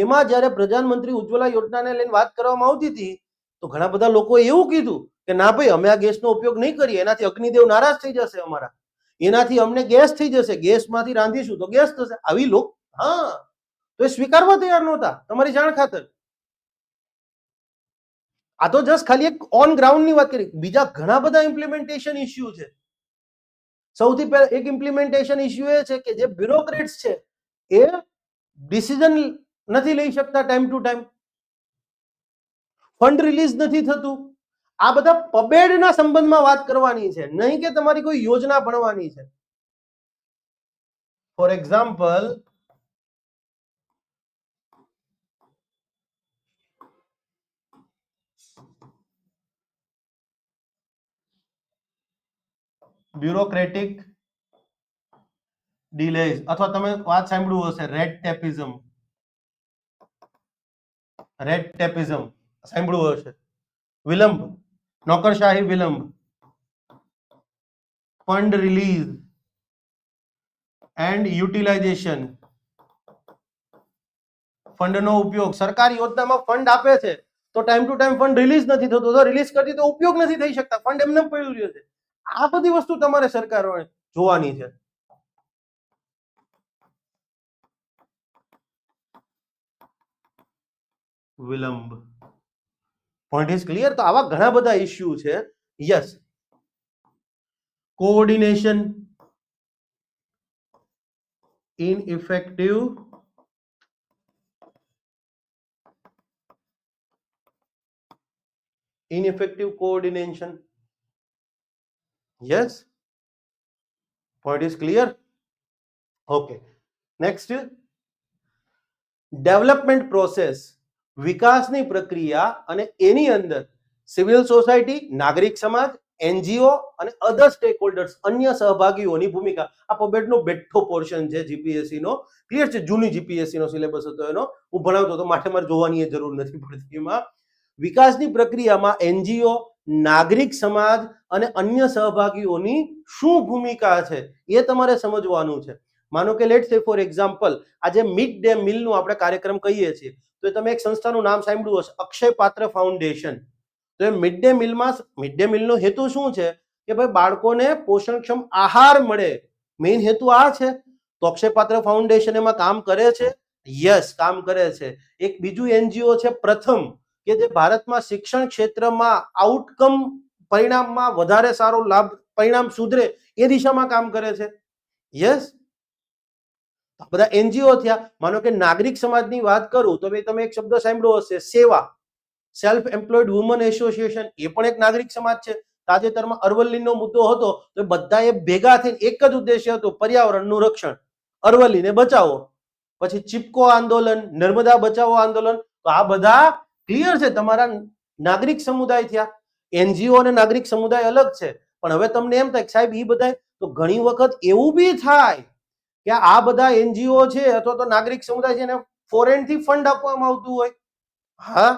એમાં જ્યારે પ્રધાનમંત્રી ઉજ્જવલા યોજનાને લઈને વાત કરવામાં આવતી હતી તો ઘણા બધા લોકોએ એવું કીધું કે ના ભાઈ, અમે આ ગેસનો ઉપયોગ નહીં કરીએ, એનાથી અગ્નિદેવ નારાજ થઈ જશે અમારા, એનાથી અમને ગેસ થઈ જશે, ગેસમાંથી રાંધીશું તો ગેસ થશે. આવી તો એ સ્વીકારવા તૈયાર નહોતા, તમારી જાણ ખાતર. આ તો જસ્ટ ખાલી એક ઓન ગ્રાઉન્ડની વાત કરી. બીજા ઘણા બધા ઇમ્પ્લિમેન્ટેશન ઇશ્યુ છે. સૌથી પહેલા એક ઇમ્પ્લિમેન્ટેશન ઇશ્યુ એ છે કે જે બ્યુરોક્રેટ્સ છે એ ડિસિઝન નથી લઈ શકતા time to time, fund release નથી થતું. આ બધા પબેડના સંબંધમાં વાત કરવાની છે, નહીં કે તમારી કોઈ યોજના ભણવાની છે. ફોર એક્ઝામ્પલ, બ્યુરોક્રેટિક ડિલેઝ, અથવા તમે વાત સાંભળ્યું હશે રેડ ટેપિઝમ સાંભળ્યું હશે, વિલંબ, નોકરશાહી વિલંબ, ફંડ રિલીઝ એન્ડ યુટિલાઇઝેશન. ફંડનો ઉપયોગ, સરકાર યોજનામાં ફંડ આપે છે તો time to time fund release નથી થતો, તો રિલીઝ કરતી તો ઉપયોગ નથી થઈ શકતા, ફંડ એમને પડ્યું રહ્યું છે. આ બધી વસ્તુ તમારે સરકારોને જોવાની છે. વિલંબ, પોઈન્ટ ઇઝ ક્લિયર. તો આવા ઘણા બધા ઇશ્યુ છે. Yes, coordination, ineffective coordination. Yes, point is clear. Okay, next, development process, વિકાસની પ્રક્રિયા અને એની અંદર સિવિલ સોસાયટી, નાગરિક સમાજ, એનજીઓ અને અધર સ્ટેક હોલ્ડર્સ, અન્ય સહભાગીઓની ભૂમિકા. આ પબેડનો બેઠો પોર્શન છે જીપીએસસી નો, ક્લિયર છે. જૂની જીપીએસસી નો સિલેબસ હતો એનો, હું ભણાવતો હતો, માટે મારે જોવાની જરૂર નથી પડતી. એમાં વિકાસની પ્રક્રિયામાં એનજીઓ, નાગરિક સમાજ અને અન્ય સહભાગીઓની શું ભૂમિકા છે એ તમારે સમજવાનું છે. માનો કે લેટ્સ સે ફોર એક્ઝામ્પલ, આજે મિડ ડે મીલનું આપણે કાર્યક્રમ કહીએ છીએ તો તમે એક સંસ્થાનું નામ સાંભળ્યું હશે, અક્ષય પાત્ર ફાઉન્ડેશન. તો એ મિડ ડે મીલનો હેતુ શું છે કે ભાઈ બાળકોને પોષણક્ષમ આહાર મળે, મેઇન હેતુ આ છે. તો અક્ષય પાત્ર ફાઉન્ડેશન એમાં કામ કરે છે. યસ, કામ કરે છે. એક બીજું એનજીઓ છે પ્રથમ, કે જે ભારતમાં શિક્ષણ ક્ષેત્રમાં આઉટકમ, પરિણામમાં વધારે સારો લાભ, પરિણામ સુધરે એ દિશામાં કામ કરે છે. યસ, બધા એનજીઓ થયા. માનો કે નાગરિક સમાજની વાત કરું તો તમે એક શબ્દ સાંભળ્યો હશે, સેવા, સેલ્ફ એમ્પ્લોયડ વુમન એસોસિએશન, એ પણ એક નાગરિક સમાજ છે. તાજેતરમાં અરવલ્લીનો મુદ્દો હતો તો બધાએ ભેગા થઈને એક જ ઉદ્દેશ્ય હતો, પર્યાવરણનું રક્ષણ, અરવલ્લીને બચાવો. પછી ચિપકો આંદોલન, નર્મદા બચાવો આંદોલન. તો આ બધા ક્લિયર છે તમારા નાગરિક સમુદાય થયા. એનજીઓ અને નાગરિક સમુદાય અલગ છે. પણ હવે તમને એમ થાય સાહેબ એ બધા, તો ઘણી વખત એવું બી થાય કે આ બધા એનજીઓ છે અથવા તો નાગરિક સમુદાય છે એને ફોરેન થી ફંડ આપવામાં આવતું હોય, હા,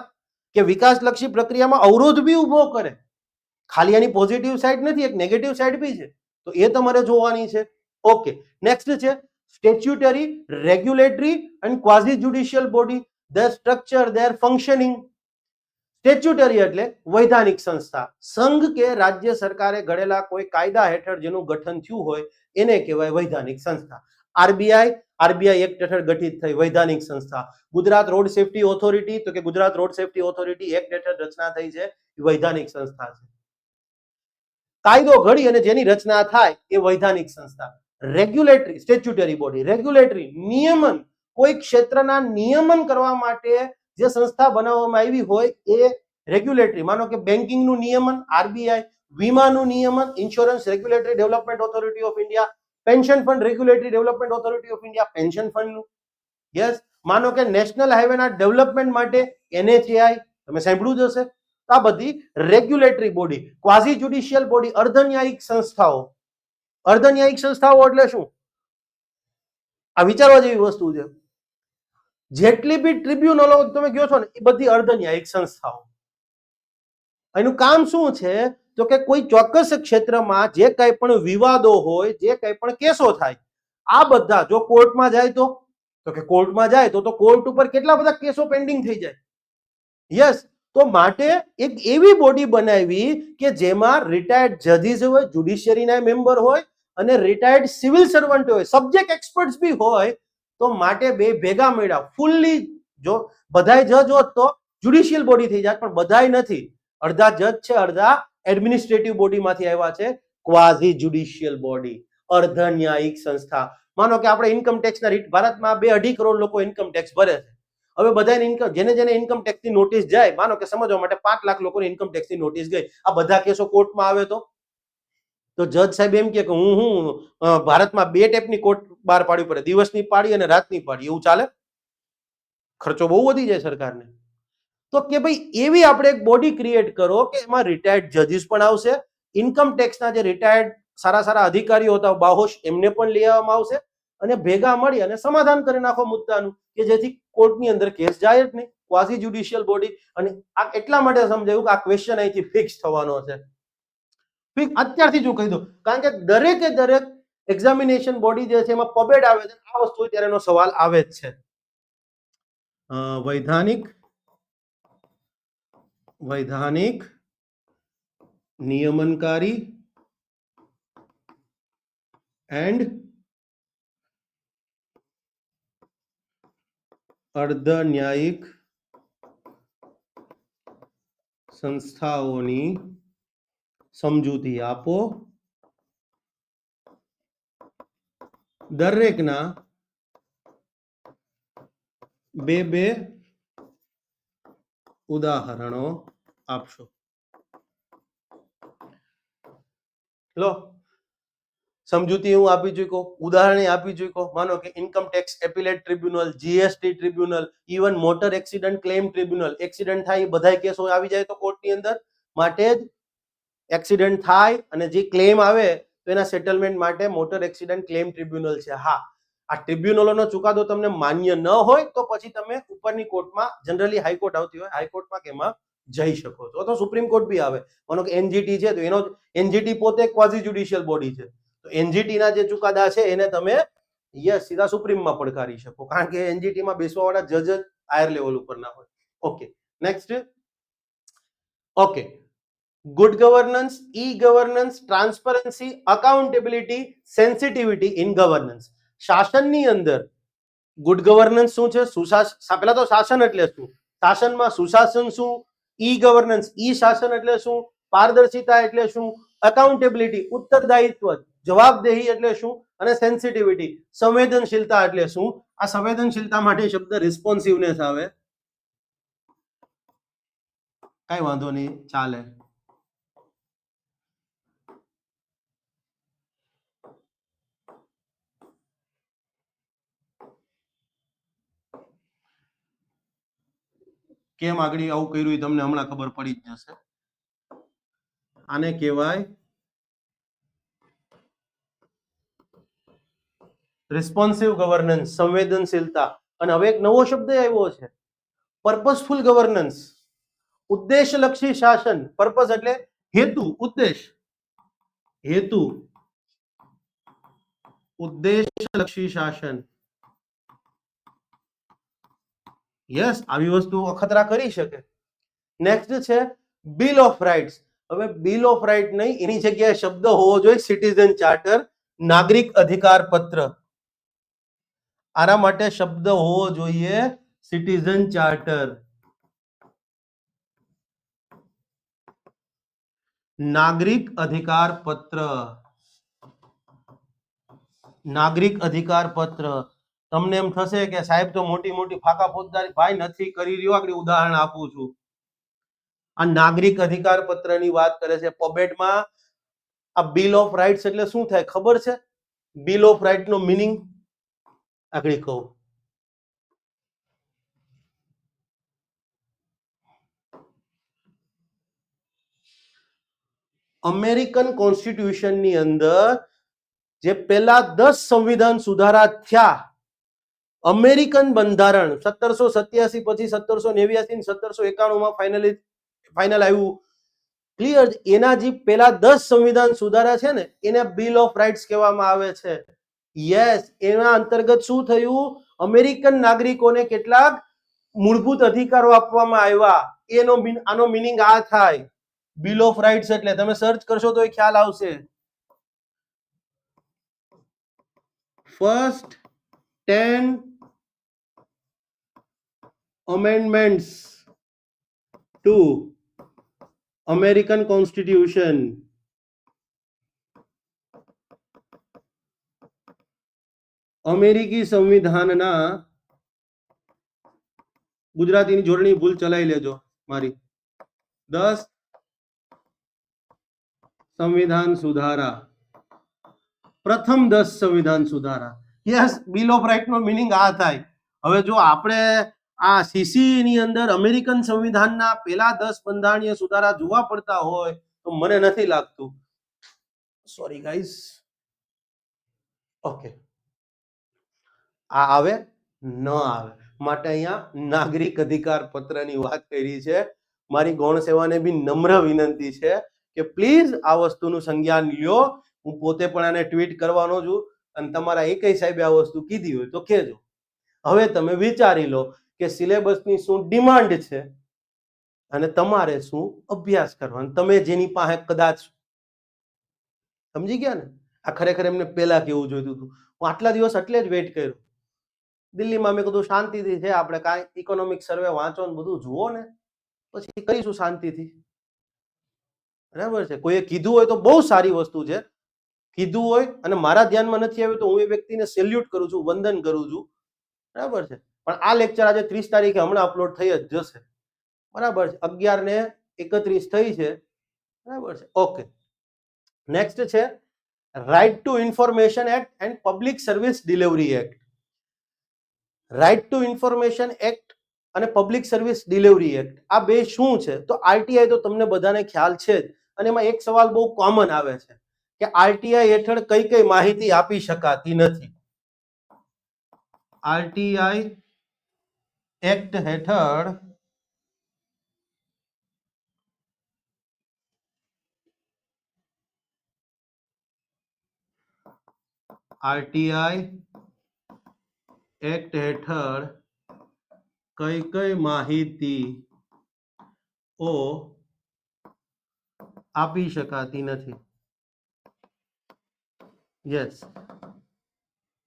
કે વિકાસલક્ષી પ્રક્રિયામાં અવરોધ બી ઉભો કરે. ખાલી આની પોઝિટિવ સાઈડ નથી, એક નેગેટિવ સાઈડ બી છે, તો એ તમારે જોવાની છે. ઓકે, નેક્સ્ટ છે statutory, regulatory and quasi judicial body, their structure, their functioning. Statutory એટલે વૈધાનિક સંસ્થા, સંઘ કે રાજ્ય સરકારે ઘડેલા કોઈ કાયદા હેઠળ જેનું ગઠન થયું હોય એને કહેવાય વૈધાનિક સંસ્થા. આરબીઆઈ એક્ટ હેઠળ ગઠિત થઈ વૈધાનિક સંસ્થા. ગુજરાત રોડ સેફટી ઓથોરિટી, તો કે Gujarat road safety authority act હેઠળ રચના થઈ છે, વૈધાનિક સંસ્થા છે. કાયદો ઘડી અને જેની રચના થાય એ વૈધાનિક સંસ્થા. Regulatory, statutory body. રેગ્યુલેટરી, નિયમન, કોઈ ક્ષેત્રના નિયમન કરવા માટે જે સંસ્થા બનાવવામાં આવી હોય એ રેગ્યુલેટરી. માનો કે બેન્કિંગનું નિયમન આરબીઆઈ, વીમાનું નિયમન insurance regulatory development authority of India, pension fund regulatory development authority of India, pension ફંડનું. યસ, માનો કે નેશનલ હાઈવેના ડેવલપમેન્ટ માટે એનએચએઆઈ, તમે સાંભળ્યું જ હશે. આ બધી regulatory body. Quasi judicial body, અર્ધન્યાયિક સંસ્થાઓ. અર્ધન્યાયિક સંસ્થાઓ એટલે શું? આ વિચારવા જેવી વસ્તુ છે. જેટલી બી ટ્રિબ્યુનલો તમે કહો છો ને એ બધી અર્ધન્યાયિક સંસ્થાઓ. એનું કામ શું છે? તો કે કોઈ ચોક્કસ ક્ષેત્રમાં જે કંઈ પણ વિવાદો હોય, જે કંઈ પણ કેસો થાય, આ બધા જો કોર્ટમાં જાય તો કે કોર્ટમાં જાય તો કોર્ટ ઉપર કેટલા બધા કેસો પેન્ડિંગ થઈ જાય. યસ, તો માટે એક એવી બોડી બનાવી કે જેમાં રિટાયર્ડ જજીસ હોય, જ્યુડિશિયરીના મેમ્બર હોય અને રિટાયર્ડ સિવિલ સર્વન્ટ હોય, સબ્જેક્ટ એક્સપર્ટ્સ બી હોય. તો માટે બે ભેગા મળ્યા ફૂલ્લી. જો બધાય જજ હોત તો જ્યુડિશિયલ બોડી થઈ જાય, પણ બધાય નથી. અડધા જજ છે, અડધા એડમિનિસ્ટ્રેટિવ બોડીમાંથી આવ્યા છે. ક્વાઝી જ્યુડિશિયલ બોડી, અર્ધન્યાયિક સંસ્થા. માનો કે આપણે ઇન્કમ ટેક્સના ભારતમાં 2-2.5 કરોડ લોકો ઇન્કમ ટેક્સ ભરે છે. હવે બધાને ઇન્કમ, જેને ઇન્કમ ટેક્સની નોટિસ જાય, માનો કે સમજવા માટે 5 લાખ લોકોને ઇન્કમ ટેક્સની નોટિસ ગઈ, આ બધા કેસો કોર્ટમાં આવે તો જજ સાહેબ એમ કે હું ભારતમાં 2 ટાઈપની કોર્ટ બહાર પાડવી પડે, દિવસની પાડી અને રાતની પાડી. એવું ચાલે? ખર્ચો બહુ વધી જાય સરકારને. તો કે ભાઈ એવી આપણે એક બોડી ક્રિએટ કરો કે એમાં રિટાયર્ડ જજીસ પણ આવશે, ઇન્કમ ટેક્સના જે રિટાયર્ડ સારા સારા અધિકારીઓ હતા બાહોશ એમને પણ લઈ આવવામાં આવશે અને ભેગા મળી અને સમાધાન કરી નાખો મુદ્દાનું, કે જેથી કોર્ટની અંદર કેસ જાય જ નહીં. ક્વાઝી જ્યુડિશિયલ બોડી. અને આ એટલા માટે સમજાયું કે આ ક્વેશ્ચન અહીંથી ફિક્સ થવાનો છે. અત્યારથી જ હું કહી દઉં, કારણ કે દરેક એક્ઝામિનેશન બોડી જે છે એમાં પબેડ આવે છે, આ વસ્તુ ત્યારે એનો સવાલ આવે જ છે. વૈધાનિક નિયમનકારી એન્ડ અર્ધન્યાયિક સંસ્થાઓની સમજૂતી આપો. દરેકના 2 ઉદાહરણો આપશો. લો, સમજૂતી હું આપી ચૂક્યો, ઉદાહરણ આપી ચૂક્યો. માનો કે income tax appellate tribunal, GST tribunal, even motor accident claim tribunal. Accident થાય એ બધાય કેસો આવી જાય તો કોર્ટની અંદર. માટે જ એક્સિડન્ટ થાય અને જે ક્લેમ આવે તો એના સેટલમેન્ટ માટે મોટર એક્સિડન્ટ ક્લેમ ટ્રિબ્યુનલ છે. હા, આ ટ્રિબ્યુનલોનો ચુકાદો તમને માન્ય ન હોય તો પછી તમે ઉપરની કોર્ટમાં, જનરલી હાઈકોર્ટ આવતી હોય, હાઈકોર્ટમાં કે એમાં જઈ શકો છો, અથવા સુપ્રીમ કોર્ટ બી આવે. માનો કે એનજીટી છે તો એનો, એનજીટી પોતે ક્વાઝી જ્યુડિશિયલ બોડી છે, તો એનજીટી ના જે ચુકાદા છે એને તમે યસ સીધા સુપ્રીમમાં પડકારી શકો, કારણ કે એનજીટી માં બેસવા વાળા જજ જ હાયર લેવલ ઉપરના હોય. Okay, next. Okay, good governance, e governance, transparency, accountability, sensitivity in governance. શાસનની અંદર ગુડ ગવર્નન્સ શું છે? સુશાસન. પહેલા તો શાસન એટલે શું? શાસનમાં સુશાસન શું? ઈ ગવર્નન્સ, ઈ શાસન એટલે શું? પારદર્શિતા એટલે શું? અકાઉન્ટેબિલિટી, ઉત્તરદાયિત્વ, જવાબદેહી એટલે શું? અને સેન્સિટિવિટી, સંવેદનશીલતા એટલે શું? આ સંવેદનશીલતા માટે શબ્દ રિસ્પોન્સિવનેસ આવે. કઈ વાંધો નહીં, ચાલે. કેમ આગળ આવું કર્યું તમને હમણાં ખબર પડી જ જશે. આને કહેવાય રિસ્પોન્સિવ ગવર્નન્સ, સંવેદનશીલતા. અને હવે એક નવો શબ્દ આવ્યો છે, પર્પસફુલ ગવર્નન્સ, ઉદ્દેશલક્ષી શાસન. પર્પસ એટલે હેતુ, ઉદ્દેશ, હેતુ ઉદ્દેશલક્ષી શાસન. યસ, આવી વસ્તુ અખતરા કરી શકે. નેક્સ્ટ છે બિલ ઓફ રાઇટ્સ. હવે બિલ ઓફ રાઇટ નહીં, એની જગ્યાએ શબ્દ હોવો જોઈએ સિટીઝન ચાર્ટર, નાગરિક અધિકાર પત્ર. આના માટે શબ્દ હોવો જોઈએ સિટીઝન ચાર્ટર, નાગરિક અધિકાર પત્ર, નાગરિક અધિકાર પત્ર. તમને એમ થશે કે સાહેબ તો મોટી મોટી ફાકા ફોજદારી, ભાઈ નથી કરી રહ્યો. આગળ ઉદાહરણ આપું છું. આ નાગરિક અધિકાર પત્રની વાત કરે છે. પોબેટમાં આ બિલ ઓફ રાઇટ્સ એટલે શું થાય ખબર છે? બિલ ઓફ રાઇટ નો મિનિંગ આગળ કહું. અમેરિકન કોન્સ્ટિટ્યુશન ની અંદર જે પેલા 10 સંવિધાન સુધારા થયા, અમેરિકન બંધારણ 1787 પછી 1789 ને 1791 માં ફાઇનલ આવ્યું. ક્લિયર? એના જે પેલા 10 સંવિધાન સુધારા છે ને, એને બિલ ઓફ રાઇટ્સ કહેવામાં આવે છે. યસ, એના અંતર્ગત શું થયું? અમેરિકન નાગરિકોને કેટલાક મૂળભૂત અધિકારો આપવામાં આવ્યા. આનો મિનિંગ આ થાય, બિલ ઓફ રાઇટ્સ એટલે. તમે સર્ચ કરશો તો એ ખ્યાલ આવશે. First 10 amendments to American Constitution. અમેરિકી સંવિધાનના, ગુજરાતીની જોડણી ભૂલ ચલાવી લેજો મારી, 10 સંવિધાન સુધારા, પ્રથમ 10 સંવિધાન સુધારા. યસ, બિલ ઓફ રાઇટ નો મિનિંગ આ થાય. હવે જો આપણે આ સીસી ની અંદર અમેરિકન સંવિધાનના પેલા 10 બંધારણીય સુધારા જોવા પડતા હોય તો મને નથી લાગતું, સોરી ગાઈસ, ઓકે, આ આવે ન આવે. માટે અહીંયા નાગરિક અધિકાર પત્રની વાત કરી છે. મારી ગૌણ સેવાને બી નમ્ર વિનંતી છે કે પ્લીઝ આ વસ્તુનું સંજ્ઞાન લ્યો. હું પોતે પણ આને ટ્વીટ કરવાનો છું, અને તમારા એકય સાહેબે આ વસ્તુ કીધી હોય તો કહેજો. હવે તમે વિચારી લો કે સિલેબસની શું ડિમાન્ડ છે અને તમારે શું અભ્યાસ કરવાનો. તમે જેની પાસે કદાચ, સમજી ગયા ને, આ ખરેખર એમને પહેલા કેવું જોઈતું હતું. હું આટલા દિવસ એટલે જ વેઇટ કર્યો. દિલ્હીમાં મેં કીધું શાંતિથી છે, આપણે કાંઈ ઇકોનોમિક સર્વે વાંચો ને બધું જુઓ ને પછી કરીશું શાંતિથી. બરાબર છે? કોઈએ કીધું હોય તો બહુ સારી વસ્તુ છે, કીધું હોય અને મારા ધ્યાનમાં નથી આવ્યું તો હું એ વ્યક્તિને સેલ્યુટ કરું છું, વંદન કરું છું. બરાબર છે? પણ આ લેક્ચર આજે 30 તારીખે હમણાં અપલોડ થઈ જ જશે. બરાબર છે? 11:31 થઈ છે. બરાબર છે? ઓકે. નેક્સ્ટ છે right to information act and public service delivery act. Right to information act અને પબ્લિક સર્વિસ ડિલિવરી એક્ટ, આ બે શું છે? તો આરટીઆઈ તો તમને બધાને ખ્યાલ છે જ, અને એમાં એક સવાલ બહુ કોમન આવે છે કે આરટીઆઈ હેઠળ કઈ કઈ માહિતી આપી શકાતી નથી. આરટીઆઈ એક્ટ હેઠળ કઈ કઈ માહિતીઓ આપી શકાતી નથી. યસ,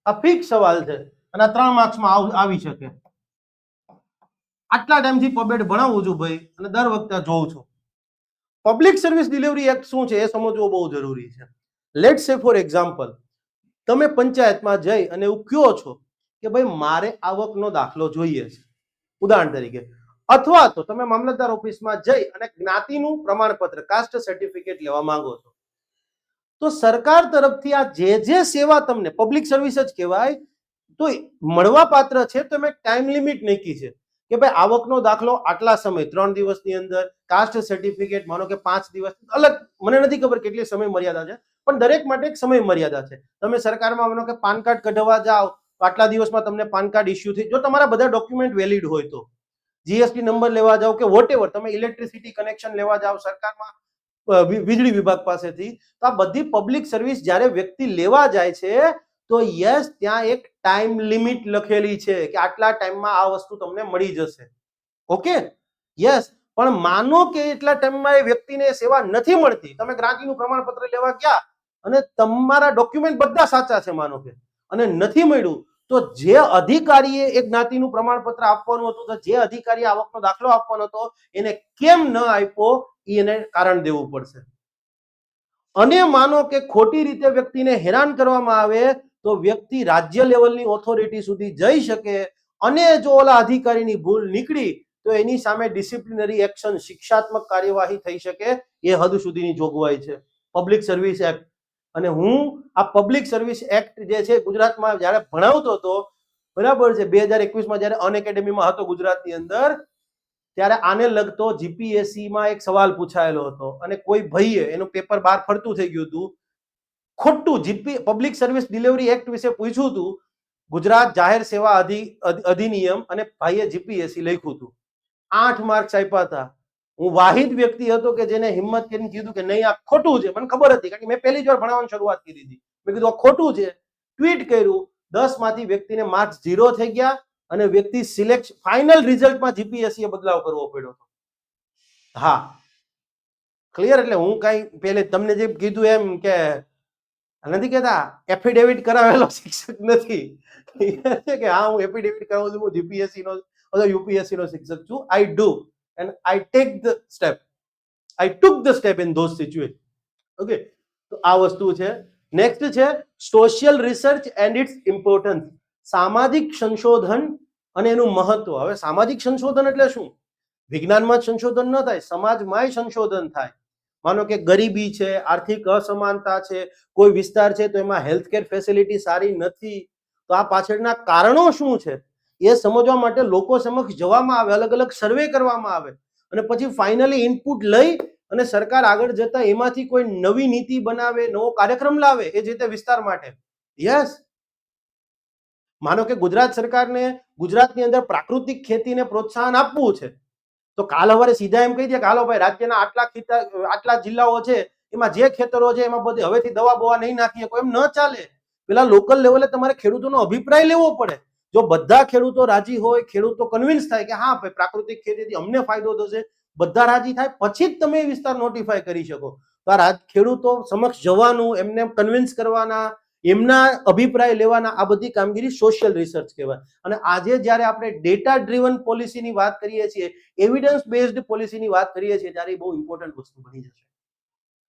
આ ફિક્સ સવાલ છે અને 3 માર્ક્સમાં આવી શકે. આટલા ટાઈમથી પબેટ ભણાવું છું ભાઈ, અને દર વખતે જોઉં છું. પબ્લિક સર્વિસ ડિલિવરી એક્ટ શું છે એ સમજવું બહુ જરૂરી છે. લેટ્સ સે ફોર એક્ઝામ્પલ, તમે પંચાયતમાં જઈ અને એવું કહો છો કે ભાઈ મારે આવકનો દાખલો જોઈએ છે, ઉદાહરણ તરીકે, અથવા તો તમે મામલતદાર ઓફિસમાં જઈ અને જ્ઞાતિનું પ્રમાણપત્ર, કાસ્ટ સર્ટિફિકેટ લેવા માંગો છો, તો સરકાર તરફથી આ જે સેવા તમને પબ્લિક સર્વિસ જ કહેવાય તો મળવા પાત્ર છે. તો મેં ટાઈમ લિમિટ નાખી છે કે ભાઈ આવકનો દાખલો આટલા સમય, 3 દિવસની અંદર, કાસ્ટ સર્ટિફિકેટ માનો કે 5 દિવસ, અલગ મને નથી ખબર કેટલી સમય મર્યાદા છે, પણ દરેક માટે એક સમય મર્યાદા છે. તમે સરકારમાં માનો કે પાન કાર્ડ કઢાવવા જાઓ તો આટલા દિવસમાં તમને પાન કાર્ડ ઇસ્યુ થઈ, જો તમારા બધા ડોક્યુમેન્ટ વેલિડ હોય તો. જીએસટી નંબર લેવા જાઓ કે વોટેવર, તમે ઇલેક્ટ્રિસિટી કનેક્શન લેવા જાઓ સરકારમાં વીજળી વિભાગ પાસેથી, તો આ બધી પબ્લિક સર્વિસ જ્યારે વ્યક્તિ લેવા જાય છે તો યસ ત્યાં એક ટાઈમ લિમિટ લખેલી છે કે આટલા ટાઈમમાં આ વસ્તુ તમને મળી જશે. Okay, yes. પણ માનો કે એટલા ટાઈમમાં એ વ્યક્તિને સેવા નથી મળતી, તમે જ્ઞાતિનું પ્રમાણપત્ર લેવા ગયા અને તમારા ડોક્યુમેન્ટ બધા સાચા છે માનો કે, અને નથી મળ્યું, તો જે અધિકારીએ એક જ્ઞાતિનું પ્રમાણપત્ર આપવાનું હતું, તો જે અધિકારીએ આવકનો દાખલો આપવાનો હતો એને કેમ ન આપ્યો એને કારણ દેવું પડશે. અને માનો કે ખોટી રીતે વ્યક્તિને હેરાન કરવામાં આવે તો વ્યક્તિ રાજ્ય લેવલની ઓથોરિટી સુધી જઈ શકે, અને જો ઓલા અધિકારીની ભૂલ નીકળી તો એની સામે ડિસિપ્લિનરી એક્શન, શિક્ષાત્મક કાર્યવાહી થઈ શકે, એ હદ સુધીની જોગવાઈ છે પબ્લિક સર્વિસ એક્ટ. અને હું આ પબ્લિક સર્વિસ એક્ટ જે છે ગુજરાતમાં જ્યારે ભણાવતો હતો, બરાબર છે, 2021માં જ્યારે અનએકેડમીમાં હતો ગુજરાતની અંદર, ત્યારે આને લગતો જીપીએસસી માં એક સવાલ પૂછાયેલો હતો અને કોઈ ભાઈએ એનું પેપર બહાર ફરતું થઈ ગયું હતું, ખોટું પબ્લિક સર્વિસ ડિલિવરી એક્ટ વિશે પૂછ્યું હતું, ગુજરાત જાહેર સેવા અધિનિયમ, અને ભાઈએ જીપીએસસી લખ્યું હતું. 8 માર્ક્સ આપ્યા હતા. હું વાહિદ વ્યક્તિ હતો કે જેને હિંમત કરીને કીધું કે નહીં આ ખોટું છે. મને ખબર હતી કારણ કે મેં પહેલી જ વાર ભણાવવાની શરૂઆત કરી હતી. મેં કીધું આ ખોટું છે, ટ્વીટ કર્યું, 10 માંથી વ્યક્તિને માર્ક્સ 0 થઈ ગયા અને વ્યક્તિ સિલેક્શન ફાઇનલ રિઝલ્ટમાં જીપીએસસી બદલાવ કરવો પડ્યો હતો. હા, ક્લિયર. એટલે હું કઈ પહેલે તમને જે કીધું એમ કે નથી કહેતા એફિડેવિટ કરાવેલો શિક્ષક નથી કે હા હું એફિડેવિટ કરાવું છું, હું જીપીએસસી નો અથવા યુપીએસસી નો શિક્ષક છું. I do and I take the step. I took the step in those situations. Okay, તો આ વસ્તુ છે. નેક્સ્ટ છે social research and its importance. સામાજિક સંશોધન અને એનું મહત્વ. હવે સામાજિક સંશોધન એટલે શું? વિજ્ઞાનમાં જ સંશોધન ન થાય, સમાજમાંય સંશોધન થાય. માનો કે ગરીબી છે, આર્થિક અસમાનતા છે, કોઈ વિસ્તાર છે તો એમાં હેલ્થકેર ફેસિલિટી સારી નથી, તો આ પાછળના કારણો શું છે એ સમજવા માટે લોકો સમક્ષ જવામાં આવે, અલગ અલગ સર્વે કરવામાં આવે, અને પછી ફાઇનલી ઇનપુટ લઈ અને સરકાર આગળ જતા એમાંથી કોઈ નવી નીતિ બનાવે, નવો કાર્યક્રમ લાવે એ જે તે વિસ્તાર માટે. યસ, માનો કે ગુજરાત સરકારને ગુજરાતની અંદર પ્રાકૃતિક ખેતીને પ્રોત્સાહન આપવું છે, તો કાલ હવારે સીધા એમ કહી દે કે હાલો ભાઈ રાજ્યના આટલા જિલ્લાઓ છે એમાં જે ખેતરો છે એમાં બધી હવેથી દવા બવા નહીં નાખીએ, કોઈ એમ ન ચાલે. પેલા લોકલ લેવલે તમારે ખેડૂતોનો અભિપ્રાય લેવો પડે. જો બધા ખેડૂતો રાજી હોય, ખેડૂતો કન્વિન્સ થાય કે હા ભાઈ પ્રાકૃતિક ખેતીથી અમને ફાયદો થશે, બધા રાજી થાય, પછી જ તમે એ વિસ્તાર નોટિફાય કરી શકો. તો આ ખેડૂતો સમક્ષ જવાનું, એમને કન્વિન્સ કરવાના, એમના અભિપ્રાય લેવાના, આ બધી કામગીરી સોશિયલ રિસર્ચ કહેવાય. અને આજે જ્યારે આપણે ડેટા ડ્રીવન પોલિસીની વાત કરીએ છીએ, એવિડન્સ બેઝડ પોલિસીની વાત કરીએ છીએ, ત્યારે એ બહુ ઇમ્પોર્ટન્ટ વસ્તુ બની જશે.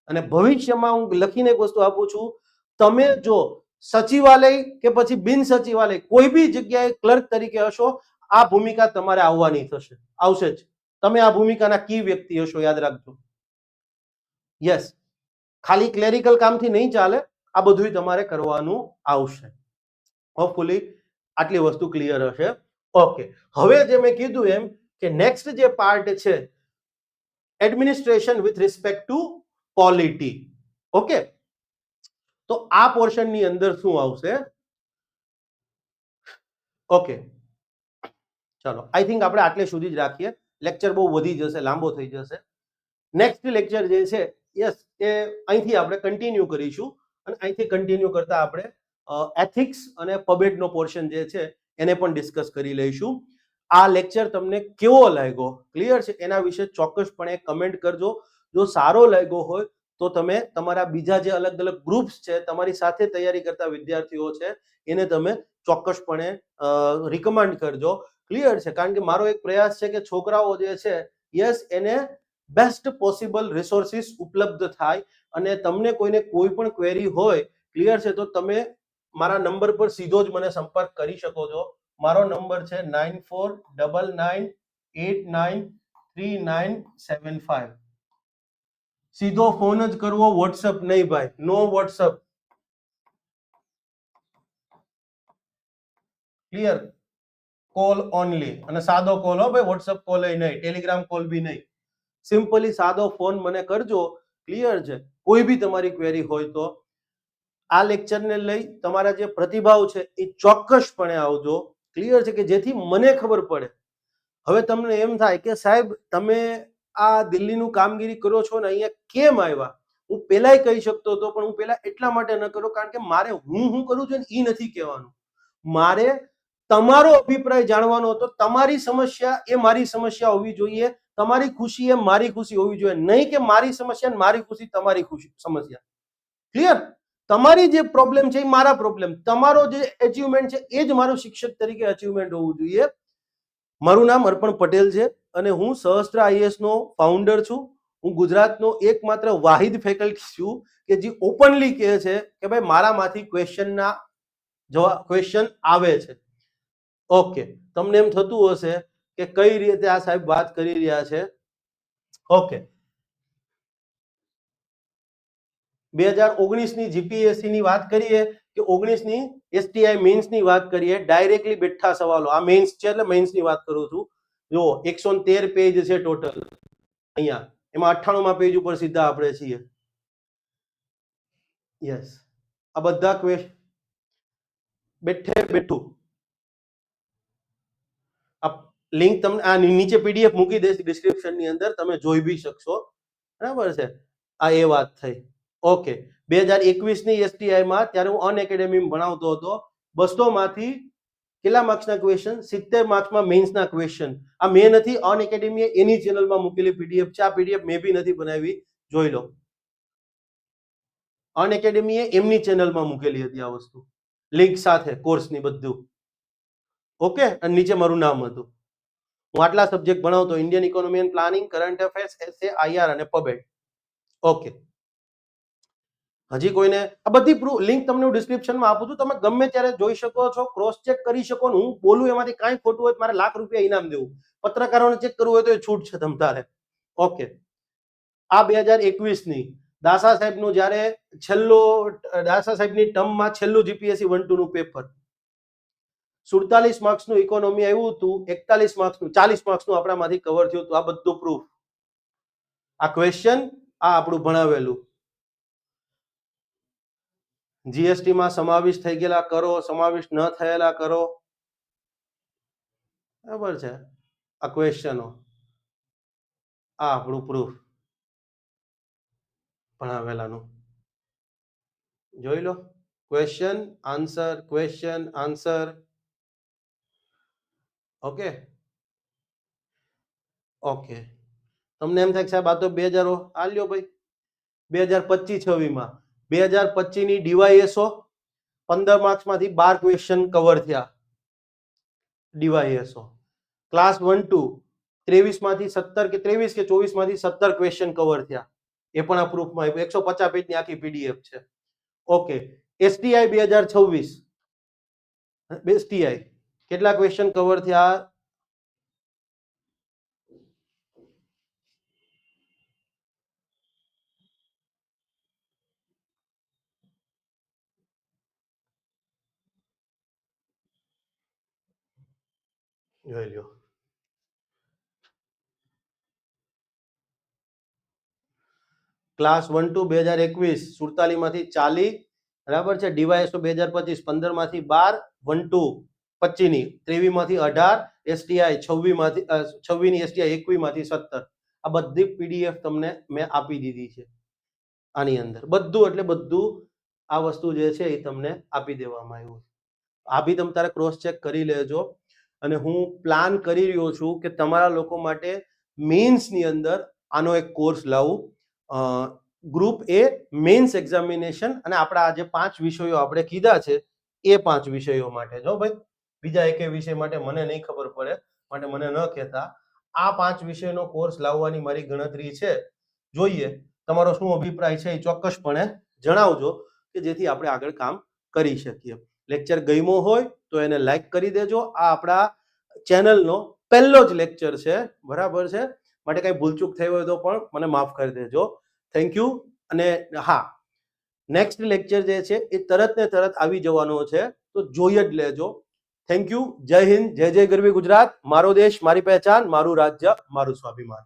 અને ભવિષ્યમાં હું લખીને એક વસ્તુ આપું છું, તમે જો સચિવાલય કે પછી બિન સચિવાલય કોઈ બી જગ્યાએ ક્લર્ક તરીકે હશો, આ ભૂમિકા તમારે આવવાની થશે, આવશે જ. તમે આ ભૂમિકાના કી વ્યક્તિ હશો, યાદ રાખજો. યસ, ખાલી ક્લેરિકલ કામથી નહીં ચાલે, આ બધું તમારે કરવાનું આવશે. હોપફુલી આટલી વસ્તુ ક્લિયર હશે. ઓકે, હવે જે મેં કીધું એમ કે નેક્સ્ટ જે પાર્ટ છે administration with respect to polity. Okay, તો આ પોર્શન ની અંદર શું આવશે? ઓકે, ચલો આઈ થિંક આપણે આટલે સુધી જ રાખીએ, લેક્ચર બહુ વધી જશે, લાંબો થઈ જશે. નેક્સ્ટ લેક્ચર જે છે યસ એ અહીંથી આપણે કન્ટિન્યુ કરીશું, અને અહીંથી કન્ટિન્યુ કરતા આપણે એથિક્સ અને પબેટનો પોર્શન જે છે એને પણ ડિસ્કસ કરી લઈશું. આ લેક્ચર તમને કેવો લાગ્યો, ક્લિયર છે, એના વિશે ચોક્કસપણે કમેન્ટ કરજો. જો સારો લાગ્યો હોય તો તમે તમારા બીજા જે અલગ અલગ ગ્રુપ્સ છે, તમારી સાથે તૈયારી કરતા વિદ્યાર્થીઓ છે, એને તમે ચોક્કસપણે રિકમેન્ડ કરજો. ક્લિયર છે, કારણ કે મારો એક પ્રયાસ છે કે છોકરાઓ જે છે યસ એને બેસ્ટ પોસિબલ રિસોર્સિસ ઉપલબ્ધ થાય. અને તમને કોઈને કોઈ પણ ક્વેરી હોય, ક્લિયર છે, તો તમે મારા નંબર પર સીધો જ મને સંપર્ક કરી શકો છો. મારો નંબર છે 9499893975. સીધો ફોન જ કરવો, વોટ્સઅપ નહીં ભાઈ, no WhatsApp. Clear, call only, અને સાદો કોલ હો ભાઈ, વોટ્સઅપ કોલ નહીં, ટેલિગ્રામ કોલ બી નહીં. સિમ્પલી સાદો ફોન મને કરજો. ક્લિયર છે, કોઈ બી તમારી ક્વેરી હોય તો. આ લેક્ચરને લઈ તમારા જે પ્રતિભાવ છે એ ચોક્કસપણે આવજો. ક્લિયર છે? કે જેથી મને ખબર પડે. હવે તમને એમ થાય કે સાહેબ તમે આ દિલ્હીનું કામગીરી કરો છો ને અહીંયા કેમ આવ્યા? હું પહેલાય કહી શકતો હતો, પણ હું પહેલા એટલા માટે ન કર્યો કારણ કે મારે હું કરું છું ને એ નથી કહેવાનું. મારે તમારો અભિપ્રાય જાણવાનો હતો. તમારી સમસ્યા એ મારી સમસ્યા હોવી જોઈએ, તમારી ખુશી એ મારી ખુશી હોવી જોઈએ, નહીં કે મારી સમસ્યા ને મારી ખુશી તમારી ખુશી સમસ્યા. ક્લિયર? તમારી જે પ્રોબ્લેમ છે એ મારા પ્રોબ્લેમ, તમારો જે અચીવમેન્ટ છે એ જ મારું શિક્ષક તરીકે અચીવમેન્ટ હોવું જોઈએ. મારું નામ અર્પણ પટેલ છે અને હું સહસ્ત્ર આઈએએસ નો ફાઉન્ડર છું. હું ગુજરાતનો એકમાત્ર વાહિદ ફેકલ્ટી છું કે જે ઓપનલી કહે છે કે ભાઈ મારામાંથી ક્વેશ્ચન આવે છે. ઓકે, તમને એમ થતું હશે કે કઈ રીતે આ સાહેબ વાત કરી રહ્યા છે. ઓકે, 2019 ની જીપીએસસી ની વાત કરીએ કે 19 ની એસટીઆઈ મેન્સ ની વાત કરીએ, ડાયરેક્ટલી બેઠા સવાલો. આ મેન્સ છે એટલે મેન્સ ની વાત કરું છું. જો 113 પેજ છે ટોટલ અહીંયા, એમાં 98માં પેજ ઉપર સીધા આપણે છીએ. યસ, આ બધા ક્વેશ્ચન બેઠું આ લિંક તમને આ નીચે પીડીએફ મૂકી દઈશ ડિસ્ક્રિપ્શન ની અંદર, તમે જોઈ બી શકશો. બરાબર છે? આ એ વાત થઈ. ઓકે, 2021 ની એસટીઆઈ માં ત્યારે હું અનએકેડમી ભણાવતો હતો. 200 માંથી કેટલા માર્ક્સના ક્વેશ્ચન? 70 માર્ક્સમાં મેન્સના ક્વેશ્ચન. આ મેં નથી, અનએકેડમીએ એની ચેનલમાં મૂકેલી પીડીએફ છે. આ પીડીએફ મેં બી નથી બનાવી, જોઈ લો. અનએકેડમીએ એમની ચેનલમાં મૂકેલી હતી આ વસ્તુ, લિંક સાથે કોર્સની બધું. ઓકે, અને નીચે મારું નામ હતું. હું આટલા સબ્જેક્ટ ભણાવતો: Indian economy and planning, current affairs, S, A IR પબેટ. ઓકે, હજી કોઈને આ બધી લિંક તમને હું ડિસ્ક્રિપ્શનમાં આપું છું, તમે ગમે ત્યારે જોઈ શકો છો, ક્રોસ ચેક કરી શકો. હું બોલું એમાંથી કાંઈ ખોટું હોય મારે લાખ રૂપિયા ઇનામ દેવું. પત્રકારોને ચેક કરવું હોય તો એ છૂટ છે તમારે. ઓકે, આ 2021 ની દાસા સાહેબનું જ્યારે દાસા સાહેબની ટર્મમાં છેલ્લું જીપીએસસી 1-2 નું પેપર, 47 માર્ક્સનું ઇકોનોમી આવ્યું હતું, 41 માર્ક્સનું, 40 માર્ક્સનું આપણામાંથી કવર થયું હતું. આ બધું પ્રૂફ, આ ક્વેશ્ચન, આ આપણું ભણાવેલું. જીએસટી માં સમાવેશ થઈ ગયેલા કરો, સમાવેશ ન થયેલા કરો. બરાબર છે? આ ક્વેશ્ચનો, આ આપણું પ્રૂફ ભણાવેલાનું. જોઈ લો, question answer, question answer. Okay okay, તમને એમ થાય કે સાહેબ આ તો 2000 આ લ્યો ભાઈ 2025-26 માં 2025 ની ડીવાયએસઓ 15 માર્ક્સમાંથી 12 ક્વેશ્ચન કવર થયા. ડીવાયએસઓ ક્લાસ 1-2 23 માંથી 17 કે 23 કે 24 માંથી 17 ક્વેશ્ચન કવર થયા. એ પણ આ પ્રૂફમાં 150 પેજની આખી પીડીએફ છે. ઓકે, એસટીઆઈ 2026, એસટીઆઈ કેટલા ક્વેશ્ચન કવર થયા? જોઈ લો. ક્લાસ 1-2 2021 47 માંથી 40, બરાબર છે? ડીવાયએસઓ 2025 15 માંથી 12, 1-2 25 ની, 23 માંથી 18, એસટીઆઈ 26 માંથી 26 ની, એસટીઆઈ 21 માંથી 17. આ બધી પીડીએફ તમને મેં આપી દીધી છે આની અંદર. બધું એટલે બધું આ વસ્તુ જે છે એ તમને આપી દેવામાં આવ્યું. આ બી તમે તારે ક્રોસ ચેક કરી લેજો. અને હું પ્લાન કરી રહ્યો છું કે તમારા લોકો માટે મેન્સની અંદર આનો એક કોર્સ લાવું. ગ્રુપ એ મેન્સ એક્ઝામિનેશન, અને આપણા આ જે 5 વિષયો આપણે કીધા છે એ 5 વિષયો માટે. જો ભાઈ બીજા એક વિષય માટે મને નહીં ખબર પડે, માટે મને ન કહેતા. આ 5 વિષયનો કોર્સ લાવવાની મારી ગણતરી છે. જોઈએ તમારો શું અભિપ્રાય છે એ ચોક્કસપણે જણાવજો કે જેથી આપણે આગળ કામ કરી શકીએ. લેક્ચર ગમ્યો હોય તો એને લાઈક કરી દેજો. આ આપણા ચેનલનો પહેલો જ લેક્ચર છે, બરાબર છે? માટે કઈ ભૂલચૂક થઈ હોય તો પણ મને માફ કરી દેજો. Thank you. અને હા, નેક્સ્ટ લેક્ચર જે છે એ તરત ને તરત આવી જવાનો છે, તો જોઈ જ લેજો. Thank you. જય હિન્દ, જય જય ગરવી ગુજરાત. મારો દેશ, મારી પહેચાન, મારું રાજ્ય, મારું સ્વાભિમાન.